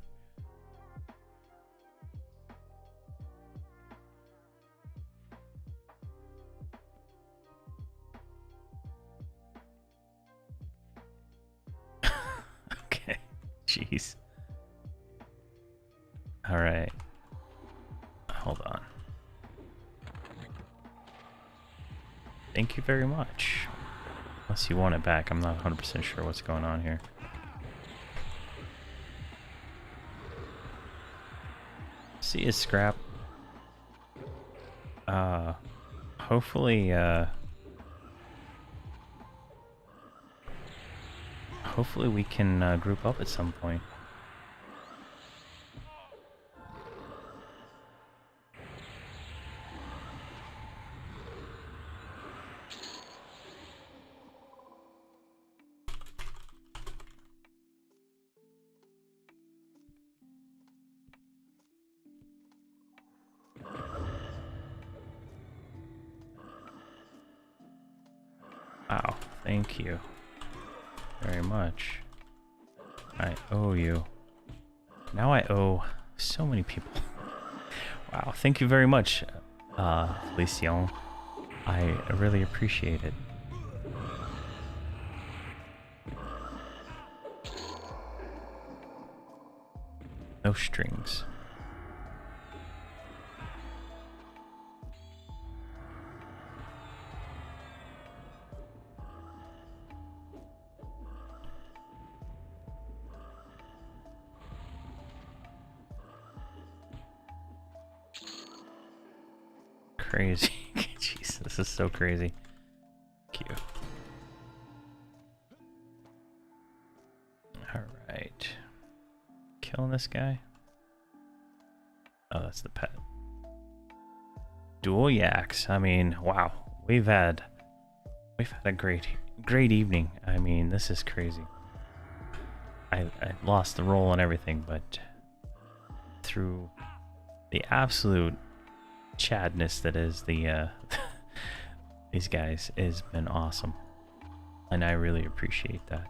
Jeez. All right. Hold on. Thank you very much. Unless you want it back, I'm not 100% sure what's going on here. See you, Scrap. Hopefully, hopefully we can group up at some point. Wow, thank you very much. I owe you. Now I owe so many people. Wow, thank you very much, Felicion. I really appreciate it. No strings. Crazy. Jeez, this is so crazy. Thank you. Alright. Killing this guy? Oh, that's the pet. Dual yaks. I mean, wow. We've had a great evening. I mean, this is crazy. I lost the roll and everything, but through the absolute chadness that is the these guys has been awesome, and I really appreciate that.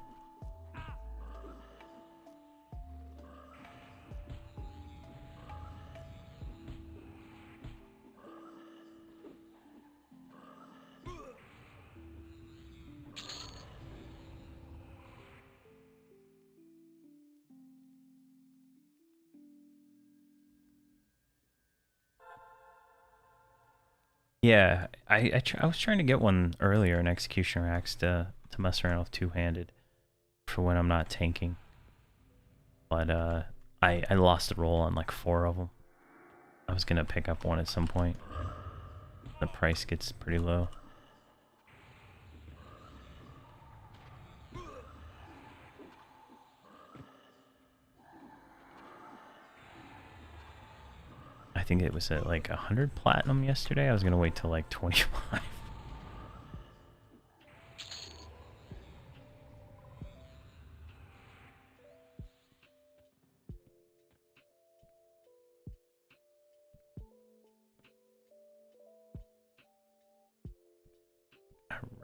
Yeah, I was trying to get one earlier, an Executioner Axe, to mess around with two-handed for when I'm not tanking. But I lost the roll on like 4 of them. I was gonna pick up one at some point. The price gets pretty low. I think it was at like 100 platinum yesterday. I was gonna wait till like 25.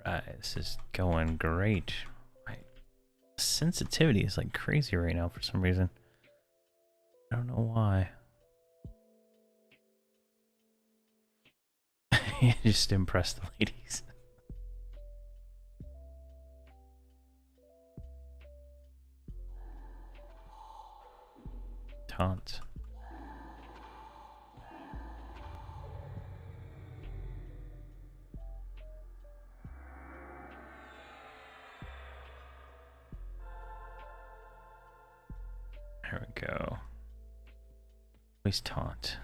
Alright, this is going great. My sensitivity is like crazy right now for some reason. I don't know why. Just impress the ladies. Taunt. There we go. Please taunt.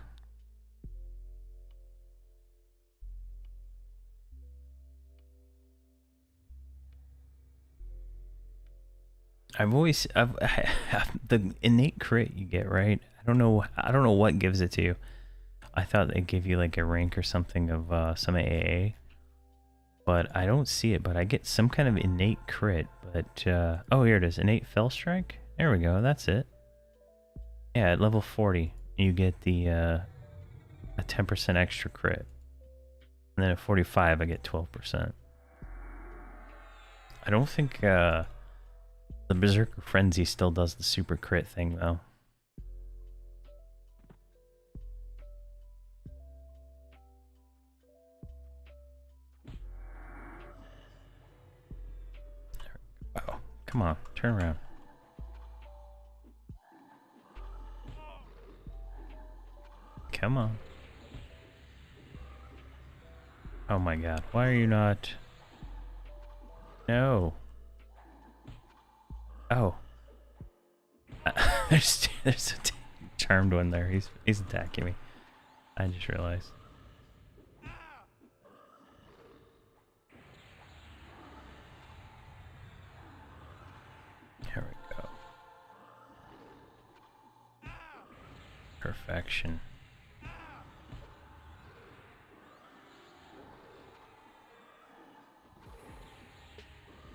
I've the innate crit you get, right? I don't know what gives it to you. I thought they give you like a rank or something of some AA, but I don't see it. But I get some kind of innate crit. But oh, here it is, innate fell strike. There we go. That's it. Yeah, at level 40, you get the a 10% extra crit, and then at 45, I get 12%. I don't think the Berserker Frenzy still does the super crit thing though. Oh, come on, turn around. Come on. Oh my god, why are you not... No. Oh. there's a charmed one there. He's attacking me. I just realized. There we go. Perfection.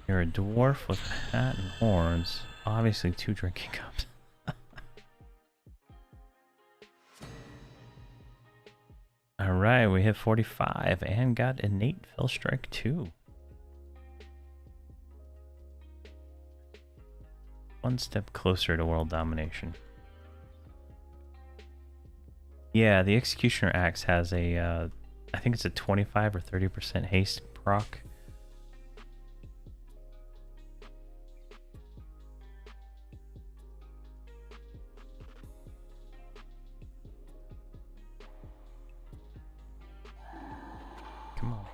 You're a dwarf with a hat and horns. Obviously 2 drinking cups. Alright, we hit 45 and got innate Fell Strike 2. One step closer to world domination. Yeah, the Executioner Axe has a, I think it's a 25 or 30% haste proc. Come on.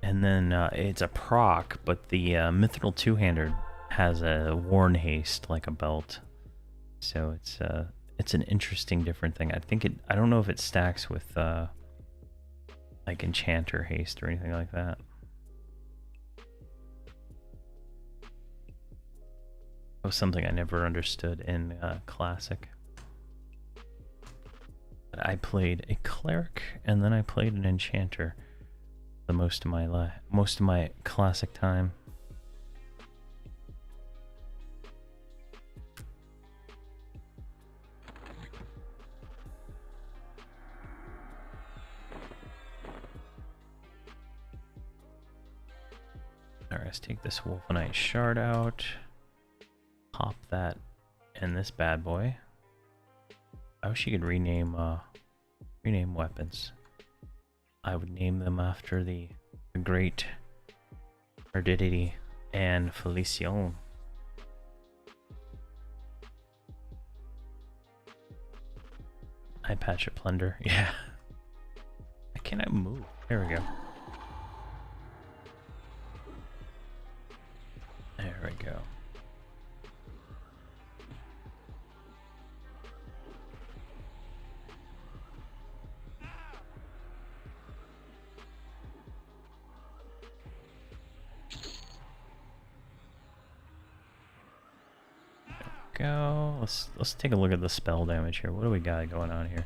And then it's a proc, but the Mithril two-hander has a Worn Haste like a belt. So it's an interesting different thing. I don't know if it stacks with like Enchanter Haste or anything like that. That was something I never understood in Classic. But I played a Cleric and then I played an Enchanter the most of my Classic time. Alright, let's take this Wolfenite shard out. Pop that in this bad boy. I wish you could rename weapons. I would name them after the great Ardidity and Felicion. Eye patch of plunder. Yeah. Why can't I move? There we go. There we go. Go. Let's take a look at the spell damage here. What do we got going on here?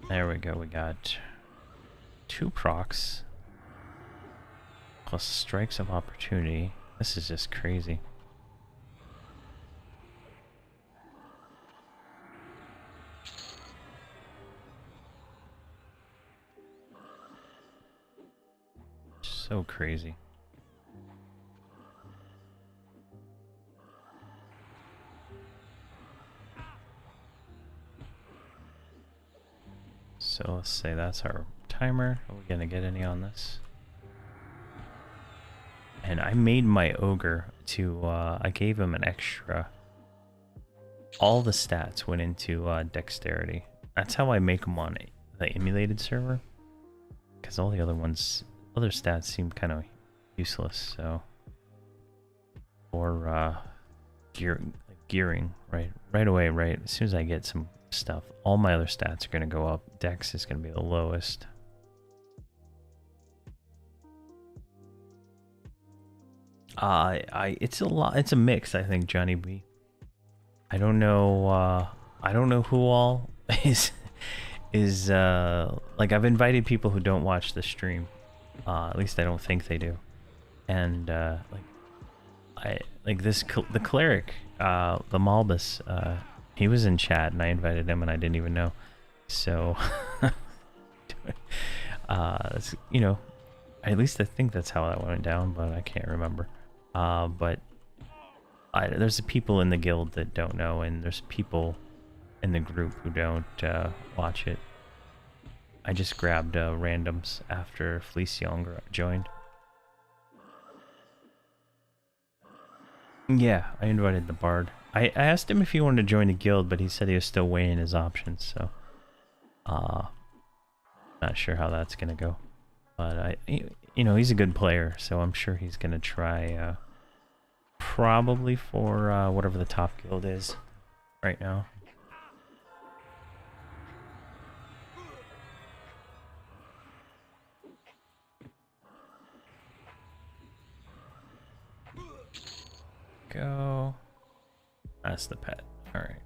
There we go. We got 2 procs plus strikes of opportunity. This is just crazy. So crazy. So let's say that's our timer. Are we gonna get any on this? And I made my ogre to, I gave him an extra. All the stats went into dexterity. That's how I make them on the emulated server. Because all the other stats seem kind of useless, so. Or gearing, right away, right? As soon as I get some stuff, all my other stats are going to go up. Dex is going to be the lowest. It's a mix, I think, Johnny B. I don't know who all is like, I've invited people who don't watch the stream. At least I don't think they do. And the cleric, the Malbus, he was in chat and I invited him and I didn't even know. So you know, at least I think that's how that went down, but I can't remember. But there's people in the guild that don't know, and there's people in the group who don't watch it. I just grabbed randoms after Felicion joined. Yeah, I invited the bard. I asked him if he wanted to join the guild, but he said he was still weighing his options, so not sure how that's gonna go. But you know, he's a good player, so I'm sure he's gonna try probably for whatever the top guild is right now. Go. That's the pet. All right.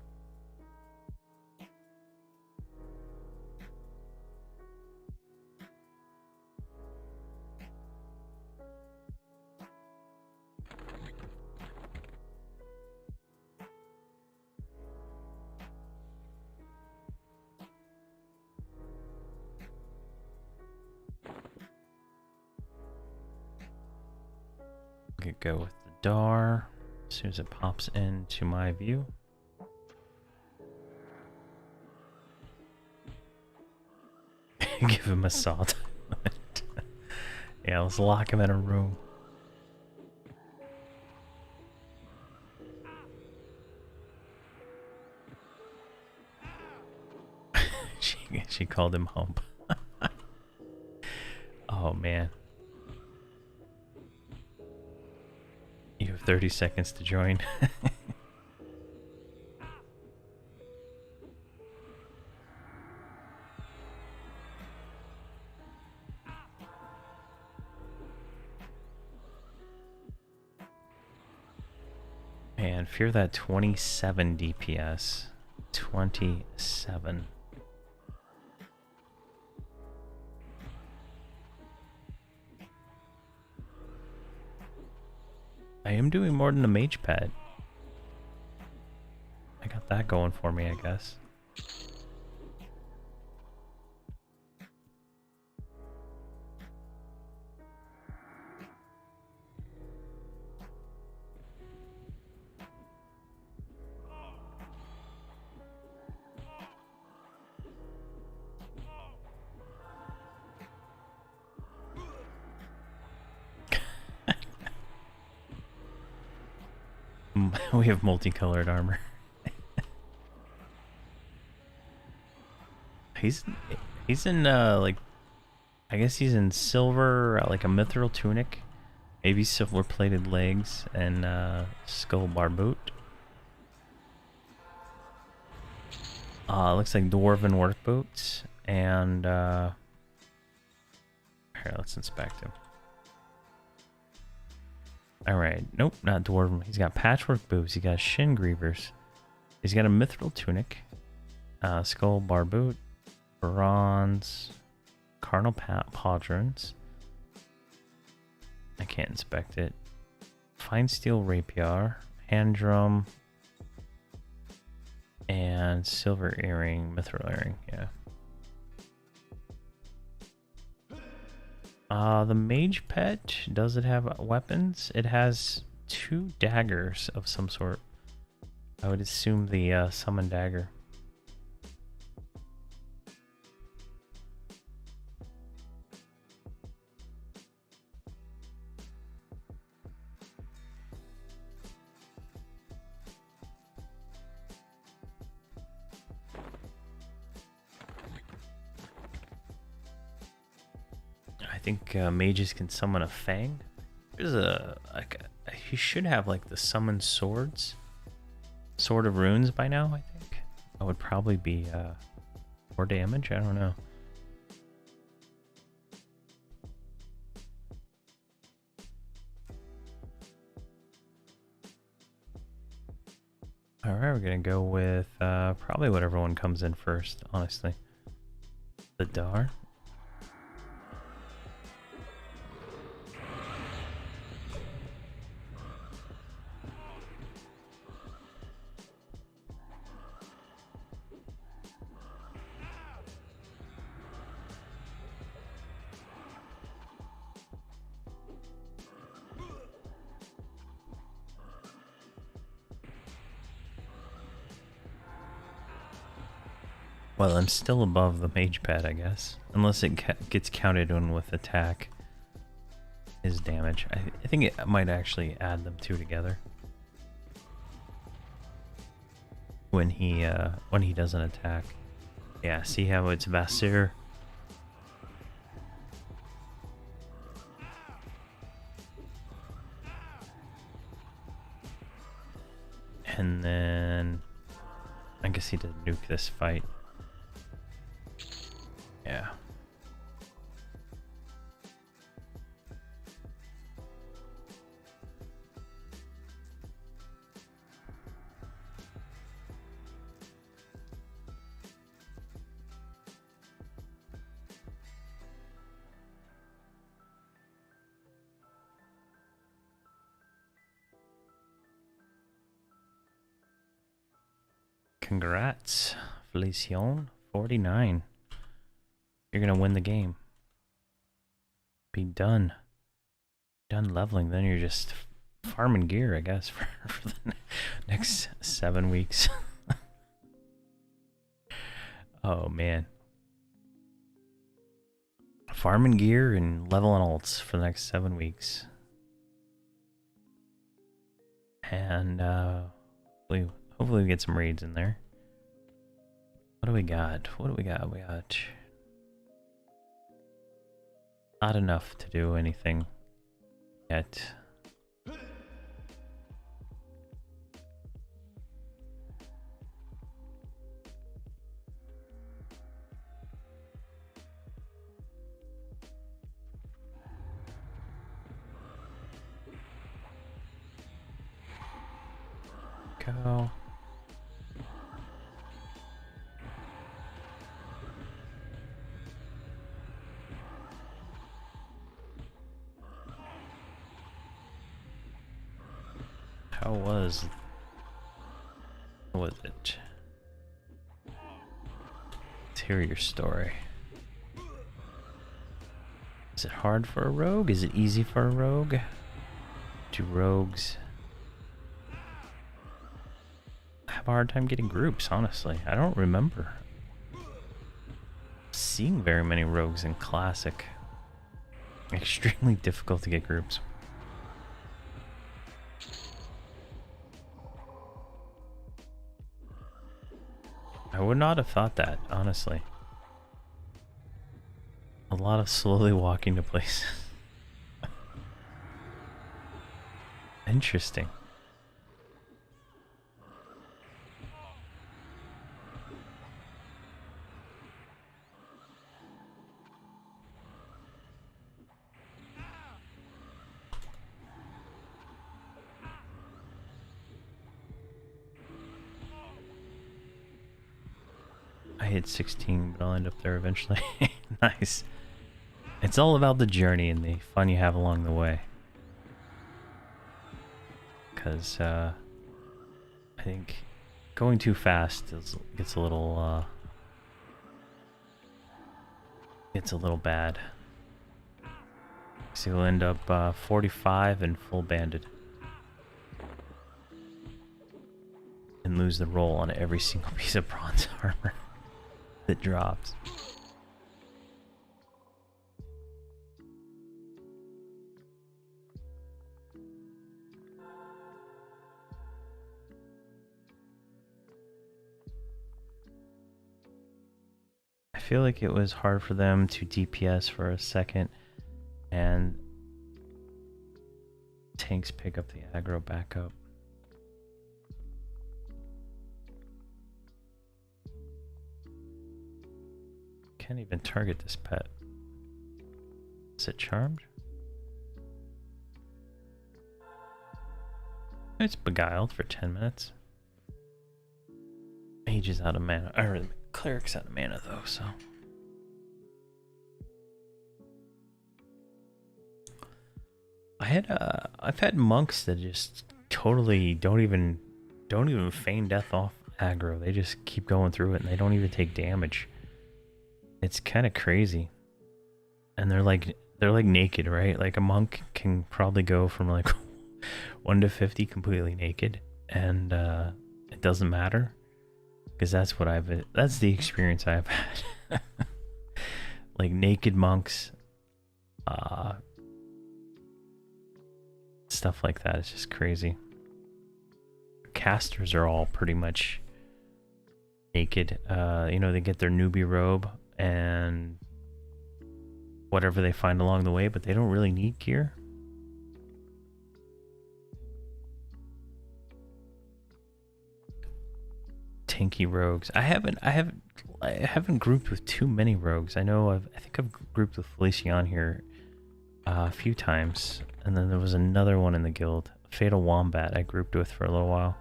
Could go with the Dar as soon as it pops into my view. Give him a salt. Yeah, let's lock him in a room. she called him hump. Oh man. You have 30 seconds to join. Man, fear that 27 DPS. 27. I am doing more than the mage pet. I got that going for me, I guess. We have multicolored armor. he's in like, I guess he's in silver, like a mithril tunic, maybe silver plated legs, and skull bar boot. Looks like dwarven work boots, and here, let's inspect him. Alright, nope, not dwarven. He's got patchwork boots, he got shin grievers. He's got a mithril tunic, skull bar boot, bronze, carnal pauldrons. I can't inspect it. Fine steel rapier, hand drum, and silver earring, mithril earring, yeah. The mage pet, does it have weapons? It has 2 daggers of some sort. I would assume the summon dagger. I think mages can summon a fang. There's he should have like the summon swords, sword of runes by now. I think that would probably be more damage. I don't know. All right, we're gonna go with probably whatever one comes in first. Honestly, the Dar. Well, I'm still above the mage pet, I guess. Unless it gets counted in with attack. His damage. I think it might actually add them 2 together. when he doesn't attack. Yeah, see how it's Vasir? And then I guess he did nuke this fight. Yeah. Congrats, Felicion 49. You're gonna win the game. Be done. Done leveling, then you're just farming gear, I guess, for the next 7 weeks. Oh man. Farming gear and leveling alts for the next 7 weeks. And hopefully we get some raids in there. What do we got? What do we got? We got not enough to do anything yet. Go. How was it? Let's hear your story. Is it hard for a rogue? Is it easy for a rogue? Do rogues have a hard time getting groups, honestly? I don't remember seeing very many rogues in Classic. Extremely difficult to get groups. I would not have thought that, honestly. A lot of slowly walking to places. Interesting. I hit 16, but I'll end up there eventually. Nice. It's all about the journey and the fun you have along the way. Because I think going too fast gets a little bad. So you'll end up 45 and full banded. And lose the roll on every single piece of bronze armor that drops. I feel like it was hard for them to DPS for a second and tanks pick up the aggro back up. Can't even target this pet. Is it charmed? It's beguiled for 10 minutes. Mage is out of mana, or cleric's out of mana though, so. I've had monks that just totally don't even feign death off aggro. They just keep going through it and they don't even take damage. It's kind of crazy. And they're like naked, right? Like a monk can probably go from like 1 to 50 completely naked, and it doesn't matter, because that's the experience I've had. Like naked monks, stuff like that. It's just crazy. Casters are all pretty much naked. You know, they get their newbie robe and whatever they find along the way, but they don't really need gear. Tanky rogues. I haven't grouped with too many rogues. I know I think I've grouped with Felician here a few times, and then there was another one in the guild, Fatal Wombat, I grouped with for a little while.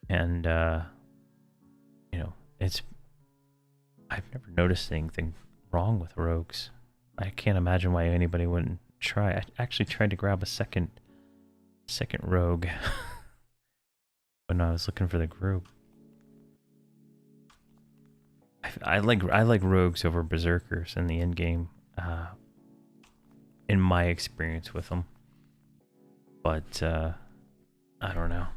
And you know, I've never noticed anything wrong with rogues. I can't imagine why anybody wouldn't try. I actually tried to grab a second rogue when I was looking for the group. I like rogues over berserkers in the end game, in my experience with them. But I don't know.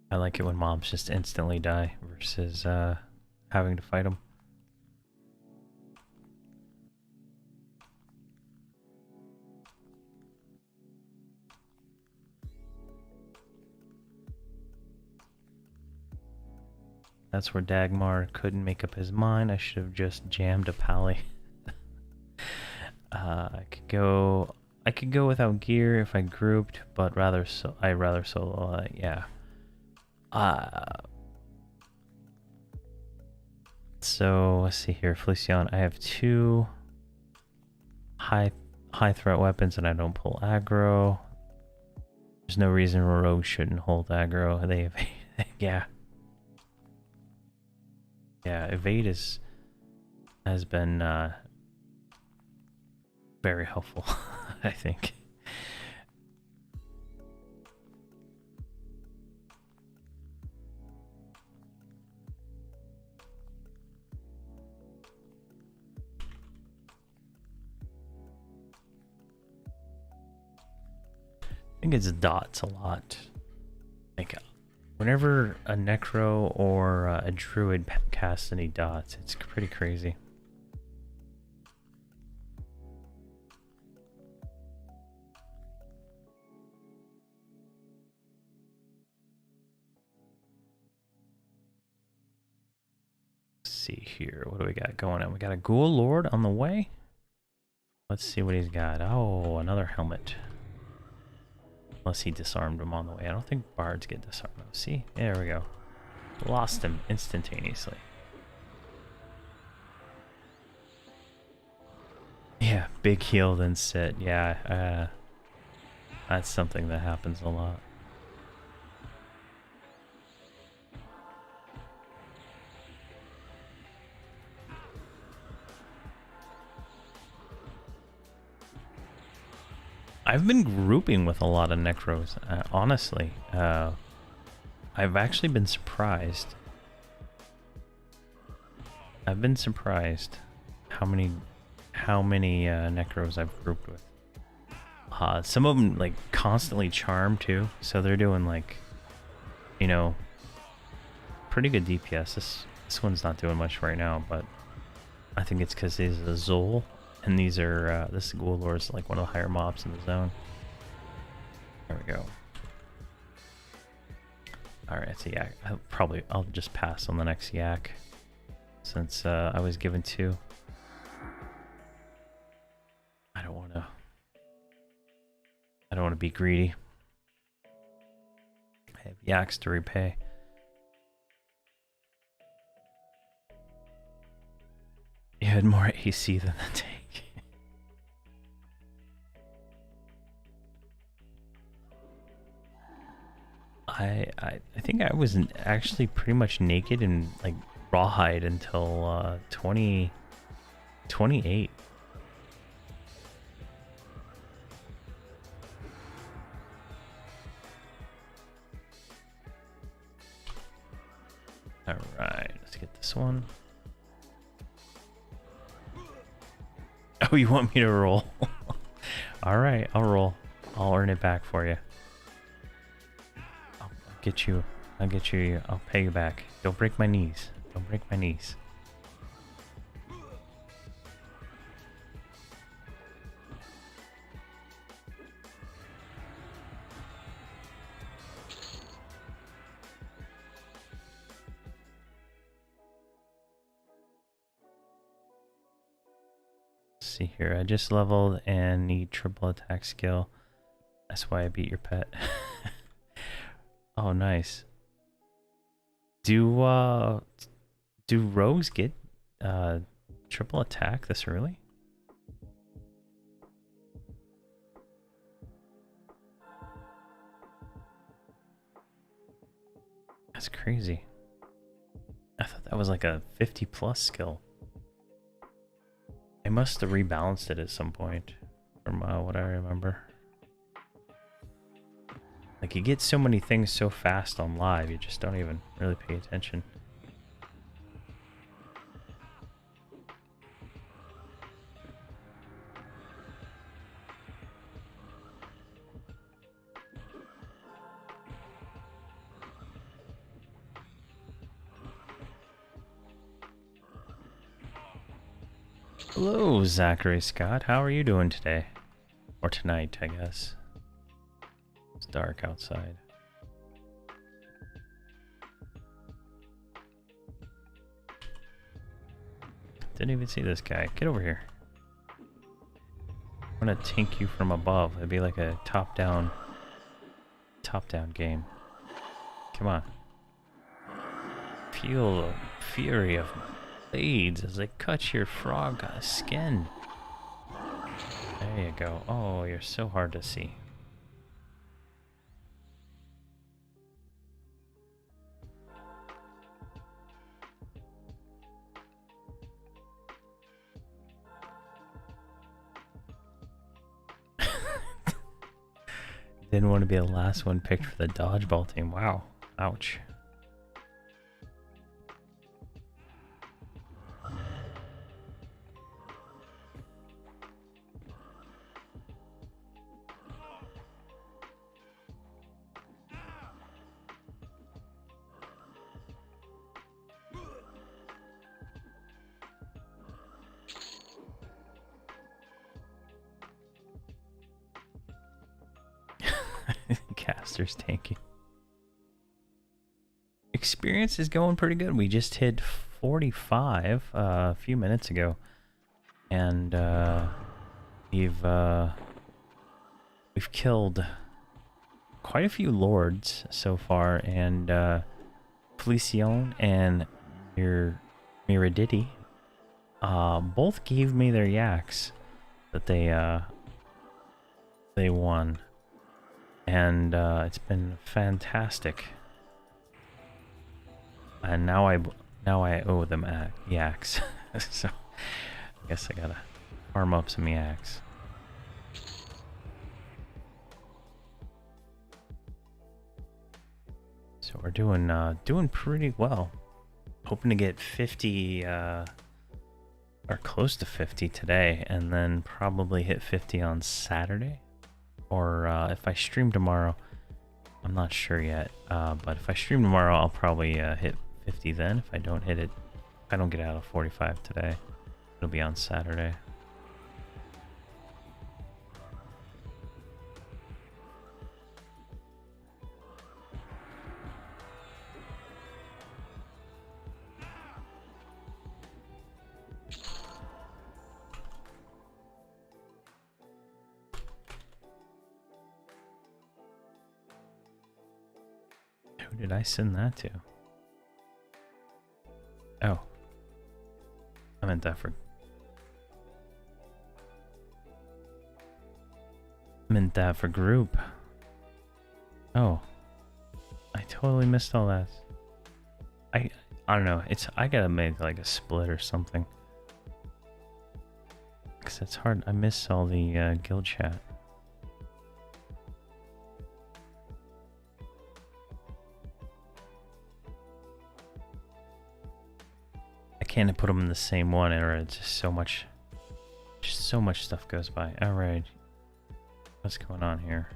I like it when mobs just instantly die versus having to fight them. That's where Dagmar couldn't make up his mind. I should have just jammed a pally. I could go without gear if I grouped, but I rather solo. Yeah. So let's see here, Felician. I have 2 high threat weapons, and I don't pull aggro. There's no reason rogues shouldn't hold aggro. They yeah. Yeah, evade has been very helpful, I think. I think it's dots a lot. Like, whenever a necro or a druid casts any dots, it's pretty crazy. Let's see here, what do we got going on? We got a Ghoul Lord on the way. Let's see what he's got. Oh, another helmet. Unless he disarmed him on the way. I don't think bards get disarmed. See? There we go. Lost him instantaneously. Yeah, big heal then sit. Yeah, that's something that happens a lot. I've been grouping with a lot of necros, honestly. I've actually been surprised. I've been surprised how many necros I've grouped with. Some of them like constantly charm too, so they're doing like, you know, pretty good DPS. This one's not doing much right now, but I think it's because he's a Zol. And these are, this Ghoul Lord is like one of the higher mobs in the zone. There we go. Alright, so yeah, I'll just pass on the next yak. Since I was given 2. I don't want to be greedy. I have yaks to repay. You had more AC than the tank. I think I was actually pretty much naked and like rawhide until 2028. All right, let's get this one. Oh, you want me to roll? All right, I'll roll. I'll earn it back for you. I'll get you. I'll pay you back. Don't break my knees. Don't break my knees. Let's see here. I just leveled and need triple attack skill. That's why I beat your pet. Oh, nice. Do rogues get triple attack this early? That's crazy. I thought that was like a 50+ skill. They must have rebalanced it at some point, from what I remember. Like, you get so many things so fast on live, you just don't even really pay attention. Hello, Zachary Scott. How are you doing today? Or tonight, I guess. It's dark outside. Didn't even see this guy. Get over here. I'm gonna tink you from above. It'd be like a top-down game. Come on. Feel the fury of blades as they cut your frog skin. There you go. Oh, you're so hard to see. Didn't want to be the last one picked for the dodgeball team. Wow. Ouch. Caster's tanky. Experience is going pretty good. We just hit 45 a few minutes ago, and we've killed quite a few lords so far, and Felicion and Miraditi both gave me their yaks that they won. And it's been fantastic. And now I owe them yaks. So I guess I gotta farm up some yaks. So we're doing pretty well. Hoping to get 50 or close to 50 today, and then probably hit 50 on Saturday. Or if I stream tomorrow, I'm not sure yet. But if I stream tomorrow, I'll probably hit 50 then. If I don't hit it, if I don't get out of 45 today, it'll be on Saturday. Who did I send that to? Oh. I meant that for group. Oh. I totally missed all that. I don't know. I gotta make like a split or something. Cause it's hard. I miss all the guild chat. Can't put them in the same one, or it's just so much stuff goes by. All right, what's going on here?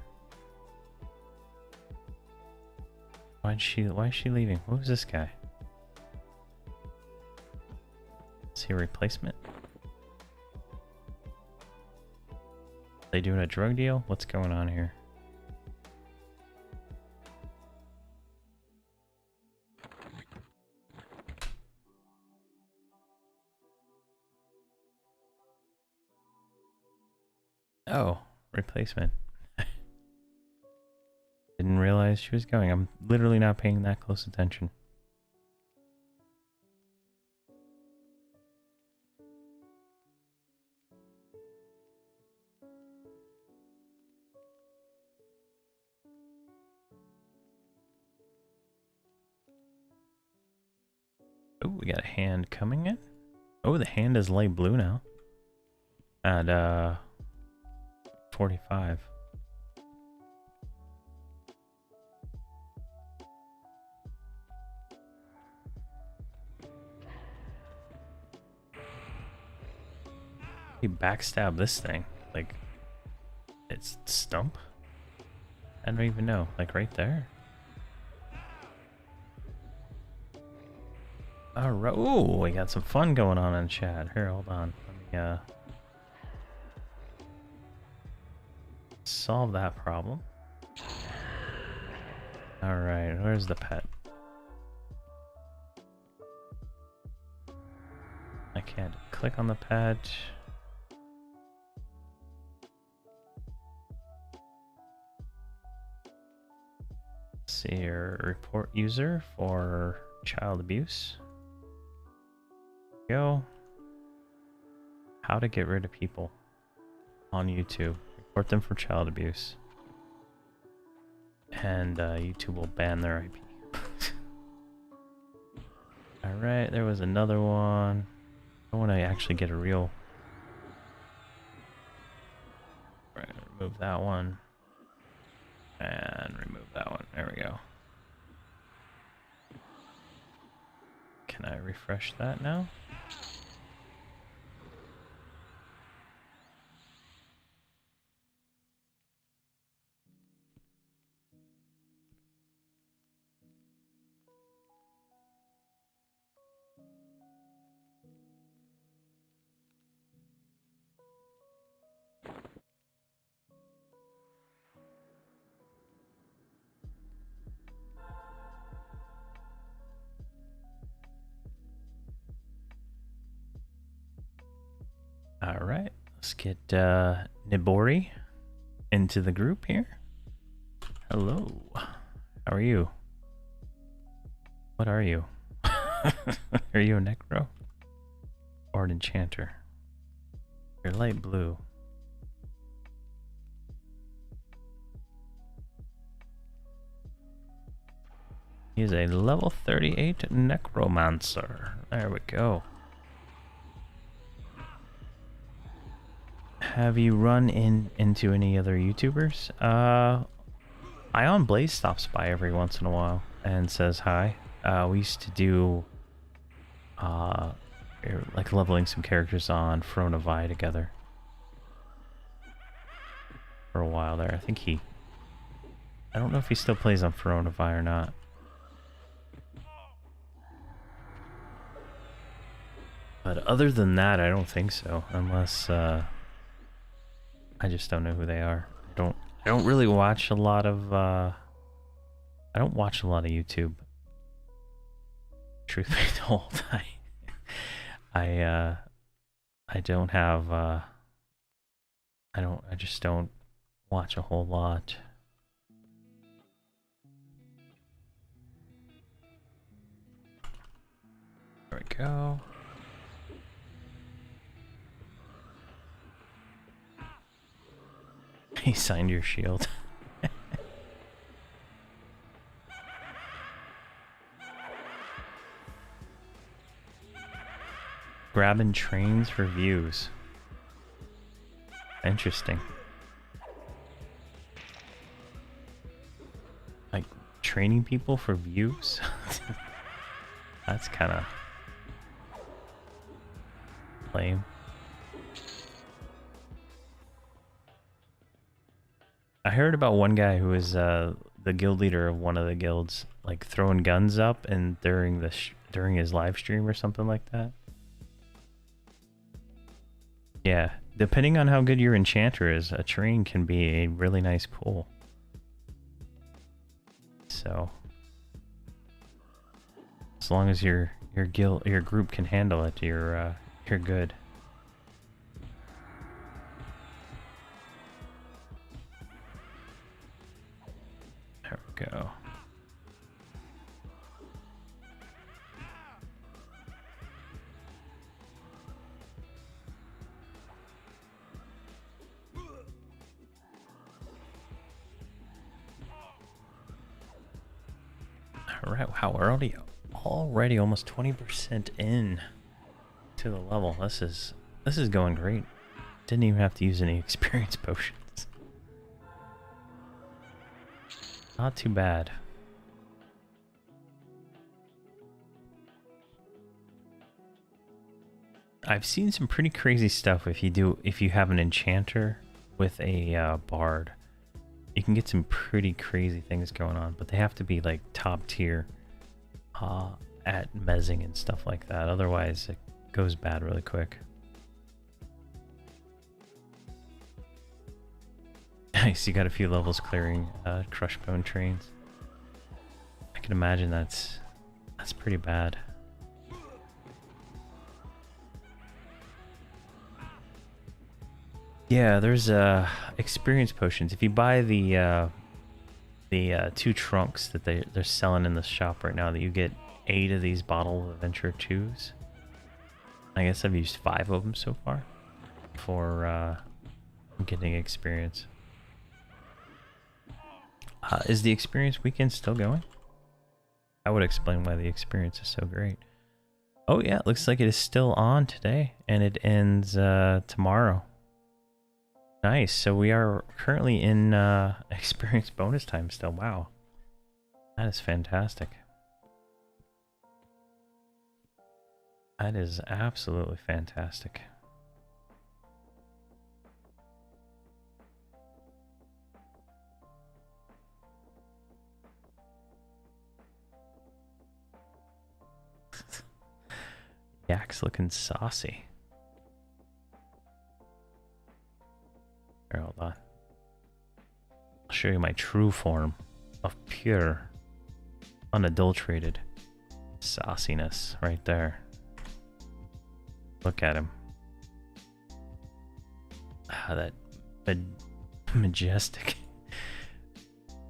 Why is she leaving? What was this guy? Is he a replacement? They doing a drug deal? What's going on here? Oh, replacement. Didn't realize she was going. I'm literally not paying that close attention. Oh, we got a hand coming in. Oh, the hand is light blue now. At 45. He backstab this thing. Like, it's stump? I don't even know. Like right there. Alright. Ooh, we got some fun going on in chat. Here, hold on. Let me solve that problem. Alright, where's the pet? I can't click on the pet. See your report user for child abuse. Go. How to get rid of people on YouTube. Report them for child abuse. And YouTube will ban their IP. Alright, there was another one. I want to actually get a real... Right, remove that one. And remove that one. There we go. Can I refresh that now? Alright, let's get Nibori into the group here. Hello. How are you? What are you? Are you a Necro? Or an Enchanter? You're light blue. He's a level 38 Necromancer. There we go. Have you run into any other YouTubers? Ion Blaze stops by every once in a while and says hi. We used to do like leveling some characters on Frona Vi together for a while there. I don't know if he still plays on Frona Vi or not. But other than that, I don't think so, unless I just don't know who they are. I don't really watch a lot of I don't watch a lot of YouTube. Truth be told, I don't have I just don't watch a whole lot. There we go. He signed your shield. Grabbing trains for views. Interesting. Like training people for views? That's kind of lame. I heard about one guy who was the guild leader of one of the guilds, like throwing guns up and during his live stream or something like that. Yeah, depending on how good your enchanter is, a train can be a really nice pull. So, as long as your group can handle it, you're good. Right, wow, we're already almost 20% in to the level. This is going great. Didn't even have to use any experience potions. Not too bad. I've seen some pretty crazy stuff if you have an enchanter with a bard. You can get some pretty crazy things going on, but they have to be like top tier at mezzing and stuff like that. Otherwise, it goes bad really quick. Nice, you got a few levels clearing crush bone trains. I can imagine that's pretty bad. Yeah, there's experience potions. If you buy the 2 trunks that they're selling in the shop right now, that you get 8 of these bottle of Adventure 2s. I guess I've used 5 of them so far for getting experience. Is the experience weekend still going? I would explain why the experience is so great. Oh yeah, it looks like it is still on today, and it ends tomorrow. Nice, so we are currently in experience bonus time still. Wow. That is fantastic. That is absolutely fantastic. Yak's looking saucy. Here, hold on. I'll show you my true form of pure, unadulterated sauciness right there. Look at him. Ah, that majestic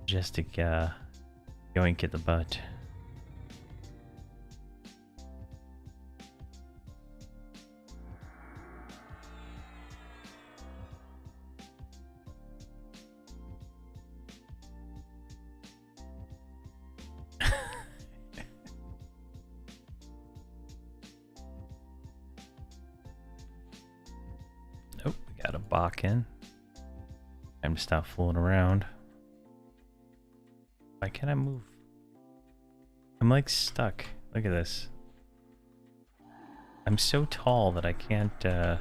yoink at the butt. Oh, we got a Bach in. Time to stop fooling around. Why can't I move? I'm like stuck. Look at this. I'm so tall that I can't, I'm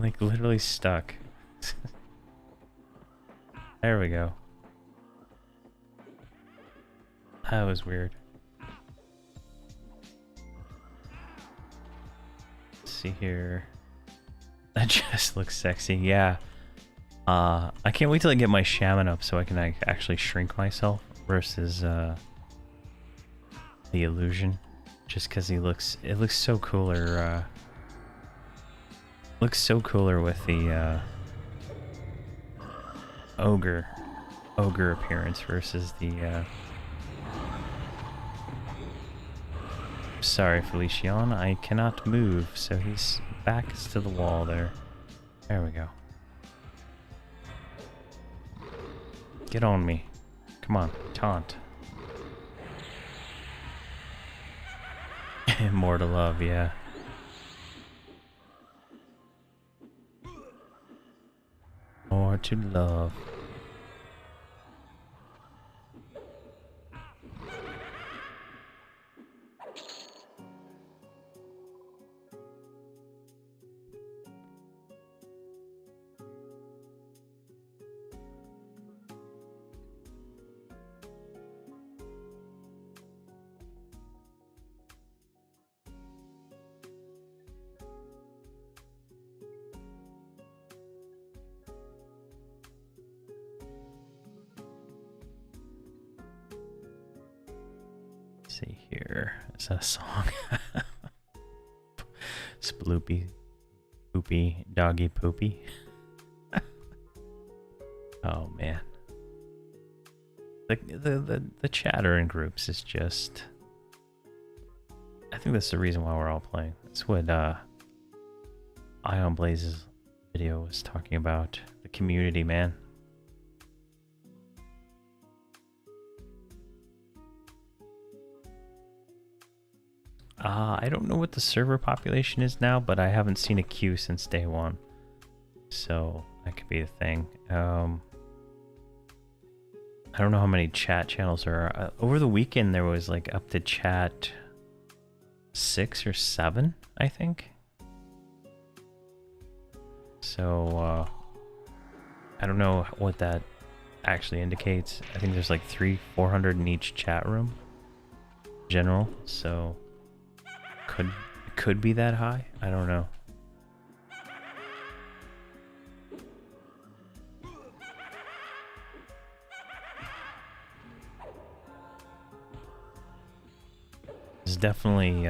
like literally stuck. There we go. That was weird. Let's see here. That just looks sexy, yeah. I can't wait till I get my shaman up so I can actually shrink myself versus the illusion. Just because it looks so cooler. Looks so cooler with the ogre appearance versus the. Sorry, Felician, I cannot move, so he's back to the wall there. There we go. Get on me. Come on, taunt. More to love, yeah. More to love. See here. Is that a song? Sploopy. Poopy. Doggy poopy. Oh man. The chatter in groups is just, I think that's the reason why we're all playing. That's what Ion Blaze's video was talking about. The community, man. I don't know what the server population is now, but I haven't seen a queue since day one. So that could be a thing. I don't know how many chat channels there are. Over the weekend, there was like up to chat 6 or 7, I think. So I don't know what that actually indicates. I think there's like 300-400 in each chat room, general. So could be that high. I don't know. There's definitely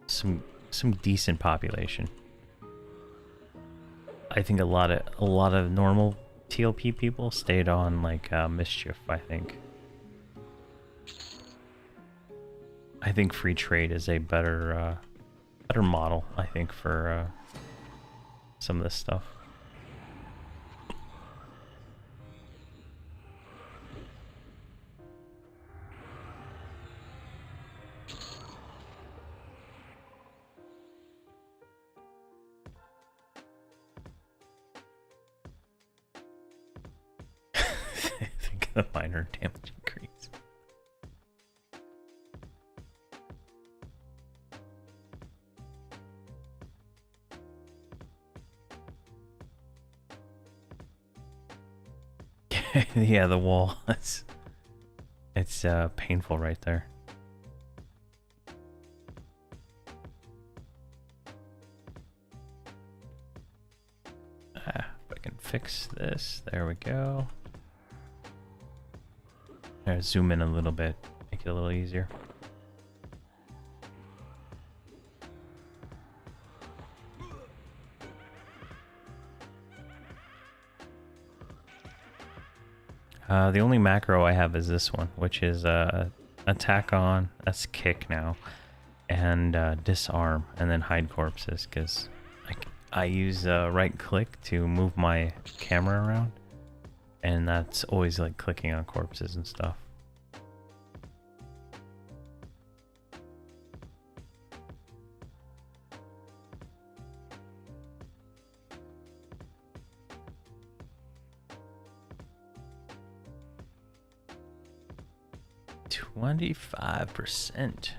some decent population. I think a lot of normal TLP people stayed on like Mischief. I think free trade is a better model. I think for some of this stuff. Think of the minor damage increase. Yeah, the wall. It's painful right there. If I can fix this, there we go. There, zoom in a little bit, make it a little easier. The only macro I have is this one, which is attack on, that's kick now, and disarm, and then hide corpses, because I use right click to move my camera around, and that's always like clicking on corpses and stuff. %.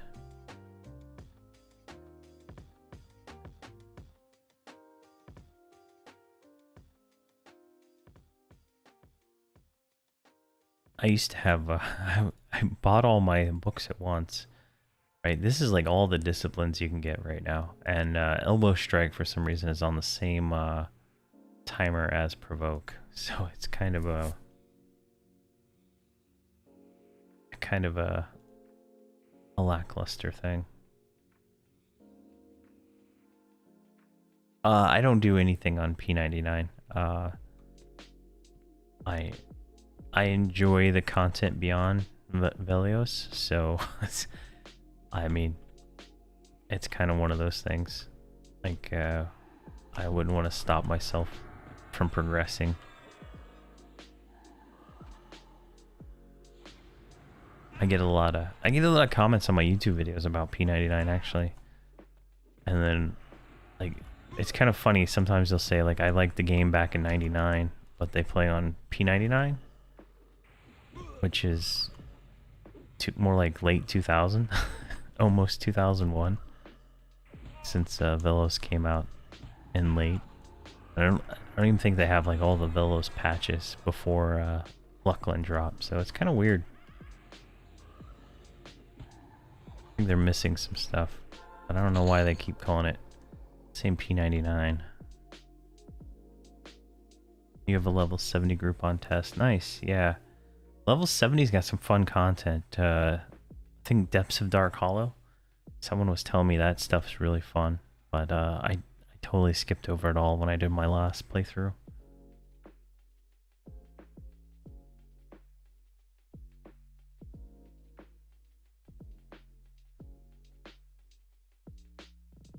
I used to have, I bought all my books at once, right? This is like all the disciplines you can get right now. And Elbow Strike, for some reason, is on the same timer as Provoke. So it's kind of a lackluster thing. I don't do anything on P99. I enjoy the content beyond Velios, so I mean, it's kind of one of those things. Like, I wouldn't want to stop myself from progressing. I get a lot of comments on my YouTube videos about P99 actually, and then like it's kind of funny. Sometimes they'll say like I liked the game back in '99, but they play on P99, which is more like late 2000, almost 2001, since Velos came out in late. I don't even think they have like all the Velos patches before Luckland dropped, so it's kind of weird. I think they're missing some stuff, but I don't know why they keep calling it same P99. You have a level 70 group on test. Nice, yeah. Level 70's got some fun content. I think Depths of Dark Hollow. Someone was telling me that stuff's really fun, but I totally skipped over it all when I did my last playthrough.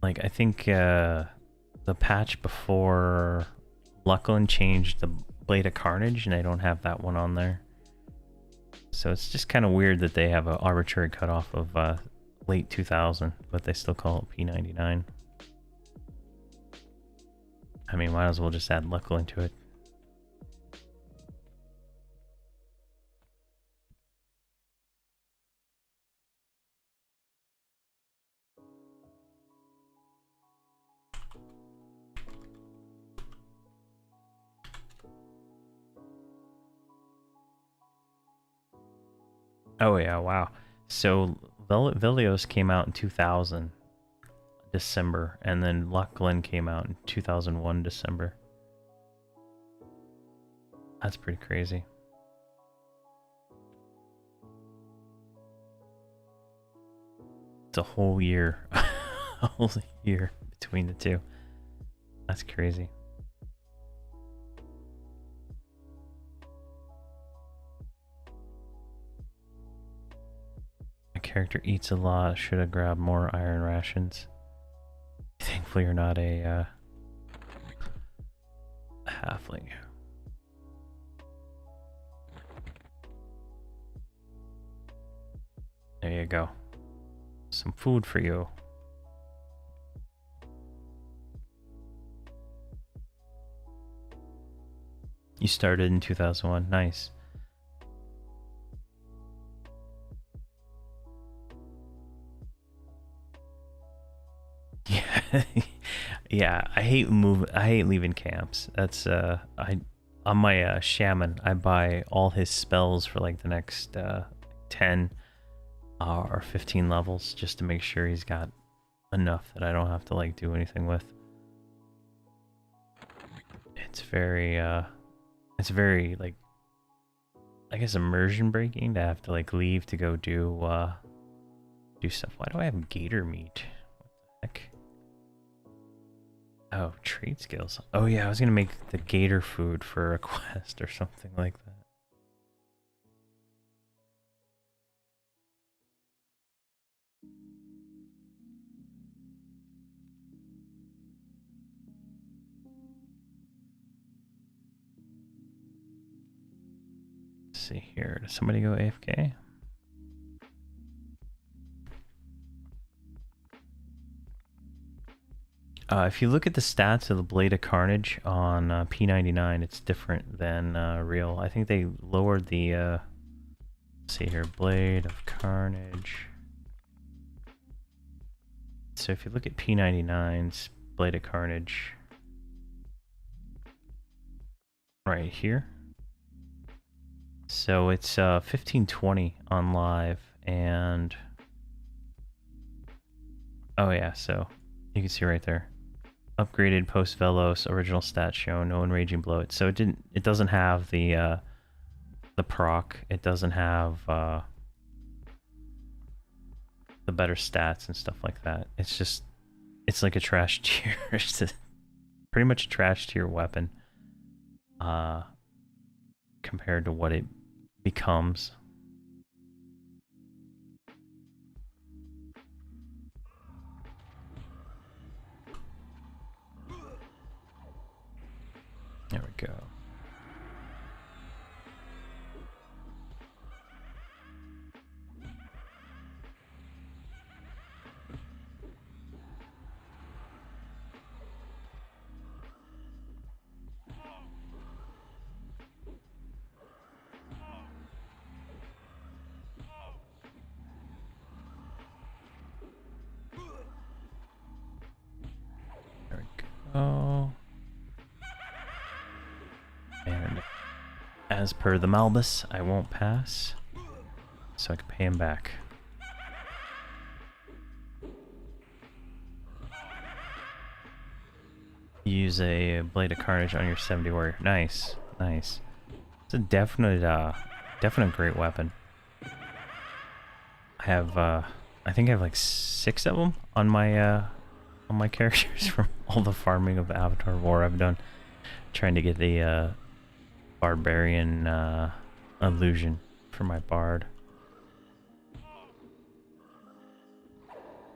Like, I think the patch before Luckland changed the Blade of Carnage, and I don't have that one on there. So it's just kind of weird that they have an arbitrary cutoff of late 2000, but they still call it P99. I mean, might as well just add Luckland to it. Oh yeah, wow. So Velios came out in 2000 December, and then Luckland came out in 2001 December. That's pretty crazy. It's a whole year. A whole year between the two. That's crazy. My character eats a lot. Should have grabbed more iron rations. Thankfully, you're not a halfling. There you go. Some food for you. You started in 2001. Nice. Yeah. Yeah, I hate leaving camps. That's on my shaman, I buy all his spells for like the next 10 or 15 levels just to make sure he's got enough that I don't have to like do anything with. It's very like, I guess, immersion breaking to have to like leave to go do stuff. Why do I have gator meat? What the heck? Oh, trade skills. Oh yeah, I was gonna make the gator food for a quest or something like that. Let's see here. Does somebody go AFK? If you look at the stats of the Blade of Carnage on P99, it's different than real. I think they lowered the, let's see here, Blade of Carnage. So if you look at P99's Blade of Carnage, right here. So it's 1520 on live, and oh yeah, so you can see right there. Upgraded post Velos, original stats shown, no enraging bloat. So it doesn't have the proc. It doesn't have the better stats and stuff like that. It's just, it's like a trash tier. It's pretty much a trash tier weapon compared to what it becomes. There we go. There we go. And as per the Malbus, I won't pass, so I can pay him back. Use a Blade of Carnage on your 70 warrior. Nice, nice. It's a definite great weapon. I have, I think I have like 6 of them on my characters from all the farming of Avatar War I've done, trying to get the barbarian illusion for my bard.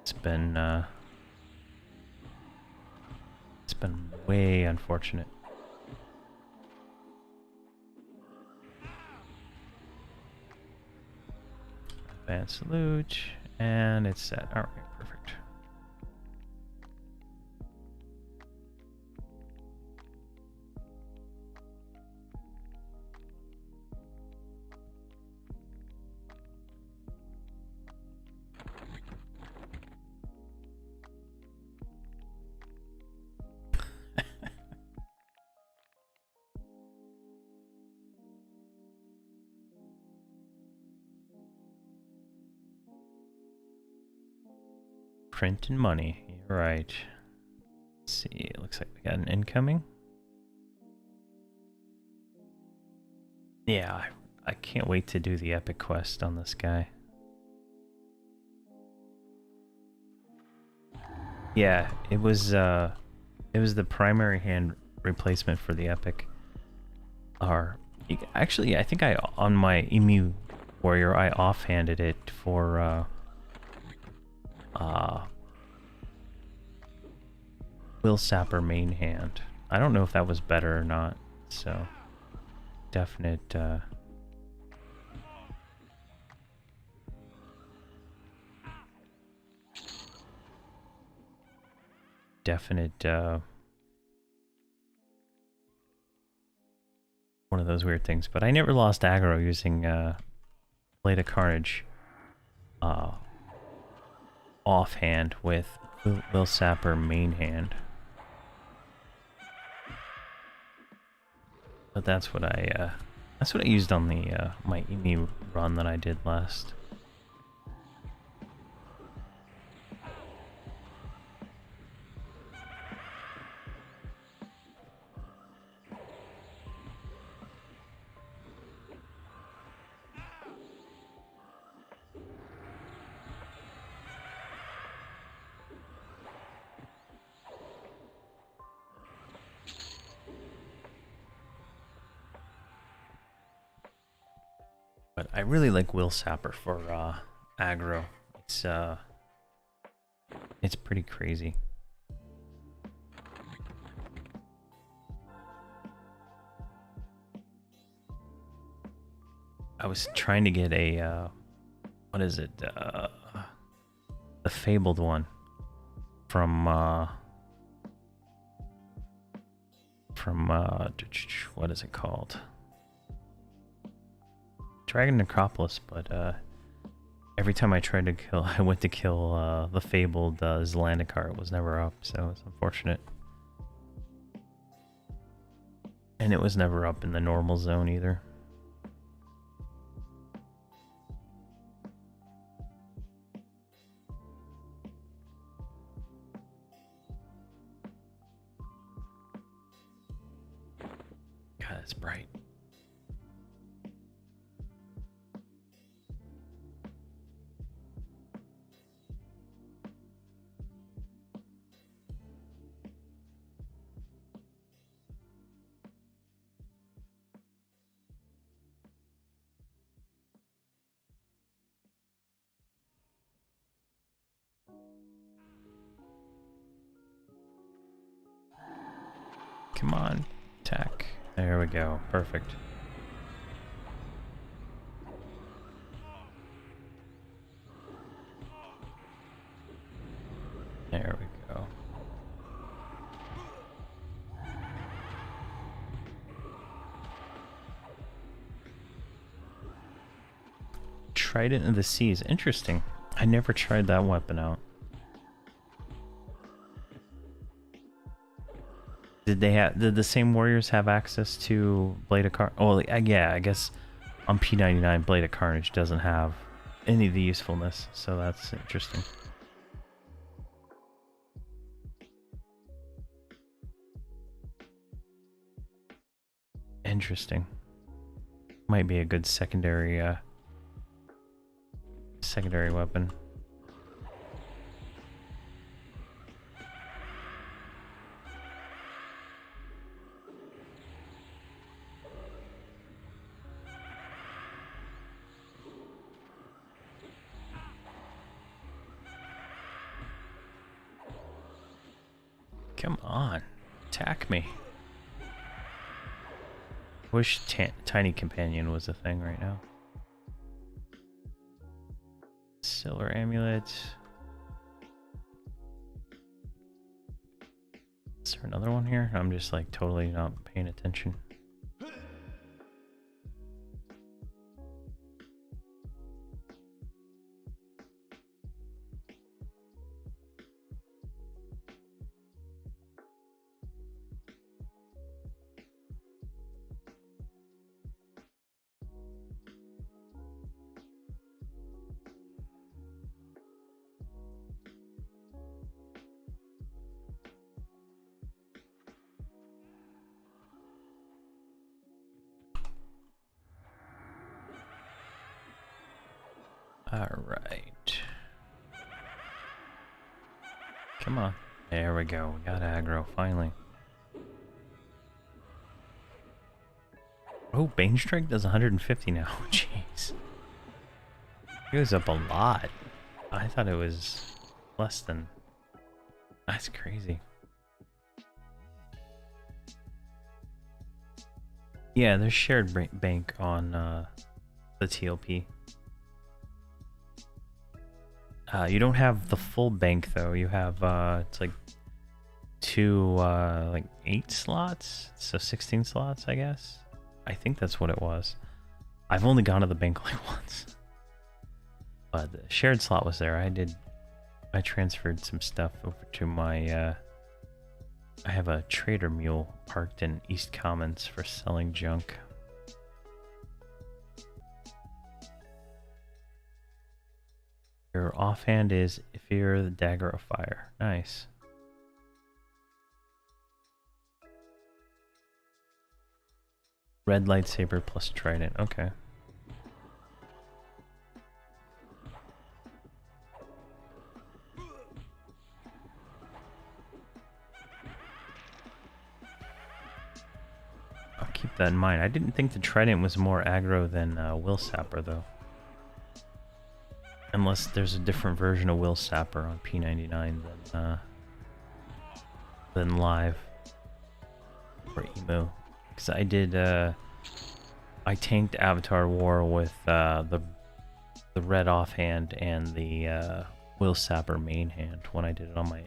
It's been way unfortunate. Advanced loot, And it's set. All right, perfect. Printing money. You're right. Let's see. It looks like we got an incoming. Yeah, I can't wait to do the epic quest on this guy. Yeah, it was the primary hand replacement for the epic. Or actually, I think on my Emu Warrior I offhanded it for Will Sapper main hand. I don't know if that was better or not, so definite one of those weird things. But I never lost aggro using Blade of Carnage offhand with Will Sapper main hand. But that's what I used on the my Emu run that I did last. But I really like Will Sapper for aggro. It's pretty crazy. I was trying to get a what is it? The Fabled one from what is it called? Dragon Necropolis, but every time I tried to kill, I went to kill the Fabled Zlandikar, it was never up, so it's unfortunate. And it was never up in the normal zone either. God, it's bright. Come on, attack. There we go. Perfect. There we go. Trident of the Seas. Interesting. I never tried that weapon out. Did the same warriors have access to Blade of Carnage? Oh, yeah, I guess on P99 Blade of Carnage doesn't have any of the usefulness, so that's interesting. Interesting. Might be a good secondary weapon. Come on, attack me. Wish Tiny Companion was a thing right now. Let's Stellar Amulet. Is there another one here? I'm just like totally not paying attention. Alright. Come on. There we go. We got aggro, finally. Oh, Bane Strike does 150 now. Jeez. It goes up a lot. I thought it was less than... That's crazy. Yeah, there's shared bank on the TLP. You don't have the full bank though. You have it's like like 8 slots, so 16 slots, I guess. I think that's what it was. I've only gone to the bank like once, but the shared slot was there. I transferred some stuff over to my. I have a trader mule parked in East Commons for selling junk. Your offhand is Fear the Dagger of Fire. Nice. Red lightsaber plus trident. Okay. I'll keep that in mind. I didn't think the trident was more aggro than Will Sapper though. Unless there's a different version of Will Sapper on P99 than live or emo. Because I did I tanked Avatar War with the red offhand and the Will Sapper main hand when I did it on my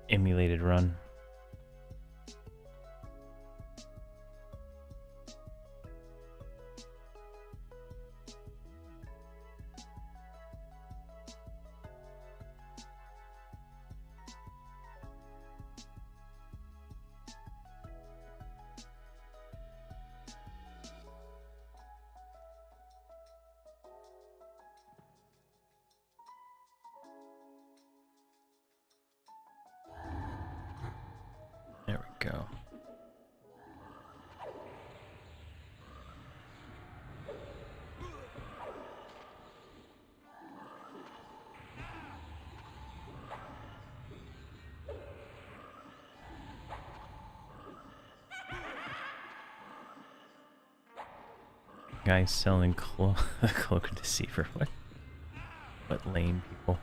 emulated run. There we go. Guy selling cloak of deceiver. What lame people.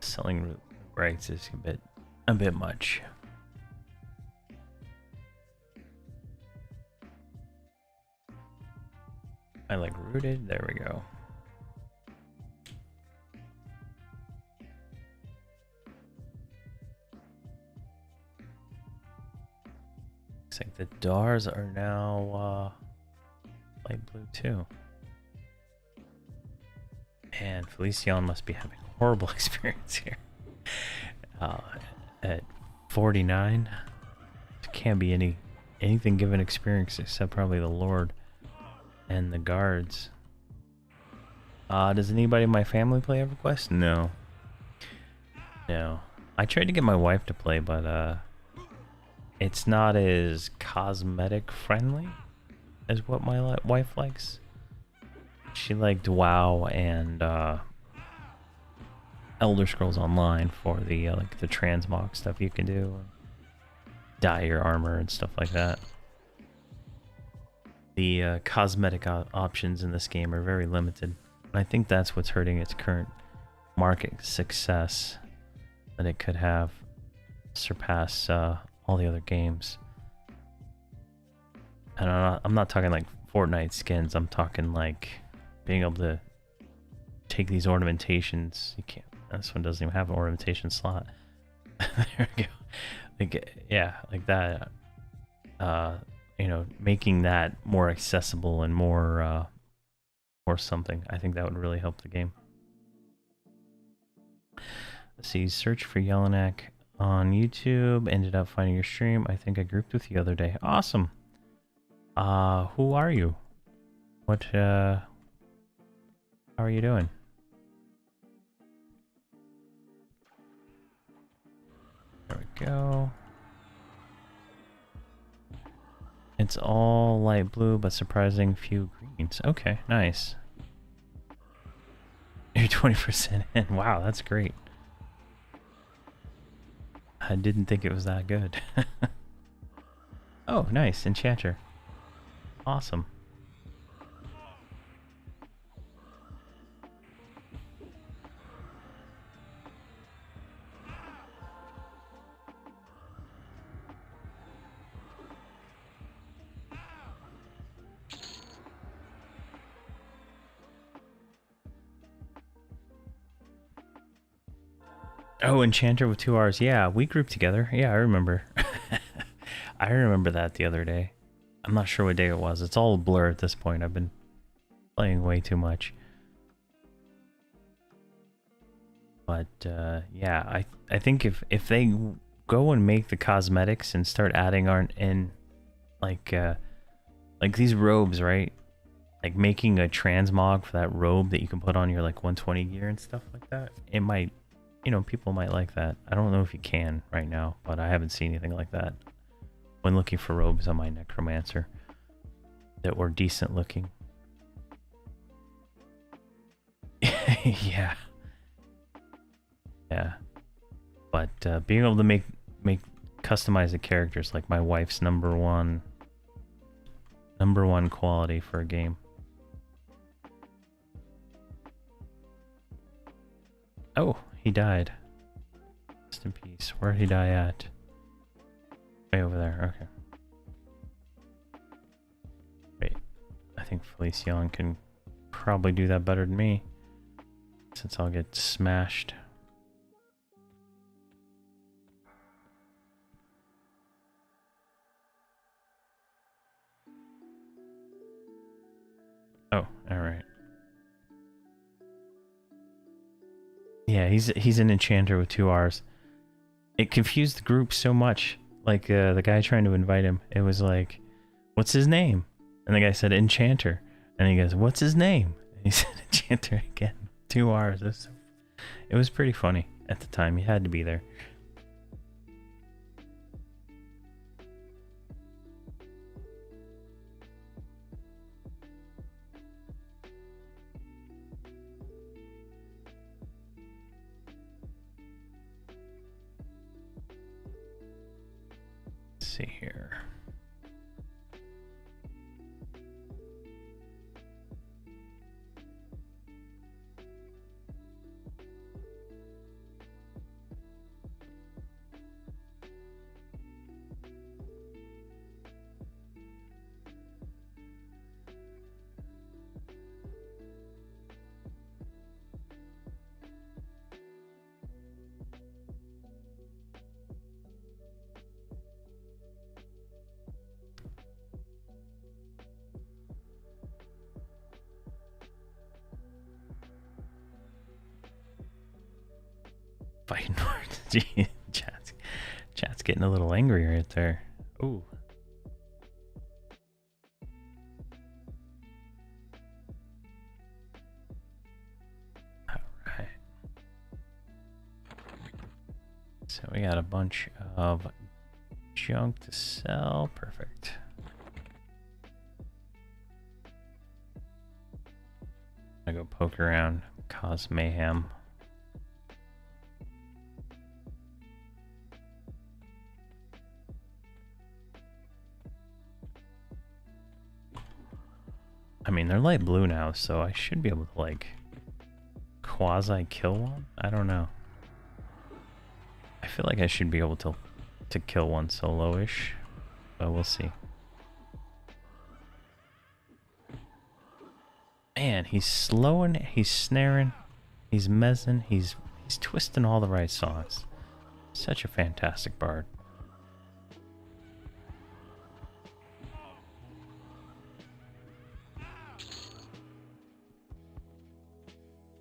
Selling rights is a bit much. I like rooted. There we go. Looks like the Dars are now light blue too. And Felicion must be having a horrible experience here. At 49, it can't be anything given experience except probably the Lord and the guards. Does anybody in my family play EverQuest? No. No. I tried to get my wife to play, but it's not as cosmetic friendly as what my wife likes. She liked WoW and Elder Scrolls Online for the like the transmog stuff you can do, dye your armor and stuff like that. The cosmetic options in this game are very limited. I think that's what's hurting its current market success, that it could have surpass all the other games. And I'm not talking like Fortnite skins. I'm talking like being able to take these ornamentations. You can't. This one doesn't even have an ornamentation slot. There we go. Like, yeah, like that. You know, making that more accessible and more something. I think that would really help the game. Let's see. Search for Yelinak on YouTube. Ended up finding your stream. I think I grouped with you the other day. Awesome. Who are you? What? How are you doing? There we go. It's all light blue, but surprising few greens. Okay, nice. You're 20% in. Wow, that's great. I didn't think it was that good. Oh, nice. Enchanter. Awesome. Oh, Enchanter with 2 R's. Yeah, we grouped together. Yeah, I remember. I remember that the other day. I'm not sure what day it was. It's all a blur at this point. I've been playing way too much. But yeah, I think if they go and make the cosmetics and start adding in like these robes, right? Like making a transmog for that robe that you can put on your like 120 gear and stuff like that. It might, you know, people might like that. I don't know if you can right now, but I haven't seen anything like that when looking for robes on my Necromancer that were decent looking. Yeah. Yeah. But being able to make customize the characters, like my wife's number one quality for a game. Oh, he died. Rest in peace. Where did he die at? Way over there. Okay. Wait. I think Felicion can probably do that better than me, since I'll get smashed. Oh, all right. Yeah, he's an enchanter with 2 R's. It confused the group so much. Like the guy trying to invite him, it was like, "What's his name?" And the guy said enchanter, and he goes, "What's his name?" And he said enchanter again. 2 R's. It was pretty funny at the time. He had to be there. Let's see here. Fighting words. Gee, chat's getting a little angry right there. Ooh. Alright. So we got a bunch of junk to sell. Perfect. I go poke around, cause mayhem. I mean, they're light blue now, so I should be able to, like, quasi-kill one? I don't know. I feel like I should be able to kill one solo-ish, but we'll see. Man, he's slowing, he's snaring. He's mezzing. He's twisting all the right songs. Such a fantastic bard.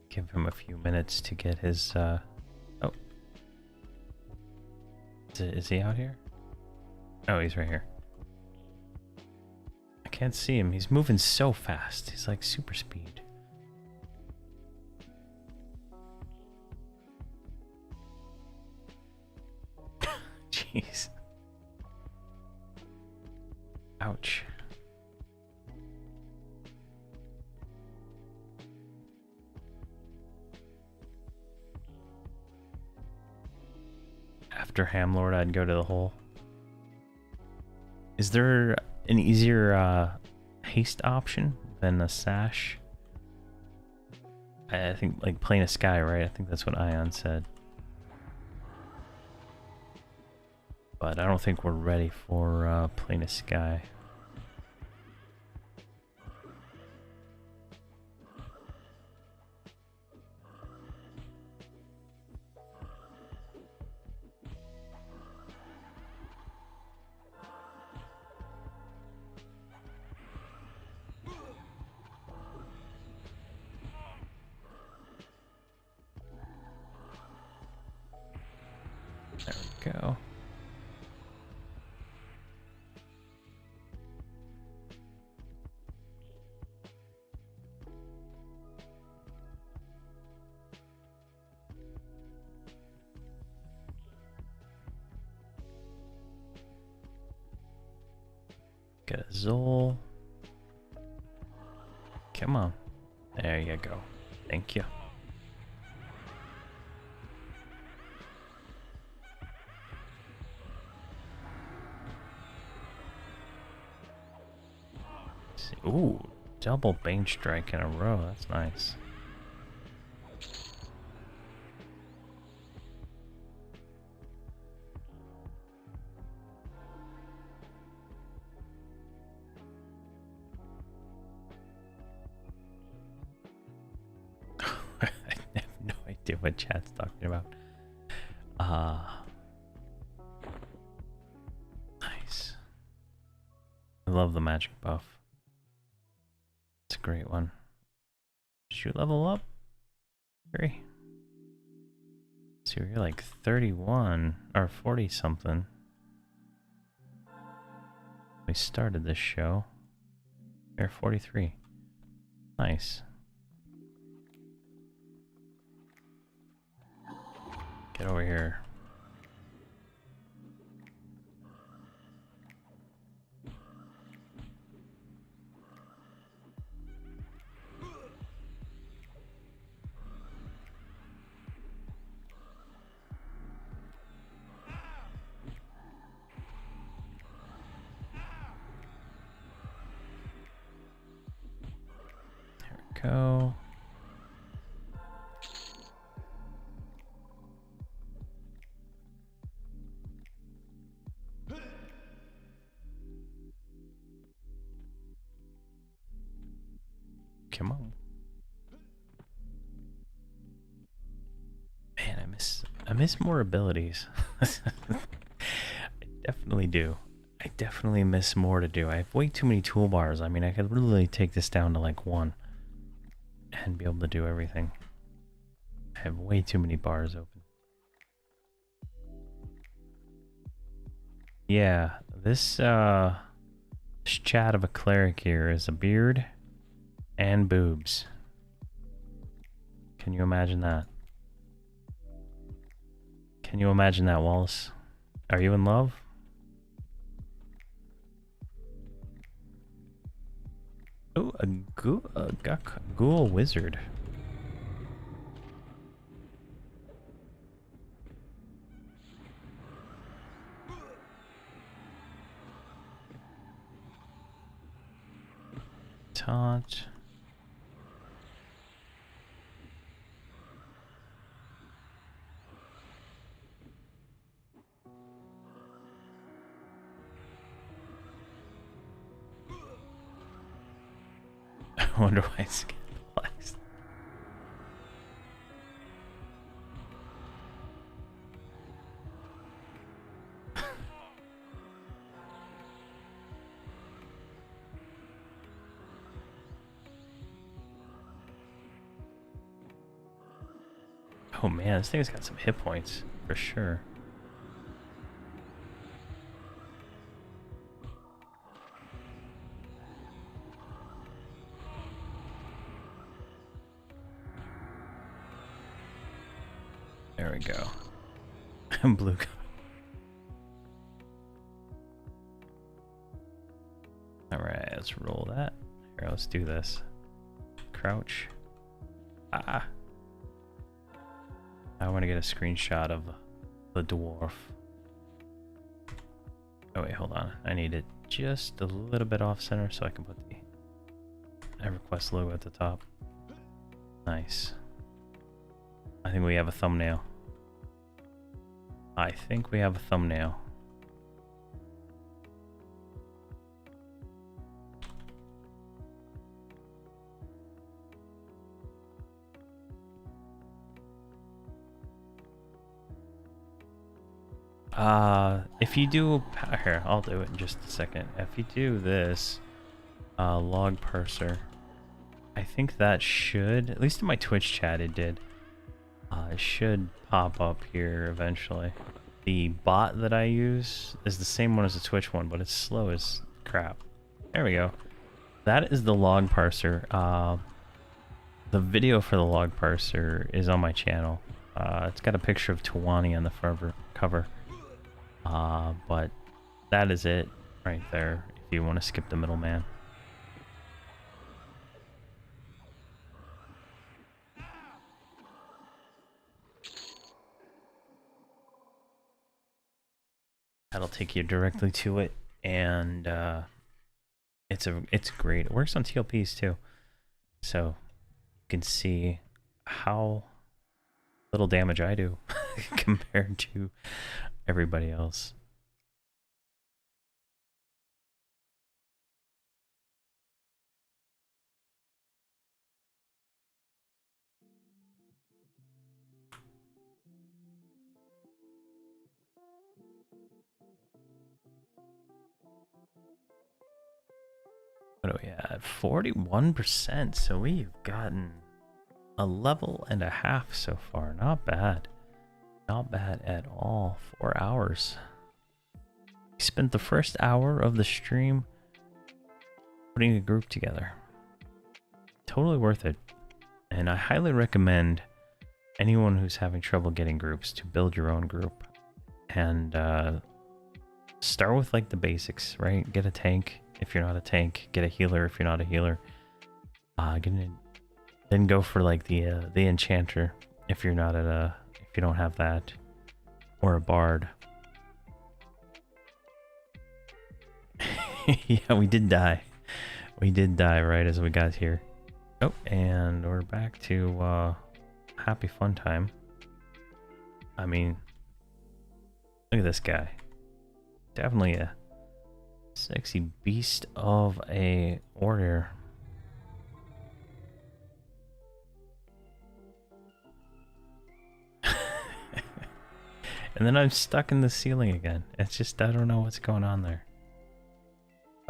Give him a few minutes to get his, oh. Is he out here? Oh, he's right here. I can't see him. He's moving so fast. He's like super speed. Jeez. Ouch. After Hamlord, I'd go to the hole. Is there an easier haste option than a sash? I think like playing a sky, right? I think that's what Ion said. But I don't think we're ready for playing a sky. There we go. Get a Zol. Come on. There you go. Thank you. Ooh, double Bane strike in a row. That's nice. I have no idea what chat's talking about. Nice. I love the magic buff. It's a great one. Should you level up? 3. So you're like 31 or 40 something. We started this show. You're 43. Nice. Get over here. There we go. Come on. Man, I miss more abilities. I definitely do. I definitely miss more to do. I have way too many toolbars. I mean, I could really take this down to like 1 and be able to do everything. I have way too many bars open. Yeah, this chat of a cleric here is a beard and boobs. Can you imagine that? Can you imagine that, Wallace? Are you in love? Oh, a ghoul wizard. Taunt. I wonder why it's scandalized. Oh man, this thing's got some hit points for sure. There we go. Blue. Alright, let's roll that. Here, let's do this. Crouch. Ah! I want to get a screenshot of the dwarf. Oh wait, hold on. I need it just a little bit off center so I can put the Everquest logo at the top. Nice. I think we have a thumbnail. I think we have a thumbnail. If you do, here, I'll do it in just a second. If you do this, log parser, I think that should, at least in my Twitch chat it did, it should pop up here eventually. The bot that I use is the same one as the Twitch one, but it's slow as crap. There we go. That is the log parser. The video for the log parser is on my channel. It's got a picture of Tawani on the cover. But that is it right there if you want to skip the middleman. That'll take you directly to it, and it's great. It works on TLPs too, so you can see how little damage I do compared to everybody else. What are we at? 41%. So we've gotten a level and a half so far. Not bad. Not bad at all. 4 hours. We spent the first hour of the stream putting a group together. Totally worth it. And I highly recommend anyone who's having trouble getting groups to build your own group. And start with like the basics, right? Get a tank if you're not a tank. Get a healer if you're not a healer. Then go for like the enchanter if you're not if you don't have that, or a bard. Yeah, we did die. We did die right as we got here. Oh, and we're back to happy fun time. I mean, look at this guy. Definitely a sexy beast of a warrior. And then I'm stuck in the ceiling again. It's just, I don't know what's going on there.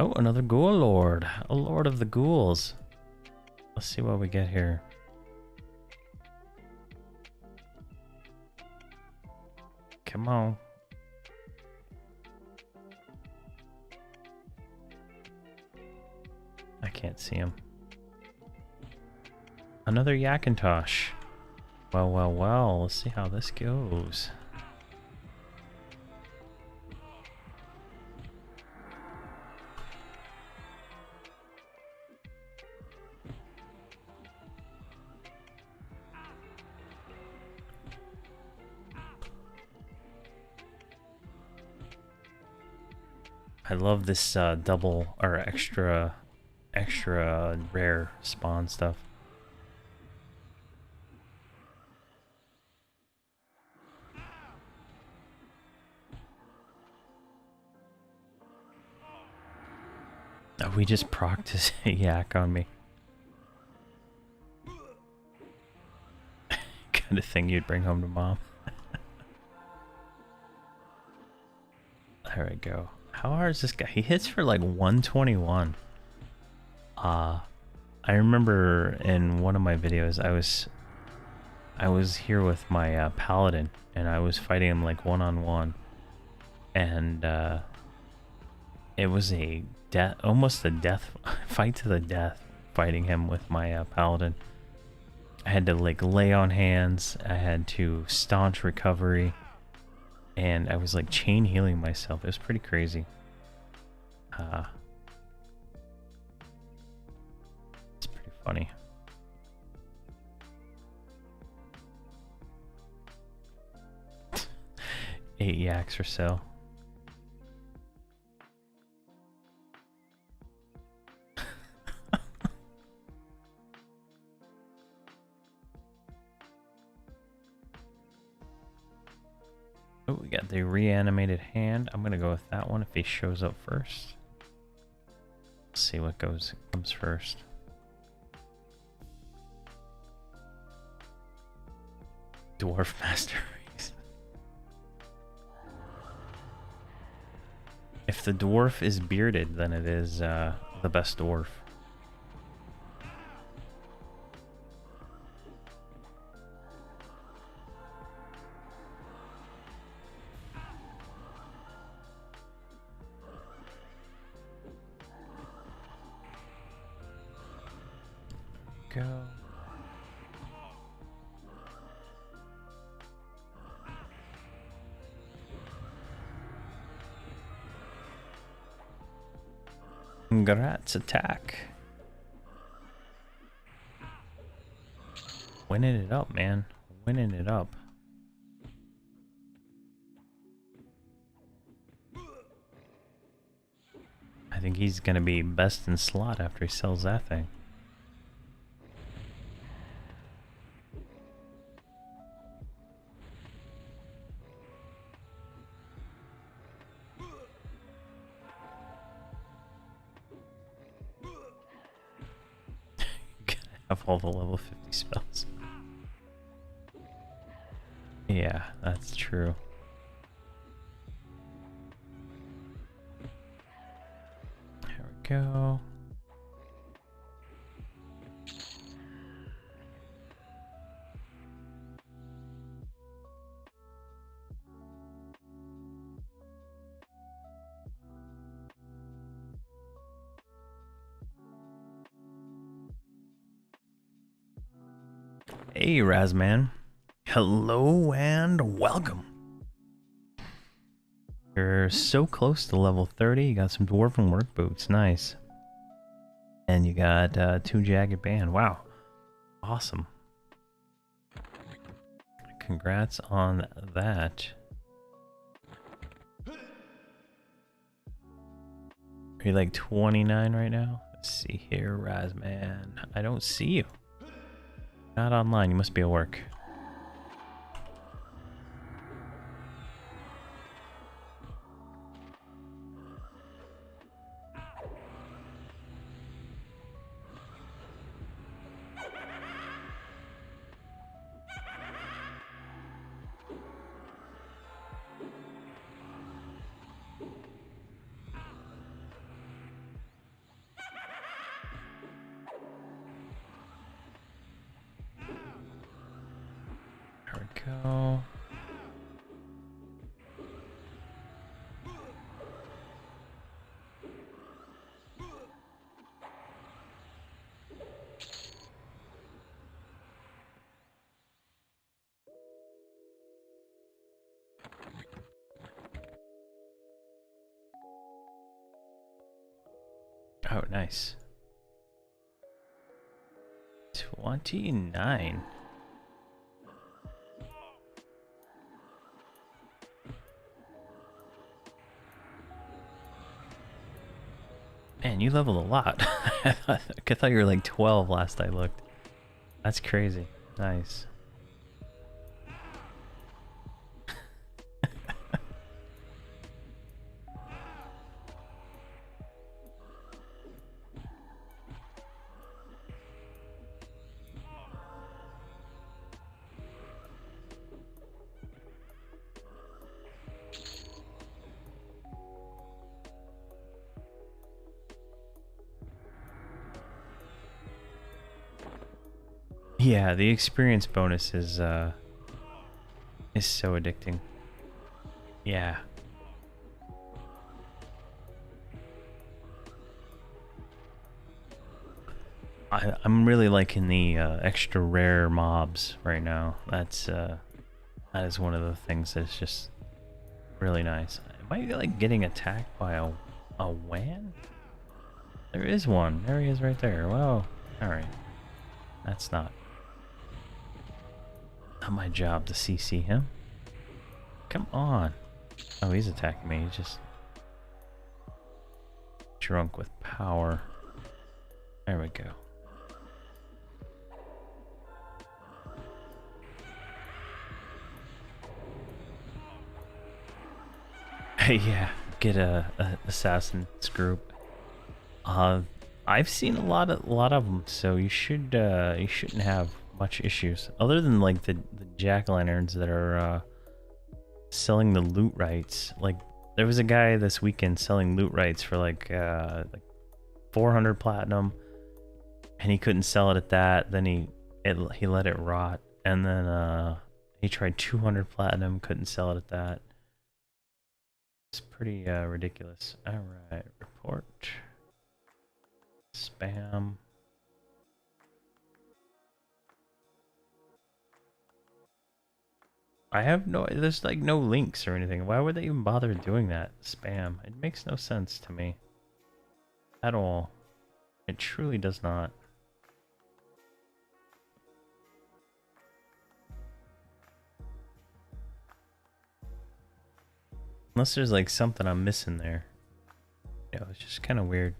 Oh, another ghoul lord. A lord of the ghouls. Let's see what we get here. Come on. I can't see him. Another Yakintosh. Well, well, well. Let's see how this goes. I love this double or extra rare spawn stuff. Oh, we just procced his yak on me. Kind of thing you'd bring home to mom. There we go. How hard is this guy? He hits for like 121. I remember in one of my videos I was I was here with my paladin, and I was fighting him like one-on-one, and it was a almost a death fight to the death, fighting him with my paladin. I had to like lay on hands, I had to staunch recovery, and I was like chain healing myself. It was pretty crazy. It's pretty funny. Eight yaks or so. Oh, we got the reanimated hand. I'm gonna go with that one if he shows up first. Let's see what comes first. Dwarf Master Race. If the dwarf is bearded, then it is the best dwarf. Go. Congrats, attack. Winning it up, man. Winning it up. I think he's gonna be best in slot after he sells that thing. Have all the level 50 spells. Yeah, that's true. There we go. Hey, Razman. Hello and welcome. You're so close to level 30. You got some dwarven work boots. Nice. And you got 2 jagged band. Wow. Awesome. Congrats on that. Are you like 29 right now? Let's see here, Razman. I don't see you. Not online, you must be at work. There we go. Oh, nice. 29. Man, you leveled a lot. I thought you were like 12 last I looked. That's crazy. Nice. Yeah, the experience bonus is so addicting. Yeah. I'm really liking the extra rare mobs right now. That is one of the things that's just really nice. Am I like getting attacked by a WAN? There is one. There he is right there. Well, alright. That's not my job to CC him. Come on. Oh, he's attacking me. He's just drunk with power. There we go. Yeah, get a assassin's group. I've seen a lot of them, so you shouldn't have much issues, other than like the jack-o'-lanterns that are selling the loot rights. Like there was a guy this weekend selling loot rights for like 400 platinum, and he couldn't sell it at that. Then he let it rot, and then he tried 200 platinum, couldn't sell it at that. It's pretty ridiculous. All right, report. Spam. I have there's like no links or anything. Why would they even bother doing that? Spam. It makes no sense to me. At all. It truly does not. Unless there's like something I'm missing there. Yeah, it's just kind of weird.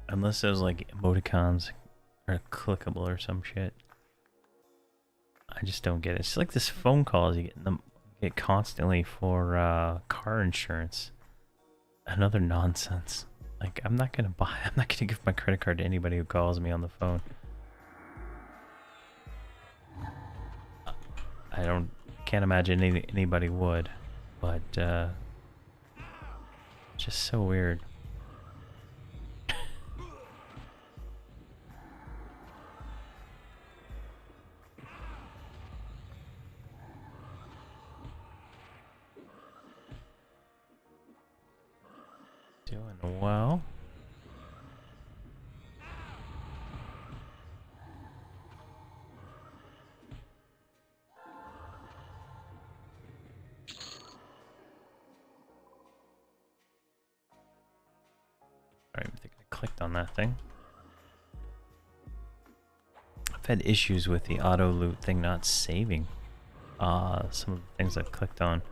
Unless those like emoticons are clickable or some shit. I just don't get it. It's like this phone calls you get constantly for car insurance. Another nonsense. Like I'm not gonna give my credit card to anybody who calls me on the phone. Can't imagine anybody would, but just so weird. Doing well. Alright, I think I clicked on that thing. I've had issues with the auto loot thing not saving some of the things I've clicked on.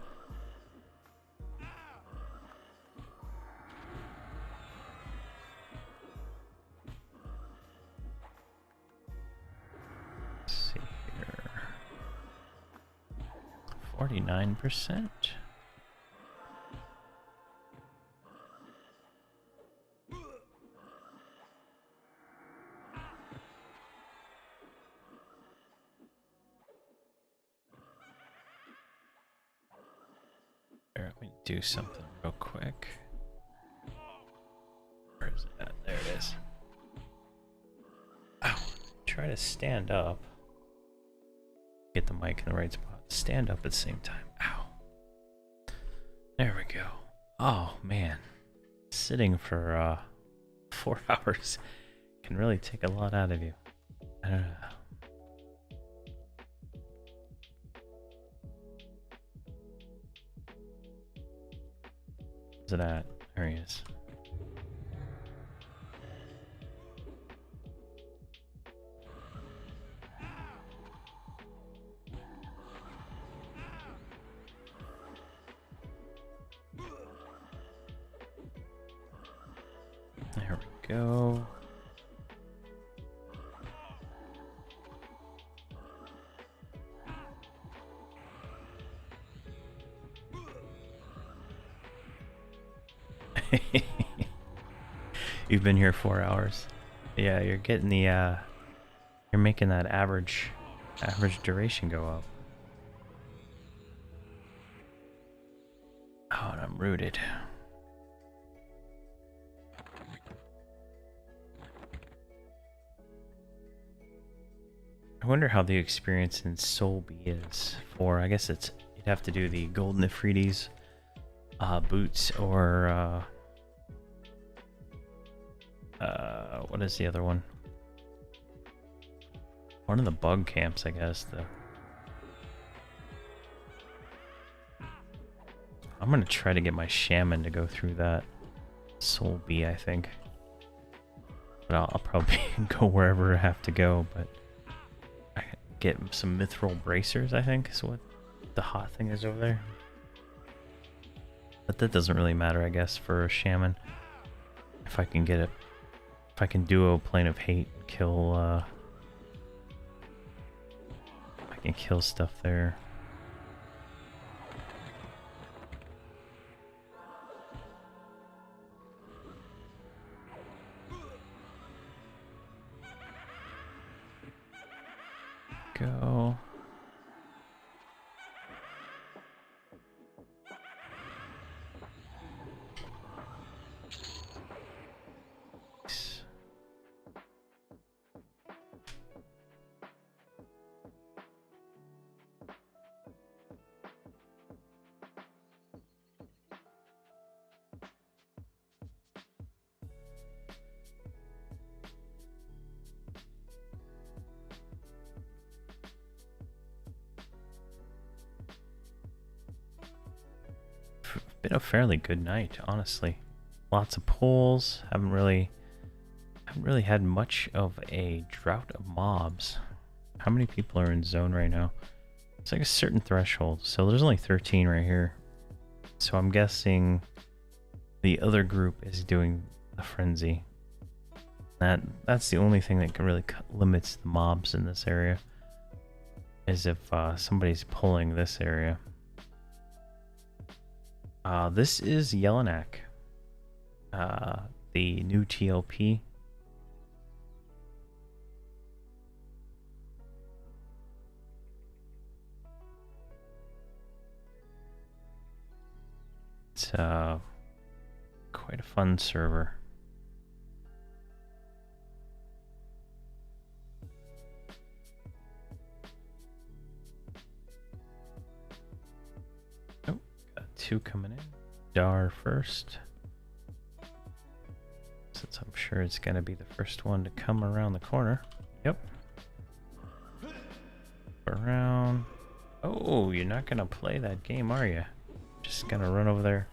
Let's see here. 49%. Let me do something real quick. Where is it at? There it is. Ow. Try to stand up. Get the mic in the right spot. Stand up at the same time. Ow. There we go. Oh, man. Sitting for 4 hours can really take a lot out of you. I don't know. Where's it at? There he is. There we go. You've been here 4 hours. Yeah, you're getting the you're making that average duration go up. Oh, and I'm rooted. I wonder how the experience in Solb is for, I guess you'd have to do the Golden Ifrites boots or what is the other one? One of the bug camps, I guess. I'm gonna try to get my shaman to go through that Solb, I think. But I'll probably go wherever I have to go, but I get some mithril bracers, I think, is what the hot thing is over there. But that doesn't really matter, I guess, for a shaman. If I can get it, if I can duo Plane of Hate and kill, I can kill stuff there. Go. Been a fairly good night, honestly. Lots of pulls. Haven't really had much of a drought of mobs. How many people are in zone right now? It's like a certain threshold. So there's only 13 right here. So I'm guessing the other group is doing the frenzy. That's the only thing that can really limits the mobs in this area. Is if somebody's pulling this area. This is Yelinak, the new TLP. It's quite a fun server. Oh, got two coming in. Dar first, since I'm sure it's gonna be the first one to come around the corner. Yep. Around. Oh, you're not gonna play that game, are you? Just gonna run over there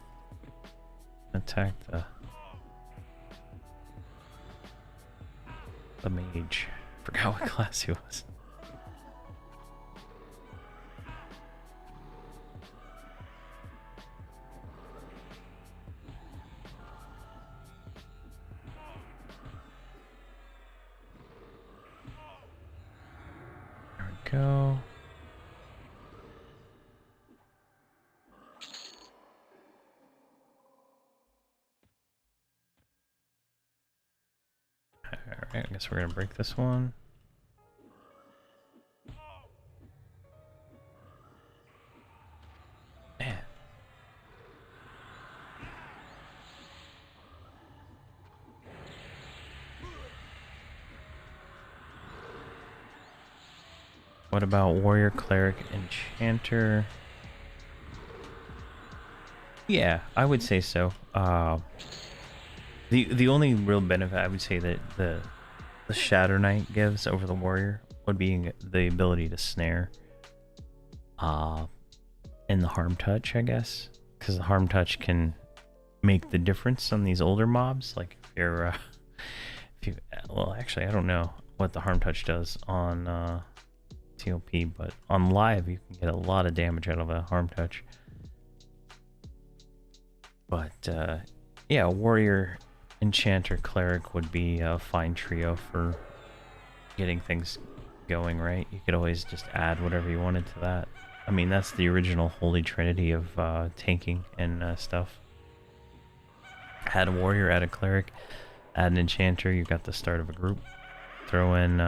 and attack the mage. Forgot what class he was. Go. Alright, I guess we're gonna break this one. Man. What about Warrior, Cleric, Enchanter? Yeah, I would say so. The only real benefit I would say that the Shadow Knight gives over the Warrior would be the ability to snare. And the Harm Touch, I guess, because the Harm Touch can make the difference on these older mobs. Like if you're, well, actually, I don't know what the Harm Touch does on TLP, but on live you can get a lot of damage out of a Harm Touch. But yeah, Warrior, Enchanter, Cleric would be a fine trio for getting things going, right? You could always just add whatever you wanted to that. I mean, that's the original Holy Trinity of tanking and stuff. Add a Warrior, add a Cleric, add an Enchanter, you've got the start of a group. Throw in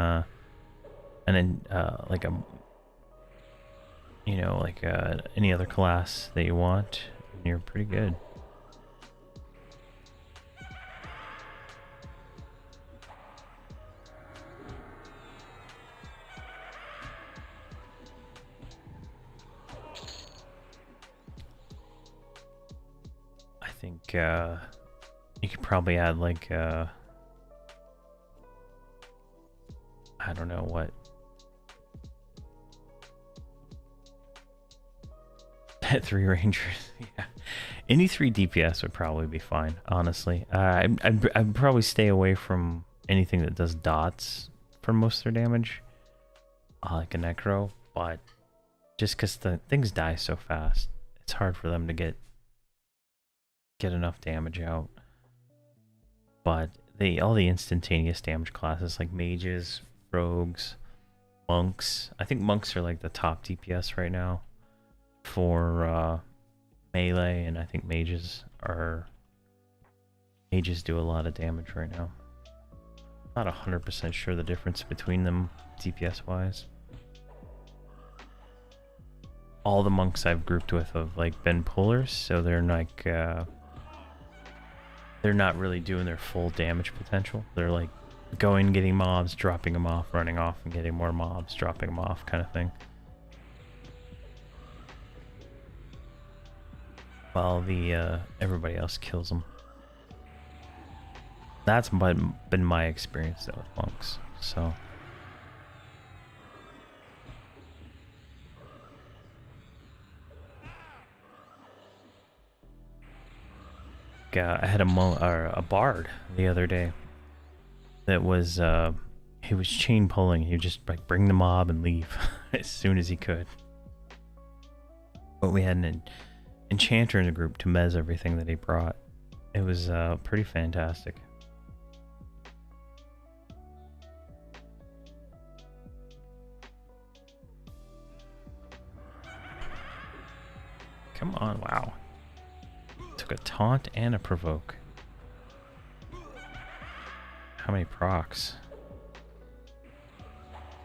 like a, you know, like any other class that you want. You're pretty good. I think you could probably add like I don't know what. Three rangers, yeah. Any 3 DPS would probably be fine, honestly. I'd probably stay away from anything that does dots for most of their damage, like a necro. But just because the things die so fast, it's hard for them to get enough damage out. But all the instantaneous damage classes like mages, rogues, monks. I think monks are like the top DPS right now for melee, and I think mages do a lot of damage right now. Not 100% sure the difference between them DPS wise. All the monks I've grouped with have like been pullers, so they're like they're not really doing their full damage potential. They're like going, getting mobs, dropping them off, running off, and getting more mobs, dropping them off, kind of thing. While the everybody else kills them. That's been my experience though with monks. So I had a bard the other day that was he was chain pulling. He would just like bring the mob and leave as soon as he could. But we had an enchanter in the group to mez everything that he brought. It was pretty fantastic. Come on, wow. Took a taunt and a provoke. How many procs?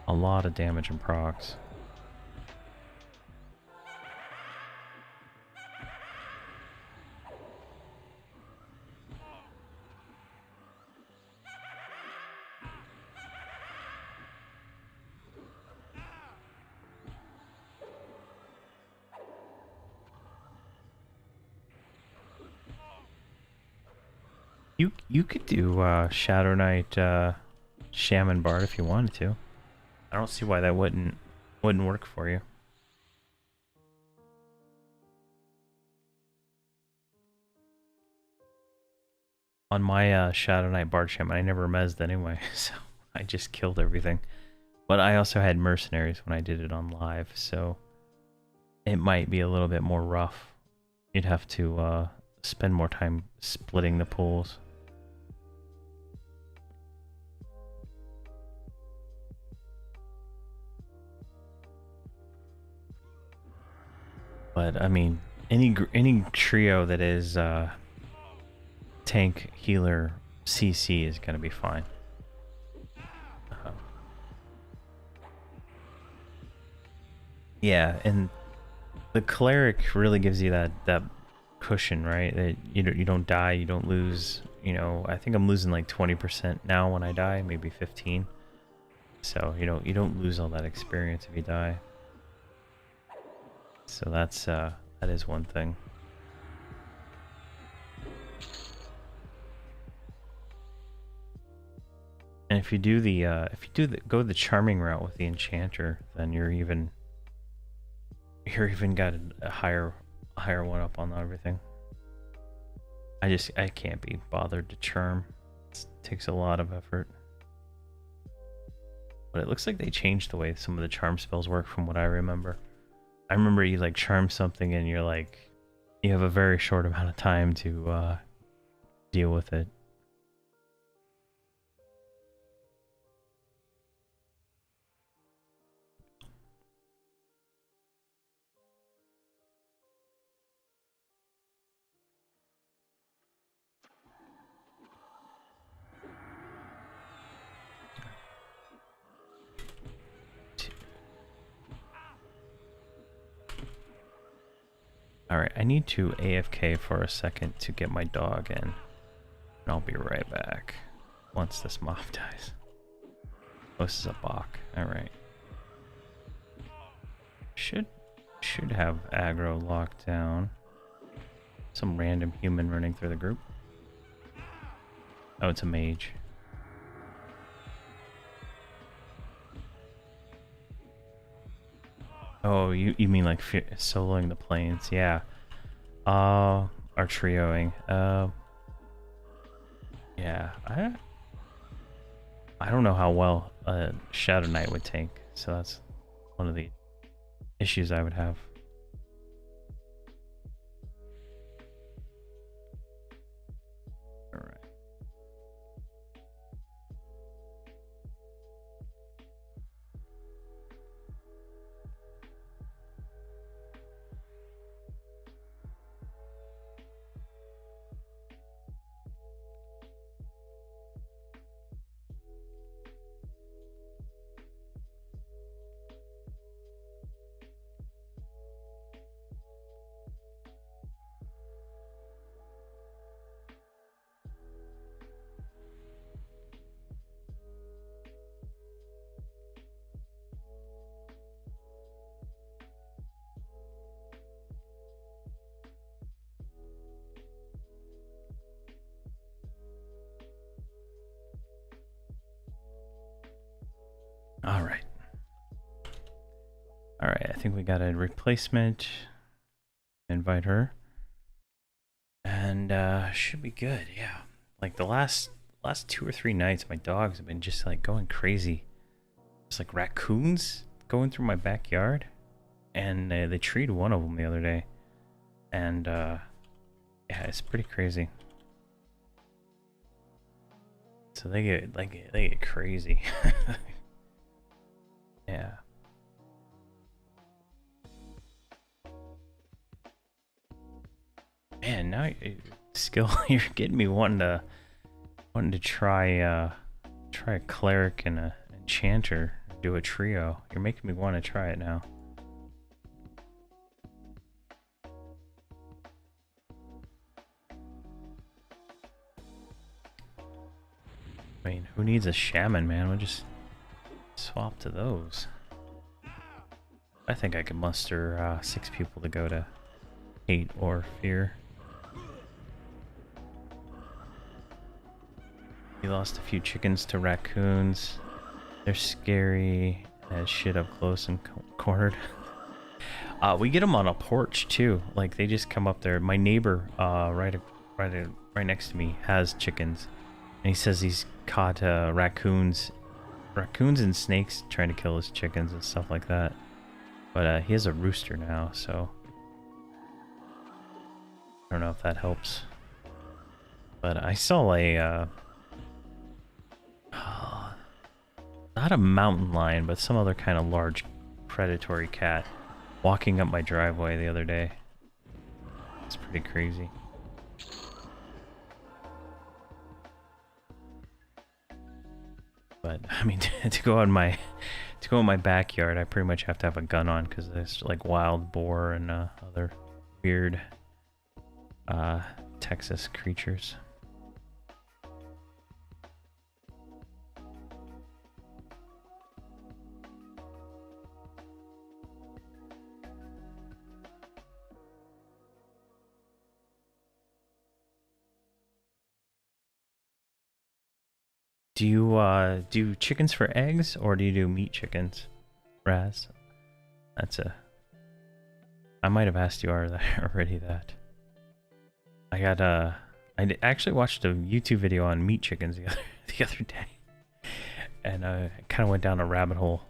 A lot of damage in procs. You could do Shadow Knight Shaman Bard if you wanted to. I don't see why that wouldn't work for you. On my Shadow Knight Bard Shaman, I never mezzed anyway, so I just killed everything. But I also had mercenaries when I did it on live, so it might be a little bit more rough. You'd have to spend more time splitting the pools. But I mean, any trio that is tank, healer, CC is gonna be fine. Yeah, and the cleric really gives you that cushion, right? That you don't die, you don't lose. You know, I think I'm losing like 20% now when I die, maybe 15. So you don't lose all that experience if you die. So that's that is one thing. And if you do go the charming route with the enchanter, then you're even got a higher one up on everything. I can't be bothered to charm. It takes a lot of effort. But it looks like they changed the way some of the charm spells work from what I remember. I remember you like charm something and you're like, you have a very short amount of time to deal with it. Alright, I need to AFK for a second to get my dog in. And I'll be right back once this mob dies. Oh, this is a Bach. Alright. Should have aggro locked down. Some random human running through the group. Oh, it's a mage. Oh, you mean like soloing the planes? Yeah. Or trioing. Yeah. I don't know how well Shadow Knight would tank, so that's one of the issues I would have. All right. All right, I think we got a replacement. Invite her. And should be good, yeah. Like the last 2 or 3 nights, my dogs have been just like going crazy. It's like raccoons going through my backyard. And they treed one of them the other day. And yeah, it's pretty crazy. So they get crazy. Yeah. Man, now skill you're getting me wanting to try a cleric and a enchanter, do a trio. You're making me want to try it now. I mean, who needs a shaman, man? We'll just swap to those. I think I can muster 6 people to go to hate or fear. We lost a few chickens to raccoons. They're scary as shit up close and cornered. We get them on a porch too. Like they just come up there. My neighbor, right next to me, has chickens, and he says he's caught raccoons and snakes trying to kill his chickens and stuff like that. But he has a rooster now, so I don't know if that helps. But I saw a not a mountain lion, but some other kind of large predatory cat walking up my driveway the other day. It's pretty crazy. But I mean, to go in my backyard, I pretty much have to have a gun on because there's like wild boar and other weird Texas creatures. Do you do chickens for eggs or do you do meat chickens, Raz? I might have asked you already that. I got I actually watched a YouTube video on meat chickens the other day, and I kind of went down a rabbit hole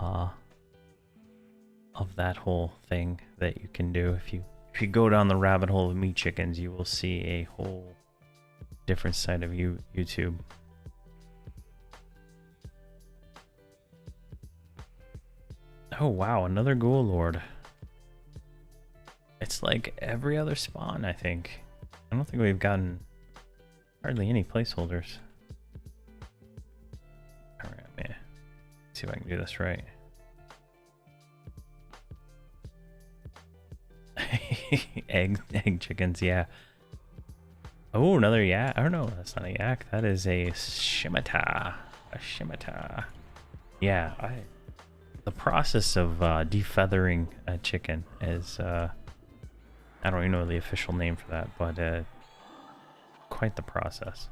of that whole thing that you can do. If you go down the rabbit hole of meat chickens, you will see a whole different side of YouTube. Oh wow, another ghoul lord. It's like every other spawn, I think. I don't think we've gotten hardly any placeholders. Alright, man. See if I can do this right. egg chickens, yeah. Oh, another yak. Oh no, that's not a yak. That is a scimitar. A scimitar. Yeah, the process of defeathering a chicken is I don't even know the official name for that, but quite the process.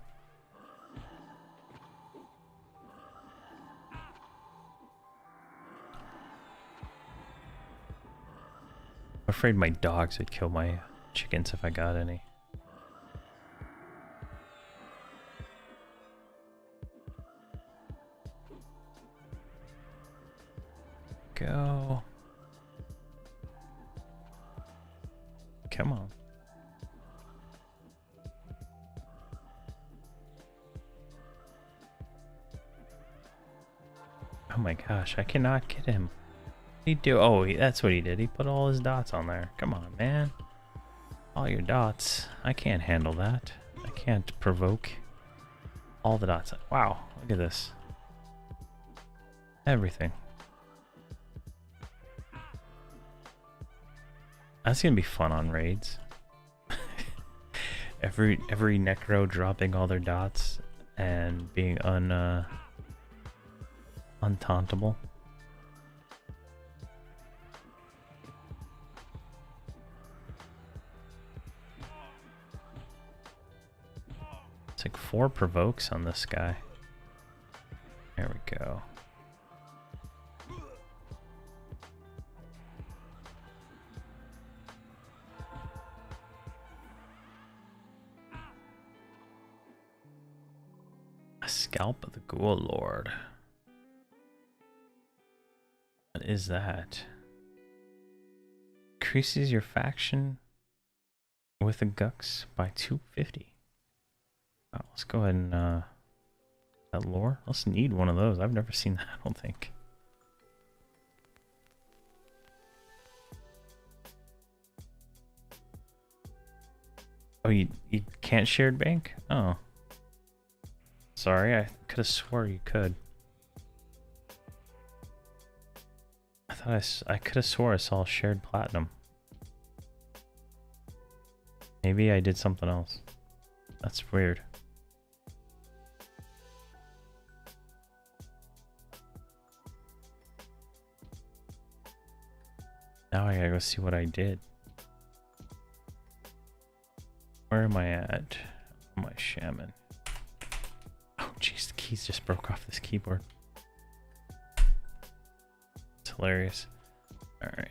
I'm afraid my dogs would kill my chickens if I got any. Go. Come on. Oh my gosh, I cannot get him. What did he do? Oh, that's what he did. He put all his dots on there. Come on, man. All your dots. I can't handle that. I can't provoke all the dots. Wow, look at this. Everything. That's gonna be fun on raids. every necro dropping all their dots and being untauntable. It's like 4 provokes on this guy. There we go. A scalp of the Ghoul Lord. What is that? Increases your faction with the Gux by 250. Oh, let's go ahead and that lore. Let's need one of those. I've never seen that, I don't think. Oh, you can't shared bank? Oh. Sorry, I could have swore you could. I thought I could have swore I saw shared platinum. Maybe I did something else. That's weird. Now I gotta go see what I did. Where am I at? Oh, my shaman. Oh jeez, the keys just broke off this keyboard. It's hilarious. Alright.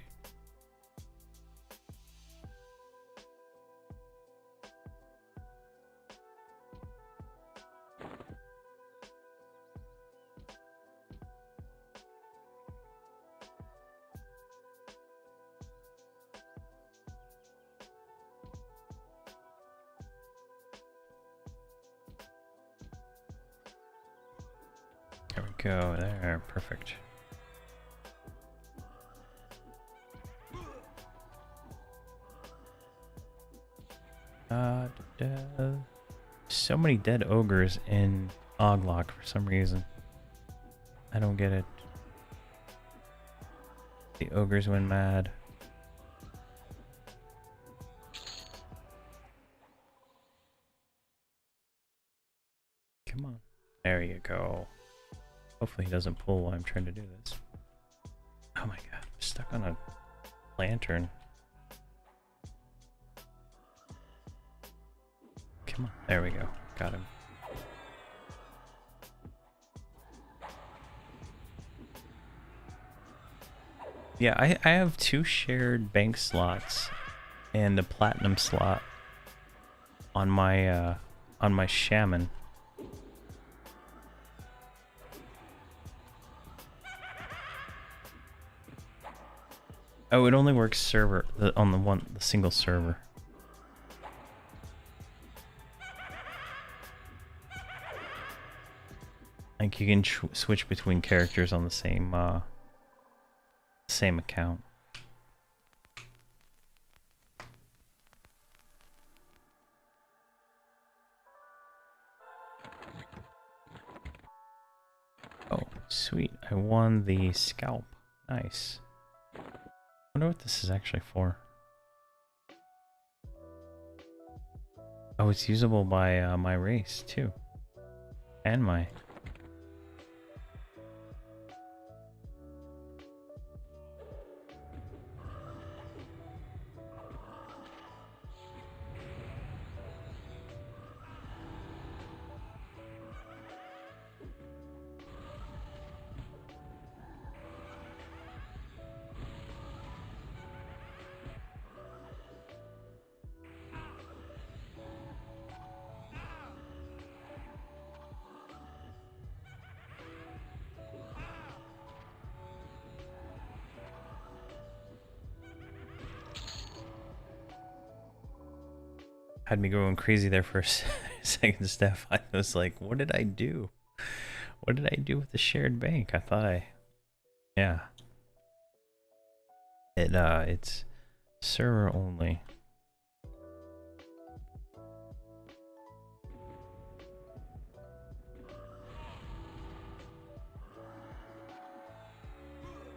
There we go, there, perfect. So many dead ogres in Oglock for some reason. I don't get it. The ogres went mad. Come on. There you go. Hopefully he doesn't pull while I'm trying to do this. Oh my god, I'm stuck on a lantern. Come on, there we go. Got him. Yeah, I have 2 shared bank slots and a platinum slot on my shaman. Oh, it only works server on the single server. Like you can switch between characters on the same account. Oh, sweet. I won the scalp. Nice. I wonder what this is actually for. Oh, it's usable by my race too, and my. Had me going crazy there for a second, Steph. I was like, what did I do? What did I do with the shared bank? I thought yeah. It's server only.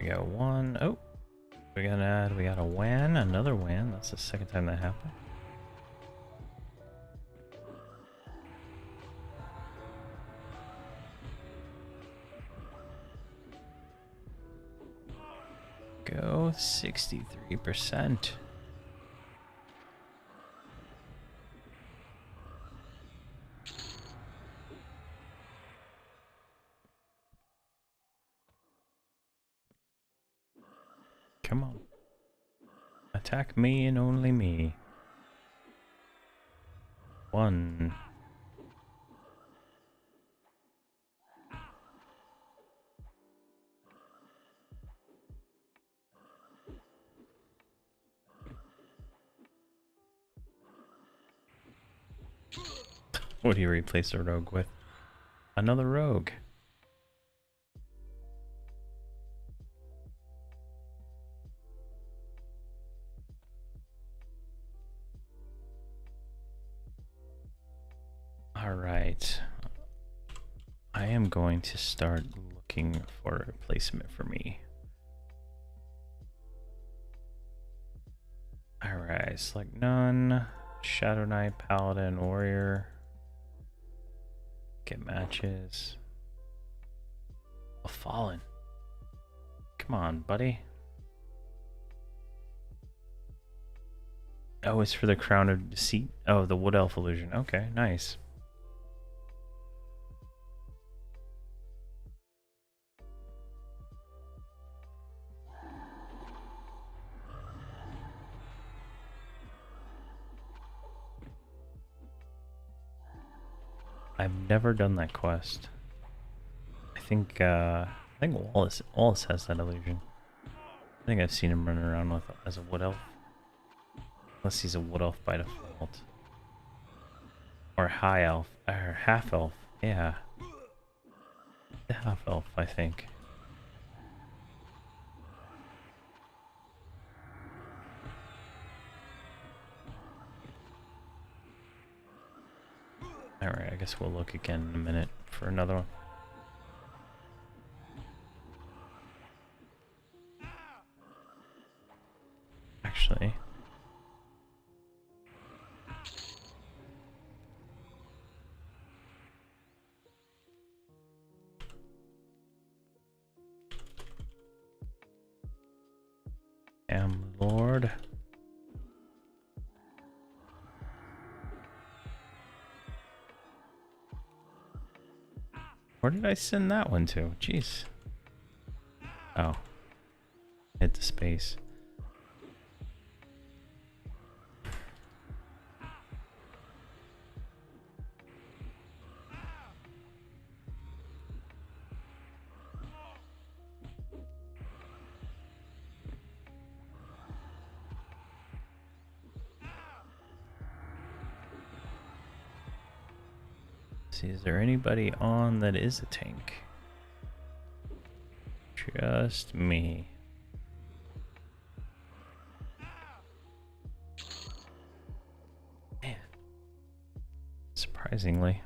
We got one. Oh, we got a WAN, another WAN. That's the second time that happened. Go 63%. Come on. Attack me and only me. One. What do you replace a rogue with? Another rogue. All right. I am going to start looking for a replacement for me. All right, select none. Shadow Knight, Paladin, Warrior. Get matches. A Fallen. Come on, buddy. Oh, it's for the Crown of Deceit. Oh, the Wood Elf illusion. Okay, nice. I've never done that quest. I think Wallace has that illusion. I think I've seen him running around with as a Wood Elf. Unless he's a Wood Elf by default. Or High Elf. Or Half Elf. Yeah. The Half Elf, I think. Alright, I guess we'll look again in a minute for another one. Actually. Lord. Where did I send that one to? Jeez. Oh. Hit the space. See, is there anybody on that is a tank? Just me. Man. Surprisingly.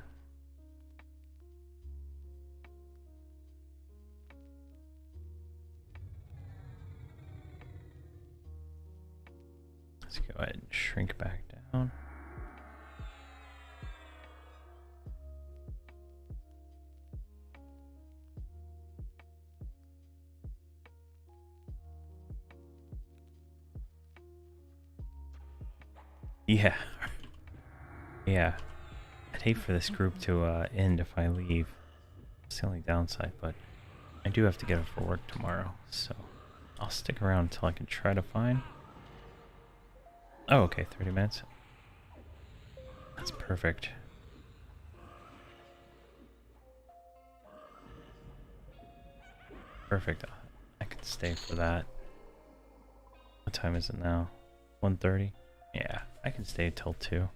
Let's go ahead and shrink back down. Yeah. Yeah. I'd hate for this group to end if I leave. It's the only downside, but I do have to get up for work tomorrow, so I'll stick around until I can try to find... Oh, okay, 30 minutes. That's perfect. Perfect. I could stay for that. What time is it now? 1:30? Yeah, I can stay till 2.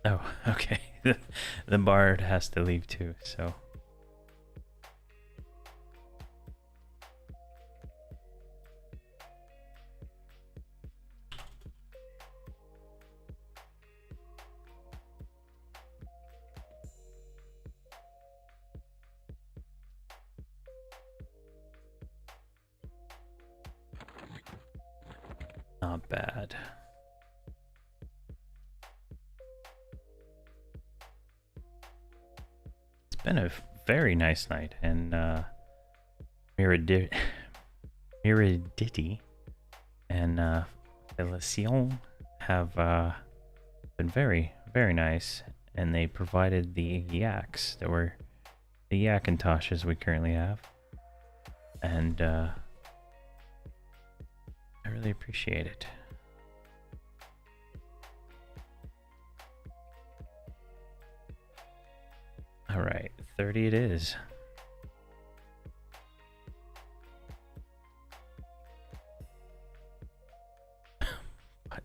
Oh, okay. The bard has to leave too, so... Not bad. It's been a very nice night, and Miridity and Felicion have been very, very nice, and they provided the yaks that were the Yakintoshes we currently have, and I really appreciate it. All right, 30 it is. What?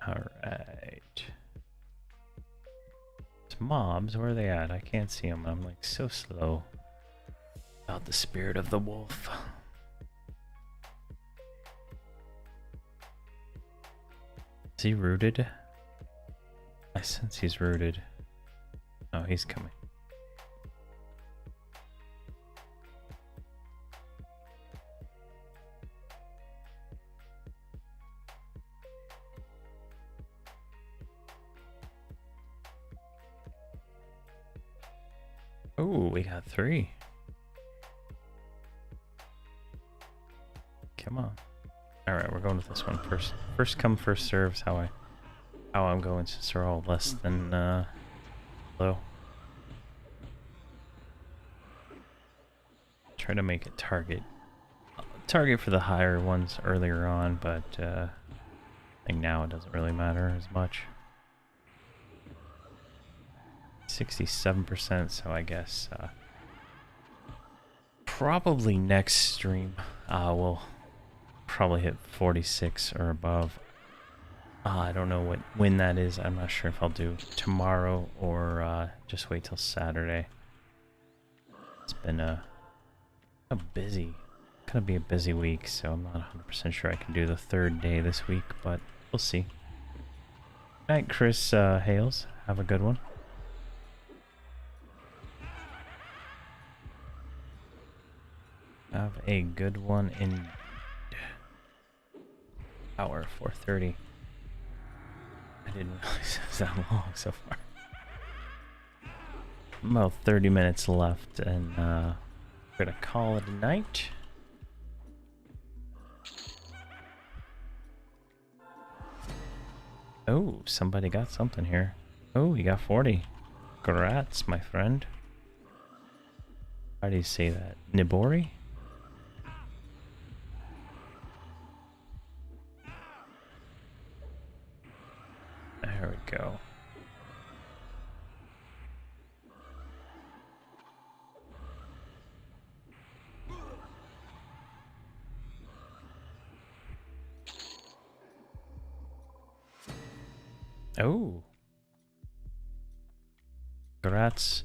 All right. Mobs, where are they at? I can't see them. I'm like so slow about the spirit of the wolf. Is he rooted? I sense he's rooted. Oh, he's coming. Oh, we got 3. Come on. All right, we're going with this one first. First come, first serve is how I'm going, since they're all less than low. Try to make it target for the higher ones earlier on, but I think now it doesn't really matter as much. 67%, so I guess probably next stream we'll probably hit 46 or above. I don't know when that is. I'm not sure if I'll do tomorrow or just wait till Saturday. It's been a busy, gonna be a busy week, so I'm not 100% sure I can do the 3rd day this week, but we'll see. Good night, Chris Hales. Have a good one. Have a good one in hour 4:30. I didn't realize it was that long so far. About 30 minutes left, and we're gonna call it a night. Oh, somebody got something here. Oh, you got 40. Congrats, my friend. How do you say that? Nibori? There we go. Oh. Congrats,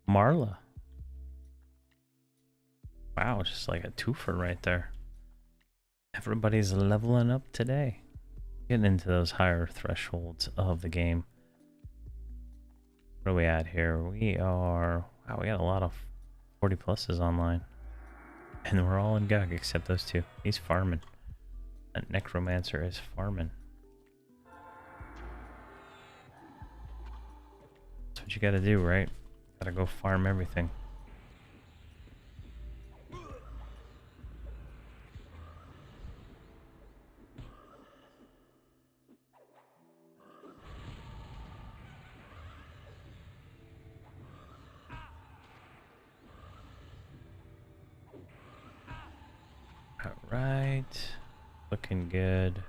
Marla. Wow, just like a twofer right there. Everybody's leveling up today. Getting into those higher thresholds of the game. What are we at here? We are... Wow, we got a lot of 40 plus is online. And we're all in GUG except those two. He's farming. That necromancer is farming. That's what you gotta do, right? Gotta go farm everything. Alright. Looking good.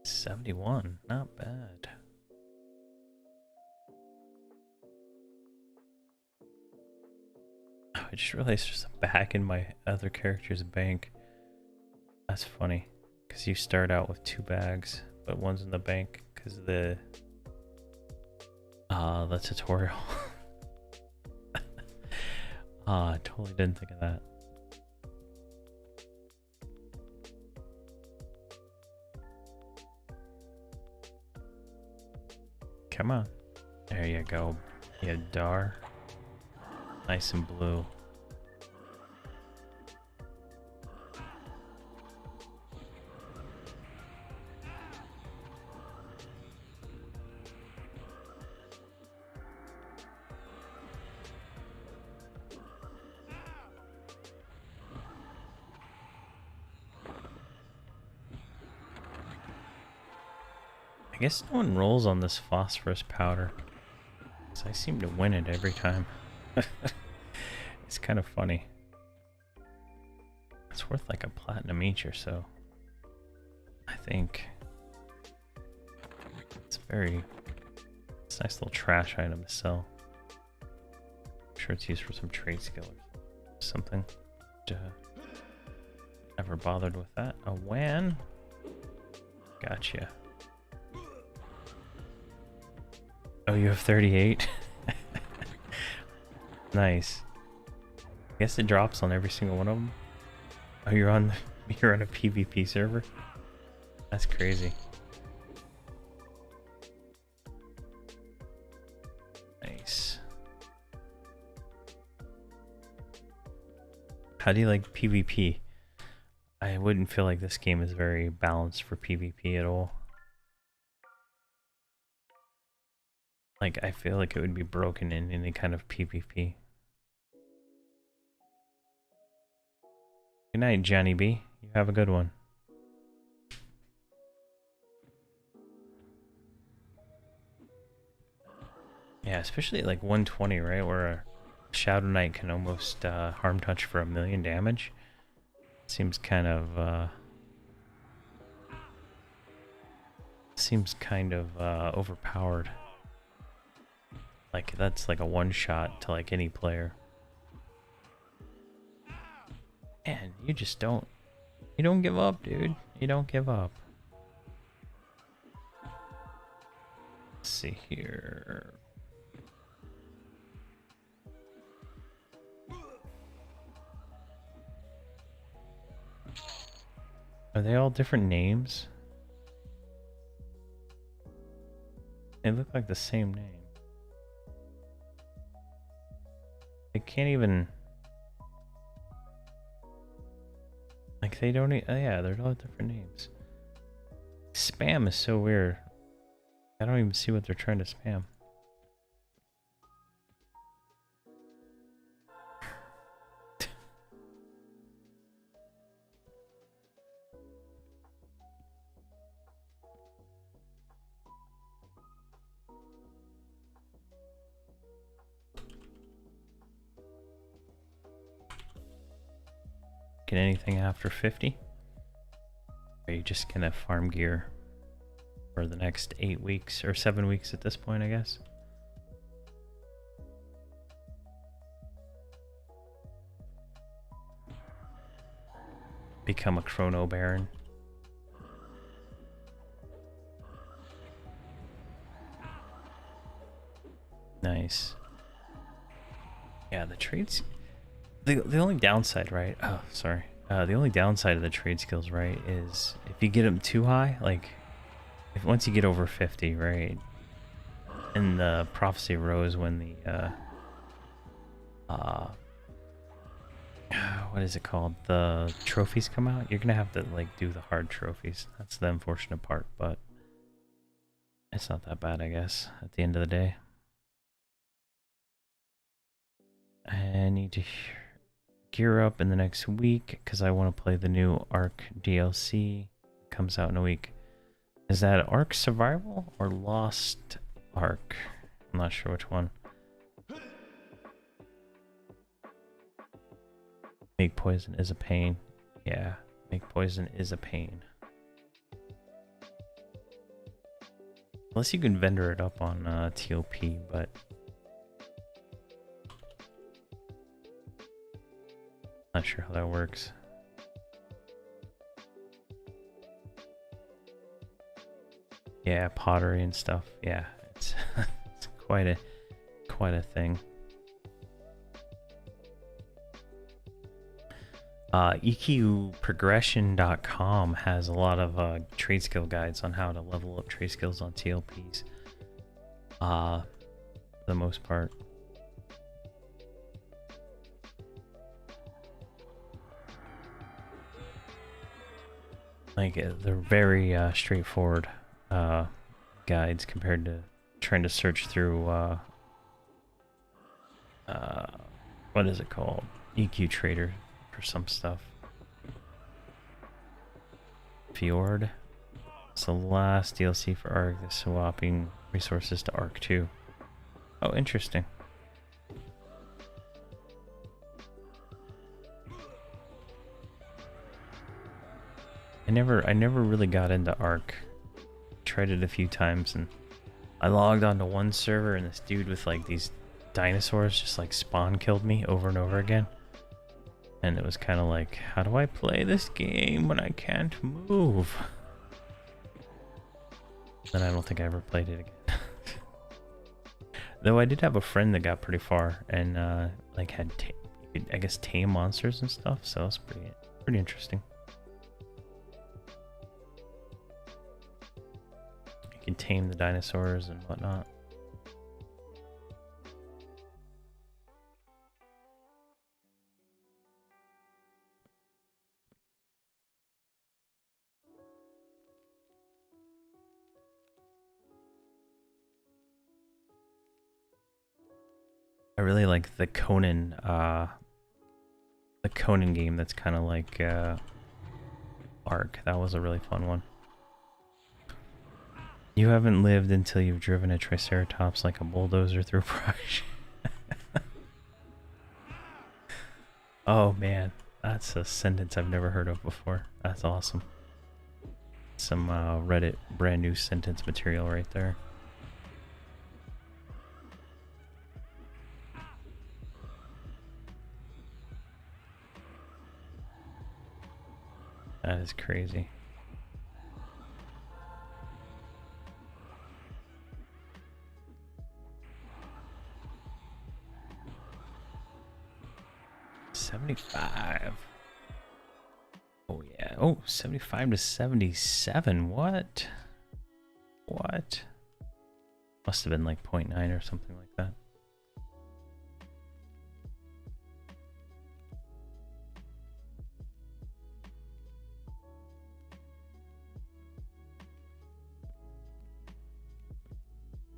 $71, not bad. Oh, I just realized there's a bag in my other character's bank. That's funny, because you start out with 2 bags, but one's in the bank because of the tutorial. I totally didn't think of that. Come on. There you go. Yeah, Dar. Nice and blue. I guess no one rolls on this phosphorus powder, so I seem to win it every time. It's kind of funny. It's worth like a platinum each or so. I think. It's a nice little trash item to sell. I'm sure it's used for some trade skill or something. Never bothered with that. A WAN? Gotcha. Oh, you have 38? Nice. I guess it drops on every single one of them. Oh, you're on a PvP server? That's crazy. Nice. How do you like PvP? I wouldn't feel like this game is very balanced for PvP at all. Like, I feel like it would be broken in any kind of PvP. Good night, Johnny B. You have a good one. Yeah, especially at like 120, right? Where a Shadow Knight can almost harm touch for 1,000,000 damage. Seems kind of overpowered. Like, that's like a one-shot to like any player. Man, you don't give up, dude. You don't give up. Let's see here. Are they all different names? They look like the same name. They can't even... Like, they don't... yeah, they're all different names. Spam is so weird. I don't even see what they're trying to spam. Get anything after 50? Or are you just gonna farm gear for the next 8 weeks or 7 weeks at this point, I guess? Become a chrono baron. Nice. Yeah, the trades. The only downside, right? Oh, sorry. The only downside of the trade skills, right, is if you get them too high, like if once you get over 50, right? And the prophecy rose when the what is it called? The trophies come out. You're gonna have to like do the hard trophies. That's the unfortunate part, but it's not that bad, I guess, at the end of the day. I need to gear up in the next week because I want to play the new Ark DLC. It comes out in a week. Is that Ark Survival or Lost Ark? I'm not sure which one. Make poison is a pain. Yeah, make poison is a pain. Unless you can vendor it up on TLP, but not sure how that works. Yeah, pottery and stuff. Yeah, it's, it's quite a thing. EQprogression.com has a lot of trade skill guides on how to level up trade skills on TLPs. For the most part. Like, they're very straightforward guides compared to trying to search through what is it called? EQ Trader for some stuff. Fjord. It's the last DLC for Ark. They're swapping resources to Ark 2. Oh, interesting. I never really got into Ark. Tried it a few times and I logged onto one server and this dude with like these dinosaurs just like spawn killed me over and over again. And it was kind of like, how do I play this game when I can't move? Then I don't think I ever played it again. Though I did have a friend that got pretty far and like had, I guess, tame monsters and stuff. So it was pretty interesting. You can tame the dinosaurs and whatnot. I really like the Conan game that's kind of like Ark. That was a really fun one. You haven't lived until you've driven a Triceratops like a bulldozer through brush. Oh man, that's a sentence I've never heard of before. That's awesome. Some Reddit brand new sentence material right there. That is crazy. $75. Oh yeah. Oh, 75 to 77. What? What? Must have been like 0.9 or something like that.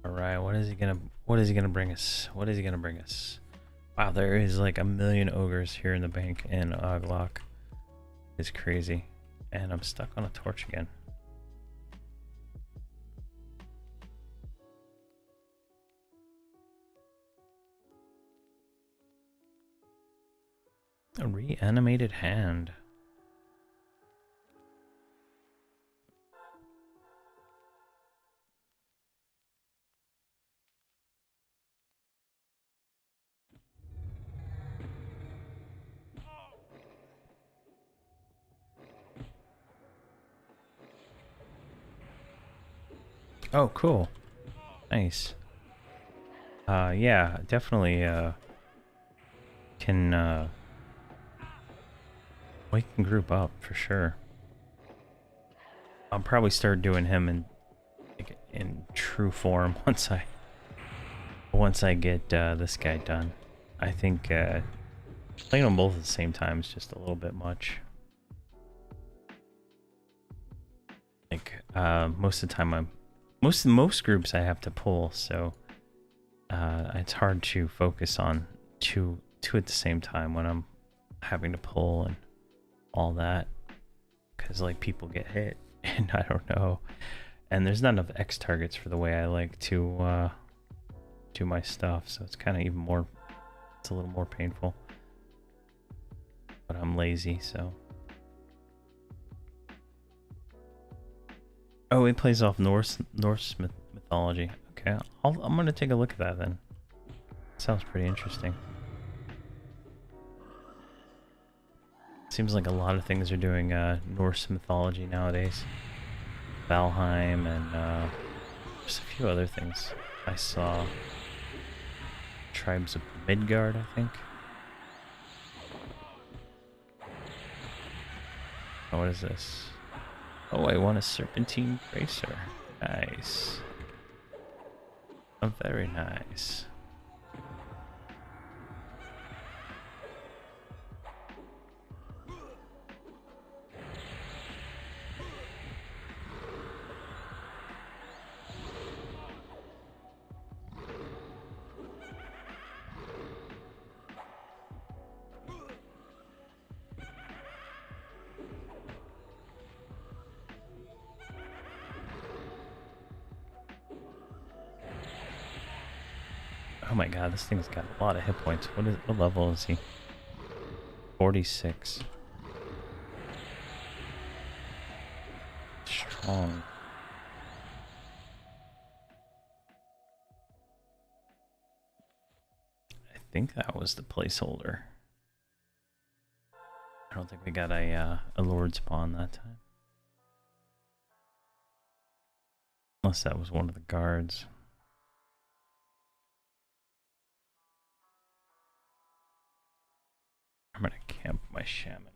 All right, what is he gonna bring us? What is he gonna bring us? Wow, there is like a million ogres here in the bank in Oglock. It's crazy. And I'm stuck on a torch again. A reanimated hand. Oh, cool. Nice. Yeah, definitely, we can group up for sure. I'll probably start doing him in true form once I get this guy done. I think playing them both at the same time is just a little bit much. Like most of the time most groups I have to pull, so it's hard to focus on two at the same time when I'm having to pull and all that, because like people get hit and I don't know, and there's not enough X targets for the way I like to do my stuff, so it's kind of even more, it's a little more painful, but I'm lazy, so. Oh, it plays off Norse mythology. Okay, I'm gonna take a look at that then. Sounds pretty interesting. Seems like a lot of things are doing Norse mythology nowadays. Valheim and there's a few other things I saw. Tribes of Midgard, I think. Oh, what is this? Oh, I want a serpentine tracer. Nice. Oh, very nice. Oh my god, this thing's got a lot of hit points. What level is he? 46. Strong. I think that was the placeholder. I don't think we got a Lord spawn that time. Unless that was one of the guards. I'm gonna camp my shaman.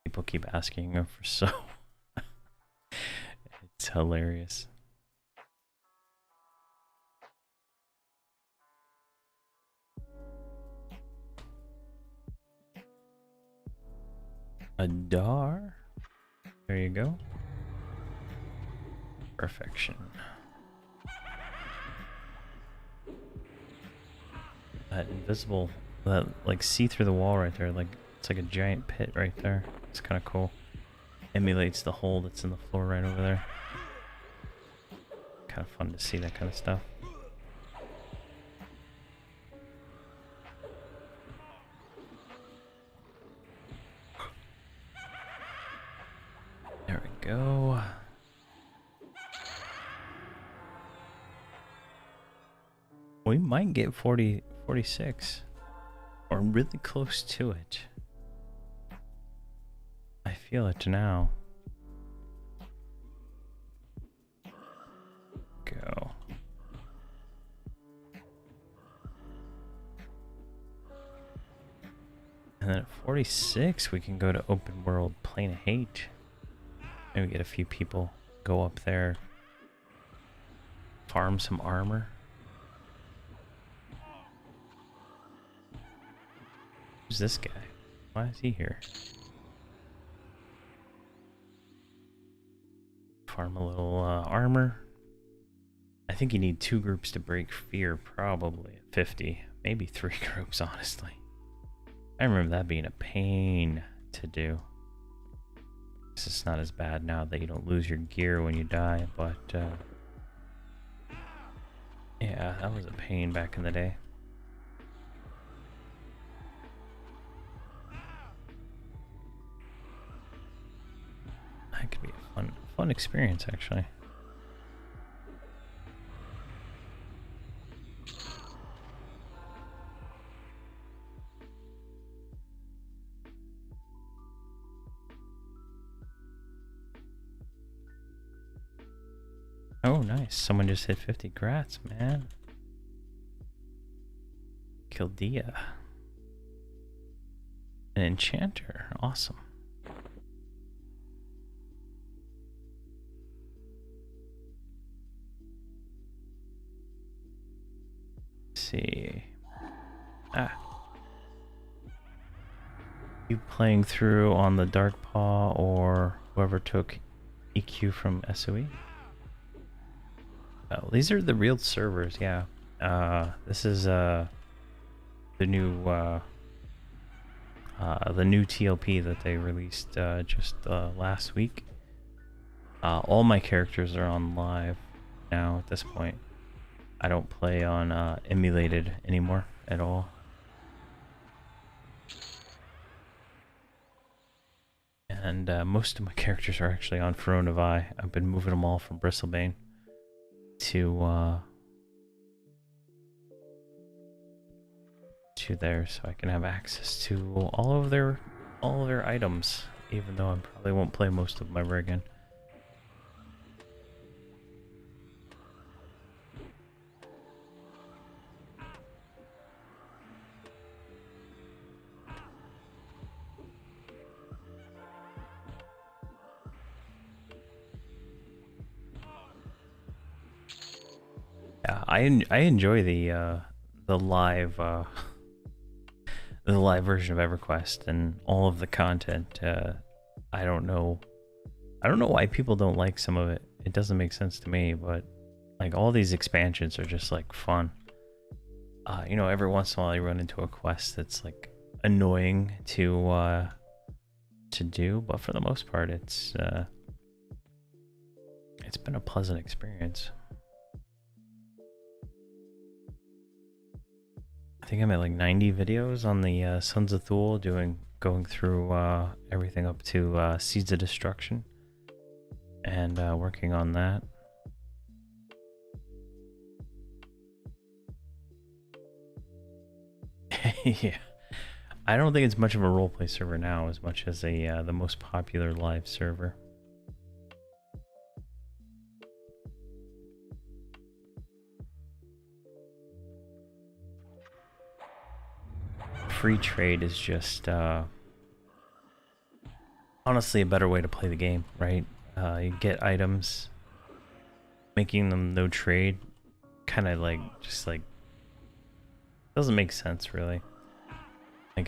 People keep asking him for so. It's hilarious. Adar. There you go. Perfection. That invisible, that like see through the wall right there, like it's like a giant pit right there. It's kind of cool. Emulates the hole that's in the floor right over there. Kind of fun to see that kind of stuff. There we go. We might get 46, or really close to it. I feel it now. Go. And then at 46, we can go to open world Plane of Hate. Maybe get a few people, go up there, farm some armor. Who's this guy? Why is he here? Farm a little armor. I think you need 2 groups to break fear, probably at 50. Maybe 3 groups, honestly. I remember that being a pain to do. It's not as bad now that you don't lose your gear when you die, but yeah, that was a pain back in the day. That could be a fun experience, actually. Oh, nice. Someone just hit 50. Grats, man. Kildia. An enchanter. Awesome. see. You playing through on the Dark Paw or whoever took EQ from SOE? Oh, these are the real servers, yeah. This is the new TLP that they released just last week. All my characters are on live now at this point. I don't play on emulated anymore at all. And most of my characters are actually on Verant. I've been moving them all from Bristlebane to there, so I can have access to all of their items, even though I probably won't play most of them ever again. Yeah, I enjoy the live the live version of Everquest and all of the content. I don't know why people don't like some of it. It doesn't make sense to me, but like all these expansions are just like fun. You know, every once in a while you run into a quest that's like annoying to do, but for the most part it's been a pleasant experience. I think I'm at like 90 videos on the Sons of Thule, going through everything up to Seeds of Destruction, and working on that. Yeah, I don't think it's much of a roleplay server now as much as the most popular live server. Free trade is just honestly a better way to play the game, right? You get items, making them no trade, kind of like just like doesn't make sense really. I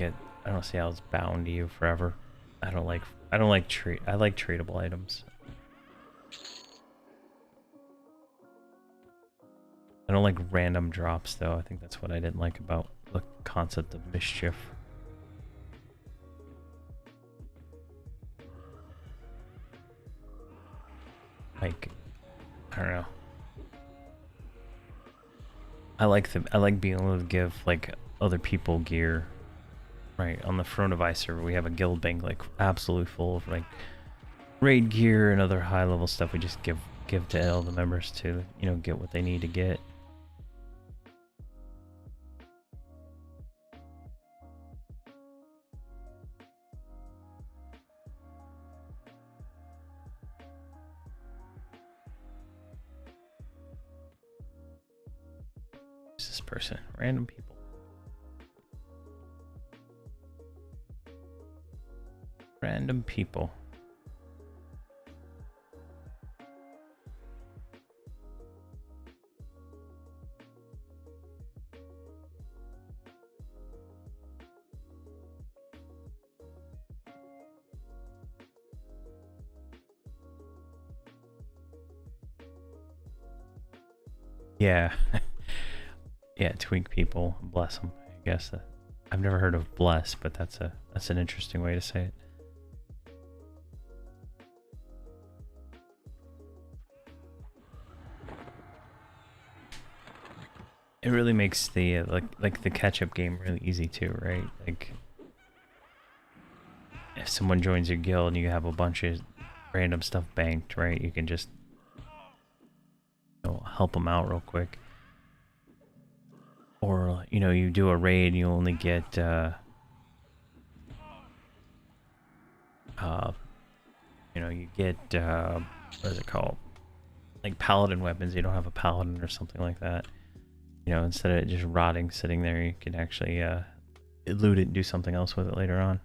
don't see how it's bound to you forever. I like tradable items. I don't like random drops though. I think that's what I didn't like about the concept of mischief. Like, I don't know. I like being able to give like other people gear. Right, on the Verant server we have a guild bank like absolutely full of like raid gear and other high level stuff. We just give to all the members to, you know, get what they need to get. Who's this person? Random people. Random people. Yeah. Yeah, tweak people, bless them, I guess. I've never heard of bless, but that's an interesting way to say it. It really makes the like the catch-up game really easy too, right? Like if someone joins your guild and you have a bunch of random stuff banked, right? You can just, you know, help them out real quick. Or, you know, you do a raid and you only get you know, you get what is it called? Like paladin weapons. You don't have a paladin or something like that. You know, instead of it just rotting sitting there, you can actually loot it and do something else with it later on.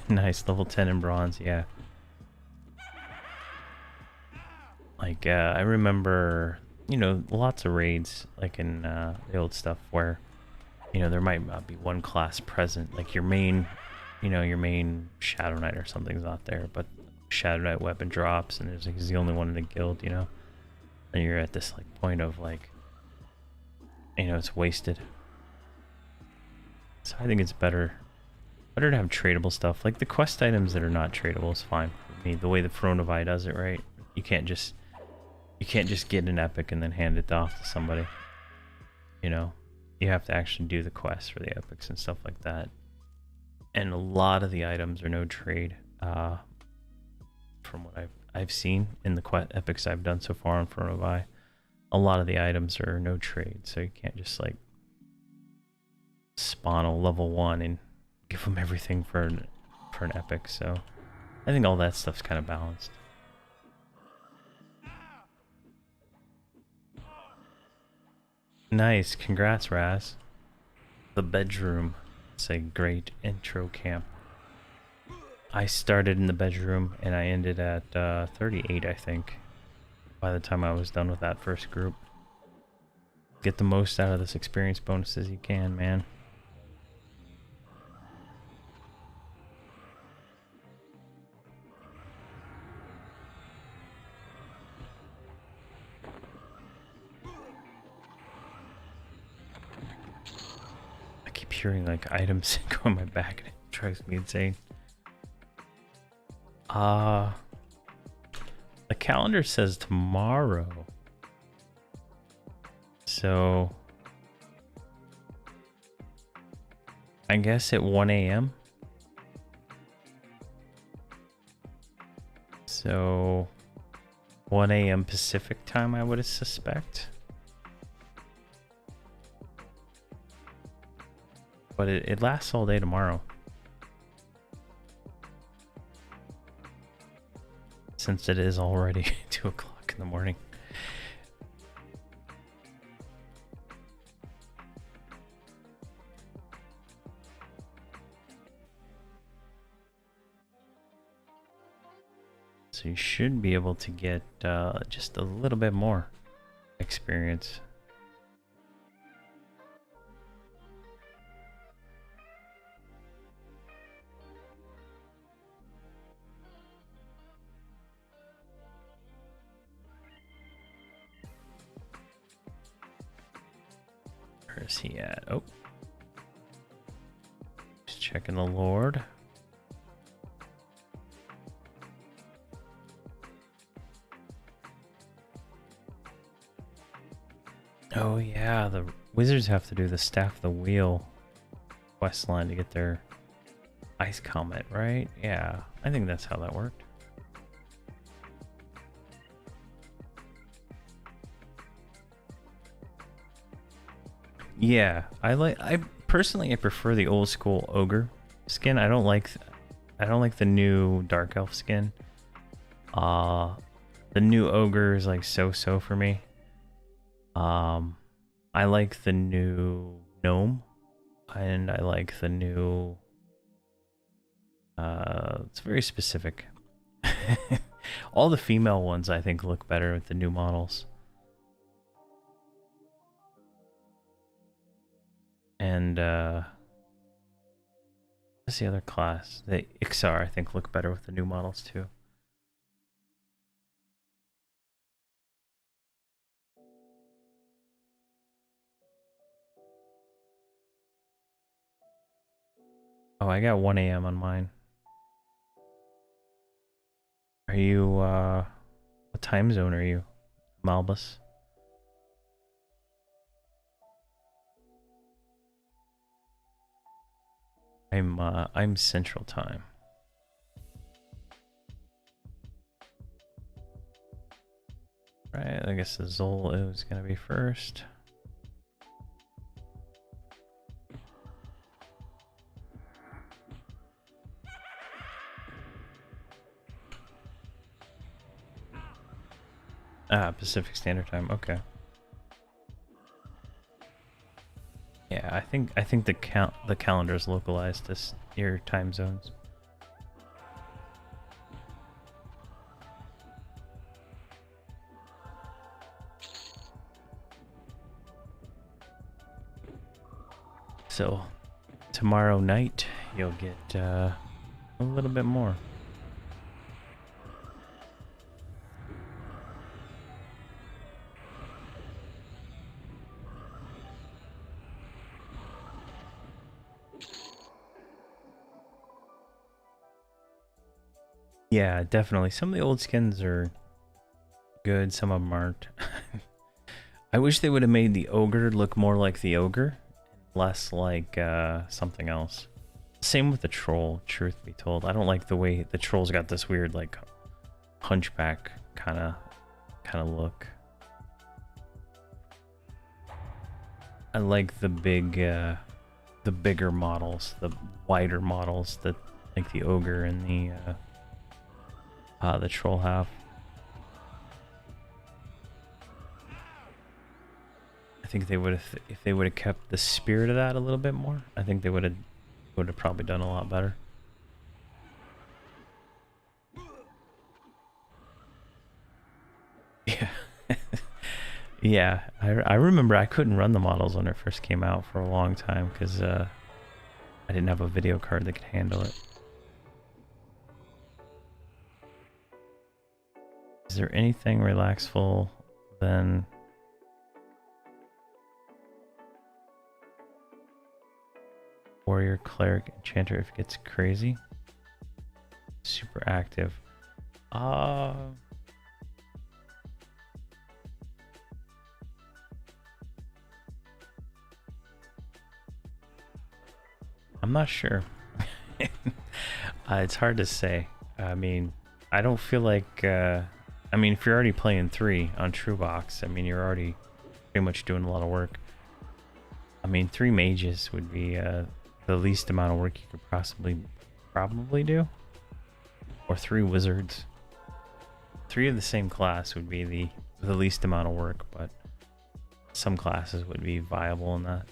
Nice, level 10 in bronze, yeah. Like, I remember, you know, lots of raids, like in the old stuff where, you know, there might not be one class present, like your main, you know, your main Shadow Knight or something's not there, but Shadow Knight weapon drops and there's like, he's the only one in the guild, you know? And you're at this like point of like, you know, it's wasted. So I think it's better to have tradable stuff. Like the quest items that are not tradable is fine for me. The way the Fronovi does it, right? You can't just get an epic and then hand it off to somebody. You know, you have to actually do the quests for the epics and stuff like that. And a lot of the items are no trade. From what I've seen in the epics I've done so far in Fronovi, a lot of the items are no trade, so you can't just like spawn a level 1 and give them everything for an epic. So I think all that stuff's kind of balanced. Nice, congrats, Raz. The bedroom. It's a great intro camp. I started in the bedroom and I ended at 38, I think, by the time I was done with that first group. Get the most out of this experience bonuses you can, man. I keep hearing like items go in my back and it drives me insane. The calendar says tomorrow. So I guess at 1 a.m. So 1 a.m. Pacific time, I would suspect. But it lasts all day tomorrow. Since it is already 2 o'clock in the morning. So you should be able to get just a little bit more experience. Where is he at? Oh. Just checking the Lord. Oh yeah, the wizards have to do the Staff of the Wheel quest line to get their Ice Comet, right? Yeah, I think that's how that worked. Yeah, I personally prefer the old school ogre skin. I don't like the new dark elf skin. The new ogre is like so for me. I like the new gnome and I like the new it's very specific. All the female ones I think look better with the new models. And what's the other class? The Ixar I think look better with the new models too. Oh, I got 1 a.m. on mine. Are you what time zone are you? Malbus? I'm Central Time. Right, I guess the Zol is gonna be first. Ah, Pacific Standard Time. Okay. Yeah, I think the calendar is localized to your time zones. So tomorrow night you'll get a little bit more. Yeah, definitely. Some of the old skins are good, some of them aren't. I wish they would have made the ogre look more like the ogre, less like something else. Same with the troll, truth be told. I don't like the way the troll's got this weird like hunchback kind of look. I like the bigger models, the wider models that like the ogre and the troll have. I think they would have, if they would have kept the spirit of that a little bit more, I think they would have probably done a lot better. Yeah. Yeah, I remember I couldn't run the models when it first came out for a long time because I didn't have a video card that could handle it. Is there anything relaxful than warrior, cleric, enchanter if it gets crazy? Super active. I'm not sure. It's hard to say. I mean, I don't feel like I mean, if you're already playing 3 on TrueBox, I mean, you're already pretty much doing a lot of work. I mean, 3 mages would be the least amount of work you could probably do. Or 3 wizards. 3 of the same class would be the least amount of work, but some classes would be viable in that.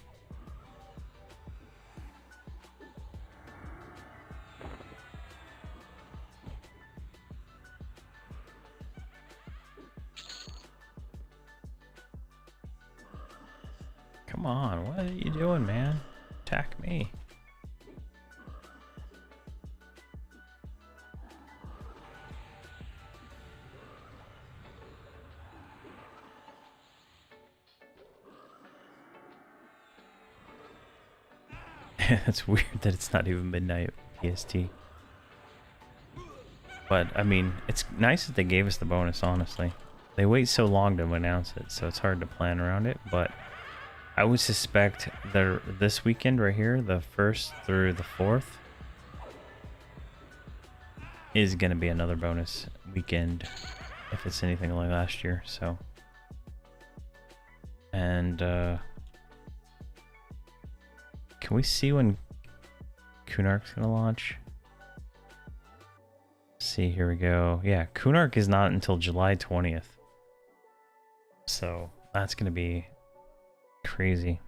Come on, what are you doing, man? Attack me. It's weird that it's not even midnight PST. But, I mean, it's nice that they gave us the bonus, honestly. They wait so long to announce it, so it's hard to plan around it, but I would suspect that this weekend right here, the 1st through the 4th, is going to be another bonus weekend if it's anything like last year, so. And, can we see when Kunark's going to launch? See, here we go. Yeah, Kunark is not until July 20th. So, that's going to be crazy.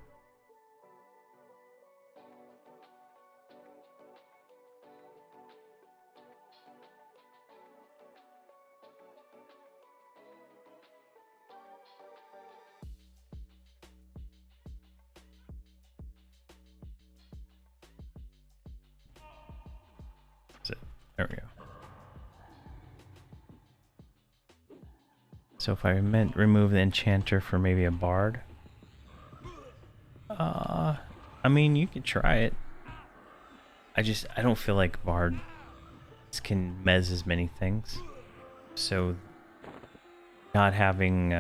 There we go. So if I remove the enchanter for maybe a bard, I mean, you could try it. I don't feel like bards can mez as many things. So not having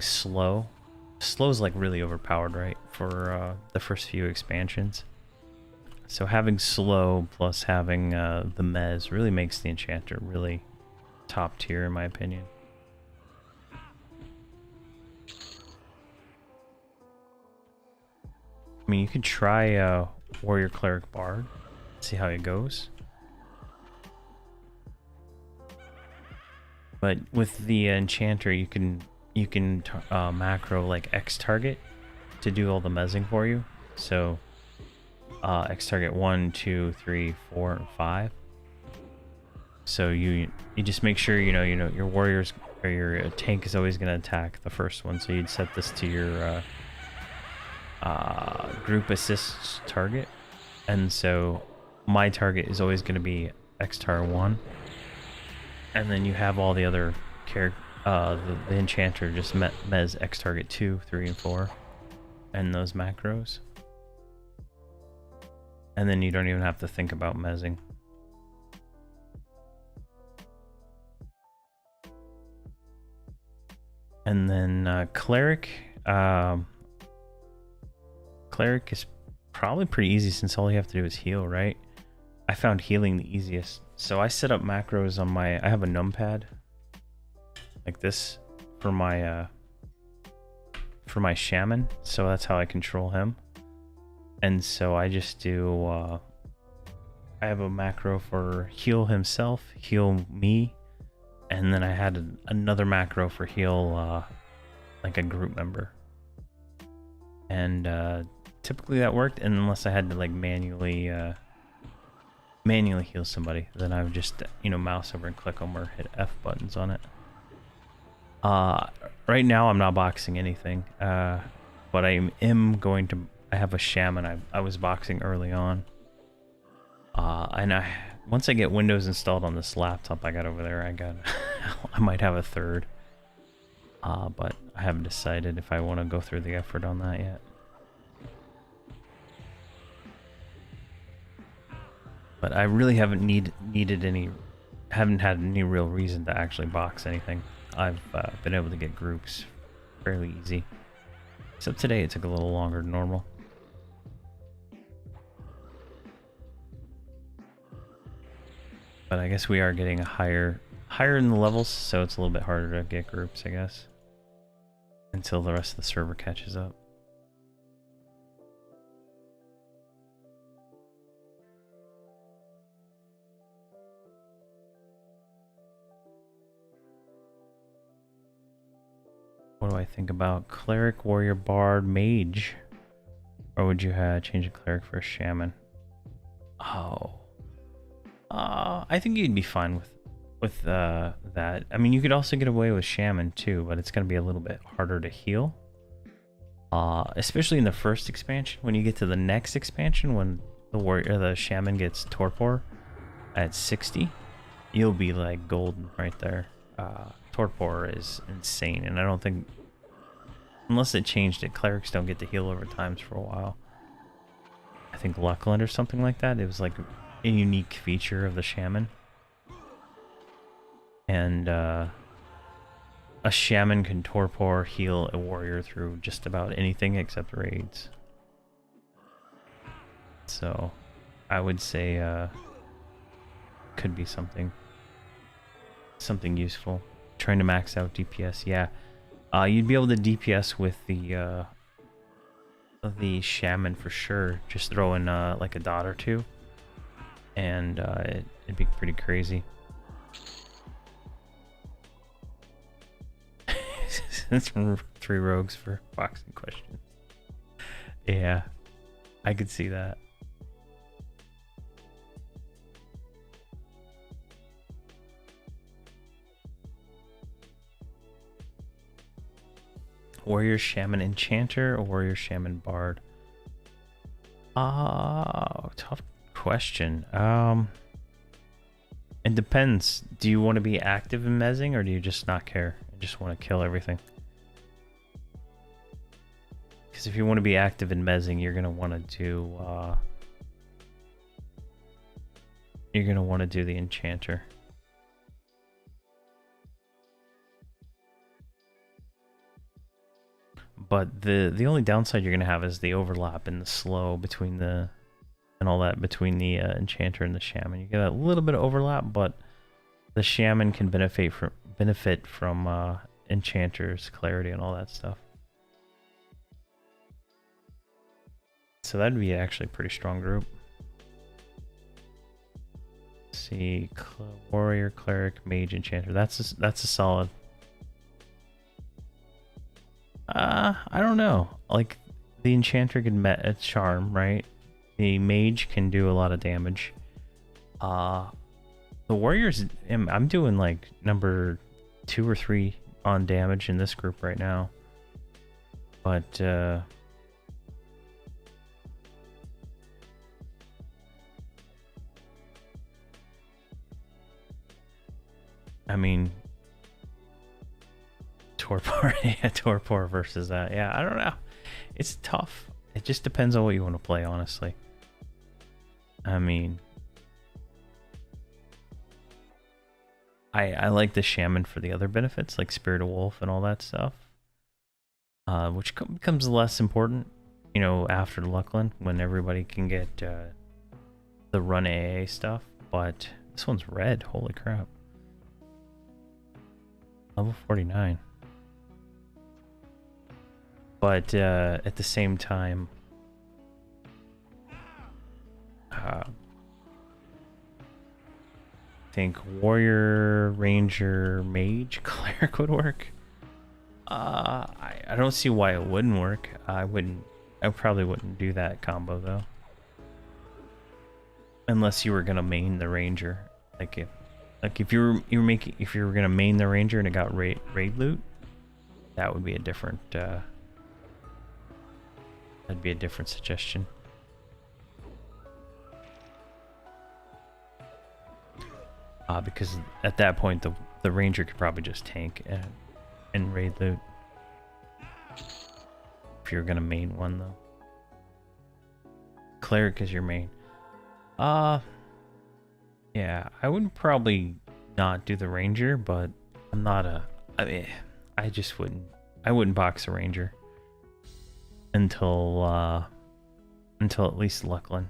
slow's like really overpowered, right? For the first few expansions. So having slow plus having the mez really makes the enchanter really top tier in my opinion. I mean, you could try warrior, cleric, bard, see how it goes. But with the enchanter, you can macro like X target to do all the mezzing for you. So X target 1, 2, 3, 4, and 5. So you just make sure you know your warriors or your tank is always going to attack the first one. So you'd set this to your group assists target, and so my target is always going to be Xtar 1, and then you have all the other the enchanter just mez X target 2, 3, and 4, and those macros, and then you don't even have to think about mezzing. And then cleric. Cleric is probably pretty easy since all you have to do is heal, right? I found healing the easiest. So I set up macros on I have a numpad like this for my shaman, so that's how I control him. And so I just do I have a macro for heal himself, heal me, and then I had another macro for heal like a group member. And typically that worked, and unless I had to like manually heal somebody, then I would just mouse over and click them or hit F buttons on it. Right now I'm not boxing anything, but I am going to. I have a shaman I was boxing early on, and once I get Windows installed on this laptop I got over there, I might have a third, but I haven't decided if I want to go through the effort on that yet. But I really haven't haven't had any real reason to actually box anything. I've been able to get groups fairly easy. Except today it took a little longer than normal. But I guess we are getting higher in the levels, so it's a little bit harder to get groups, I guess. Until the rest of the server catches up. What do I think about cleric, warrior, bard, mage? Or would you change a cleric for a shaman? Oh, I think you'd be fine with that. I mean, you could also get away with shaman too, but it's gonna be a little bit harder to heal. Especially in the first expansion. When you get to the next expansion, when the shaman gets torpor at 60, you'll be like golden right there. Torpor is insane, and I don't think, unless it changed it, clerics don't get to heal over times for a while. I think Luckland or something like that. It was like a unique feature of the shaman. And a shaman can torpor heal a warrior through just about anything except raids. So I would say could be something useful. Trying to max out DPS, yeah. You'd be able to DPS with the shaman for sure. Just throw in like a dot or two, and it'd be pretty crazy. That's 3 rogues for boxing questions. Yeah, I could see that. Warrior, shaman, enchanter, or warrior, shaman, bard? Tough question. It depends. Do you want to be active in mezzing, or do you just not care and just want to kill everything? Because if you want to be active in mezzing, you're gonna want to do the enchanter. But the only downside you're gonna have is the overlap and the slow between the enchanter and the shaman. You get a little bit of overlap, but the shaman can benefit from enchanter's clarity and all that stuff. So that'd be actually a pretty strong group. Let's see, warrior, cleric, mage, enchanter. That's a solid. I don't know. Like, the enchanter can met a charm, right? The mage can do a lot of damage. The warriors, I'm doing like number 2 or 3 on damage in this group right now. But I mean, Torpor, yeah, Torpor versus that. Yeah, I don't know. It's tough. It just depends on what you want to play, honestly. I mean, I like the Shaman for the other benefits, like Spirit of Wolf and all that stuff. Which becomes less important, you know, after Luckland, when everybody can get the run AA stuff. But this one's red. Holy crap. Level 49. But at the same time, I think Warrior, Ranger, Mage, Cleric would work. I don't see why it wouldn't work. I probably wouldn't do that combo though. Unless you were gonna main the Ranger. If you were gonna main the Ranger and it got raid loot, that would be a different that'd be a different suggestion. Because at that point the Ranger could probably just tank and raid loot. If you're gonna main one though. Cleric is your main. Yeah, I wouldn't probably not do the Ranger, but I'm not I mean, I just wouldn't. I wouldn't box a Ranger until at least Luckland.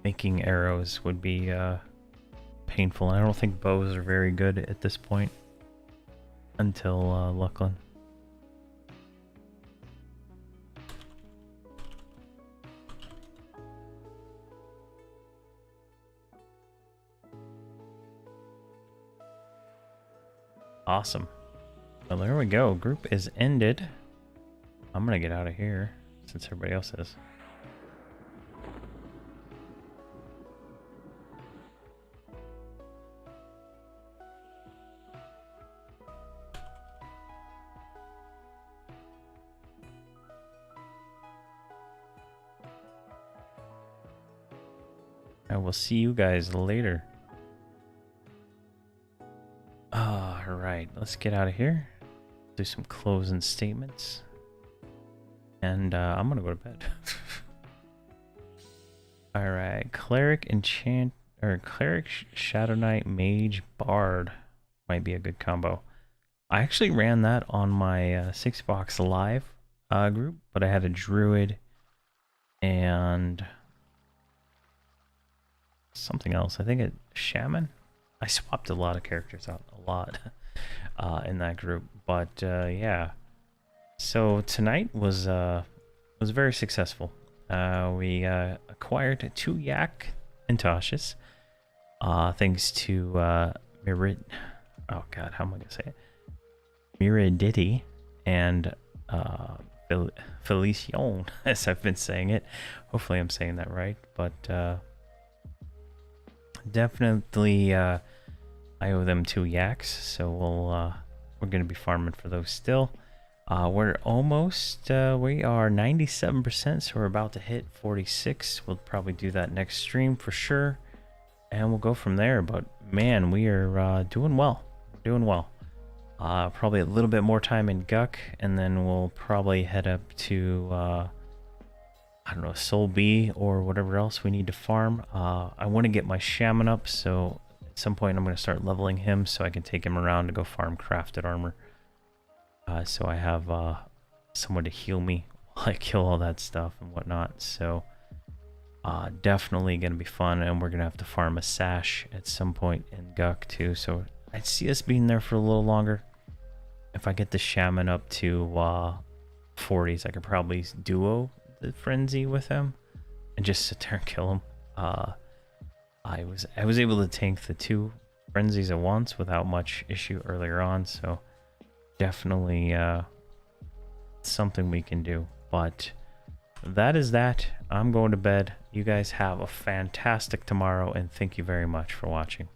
Making arrows would be painful. I don't think bows are very good at this point until Luckland. Awesome. Well, there we go. Group is ended. I'm gonna get out of here since everybody else is. I will see you guys later. Alright, let's get out of here. Do some closing statements. And I'm gonna go to bed. Alright, Cleric Shadow Knight Mage Bard might be a good combo. I actually ran that on my 6box live group, but I had a Druid and something else. I think a Shaman. I swapped a lot of characters out, a lot in that group, but yeah. So tonight was very successful. We acquired 2 Yak and Toshes, thanks to Mirid. Oh God, how am I gonna say it? Miridity and Felicion, as I've been saying it. Hopefully, I'm saying that right, but. Definitely I owe them 2 Yaks, so we're gonna be farming for those still. We're almost we are 97%, so we're about to hit 46. We'll probably do that next stream for sure, and we'll go from there. But man, we are doing well, probably a little bit more time in Guck, and then we'll probably head up to I don't know, Solb or whatever else we need to farm. I want to get my Shaman up, so at some point I'm going to start leveling him so I can take him around to go farm crafted armor. So I have someone to heal me while I kill all that stuff and whatnot. So definitely going to be fun, and we're going to have to farm a Sash at some point in Guck too. So I'd see us being there for a little longer. If I get the Shaman up to 40s, I could probably duo the frenzy with him and just sit there and kill him. I was able to tank the 2 frenzies at once without much issue earlier on, so definitely something we can do. But that is that. I'm going to bed. You guys have a fantastic tomorrow, and thank you very much for watching.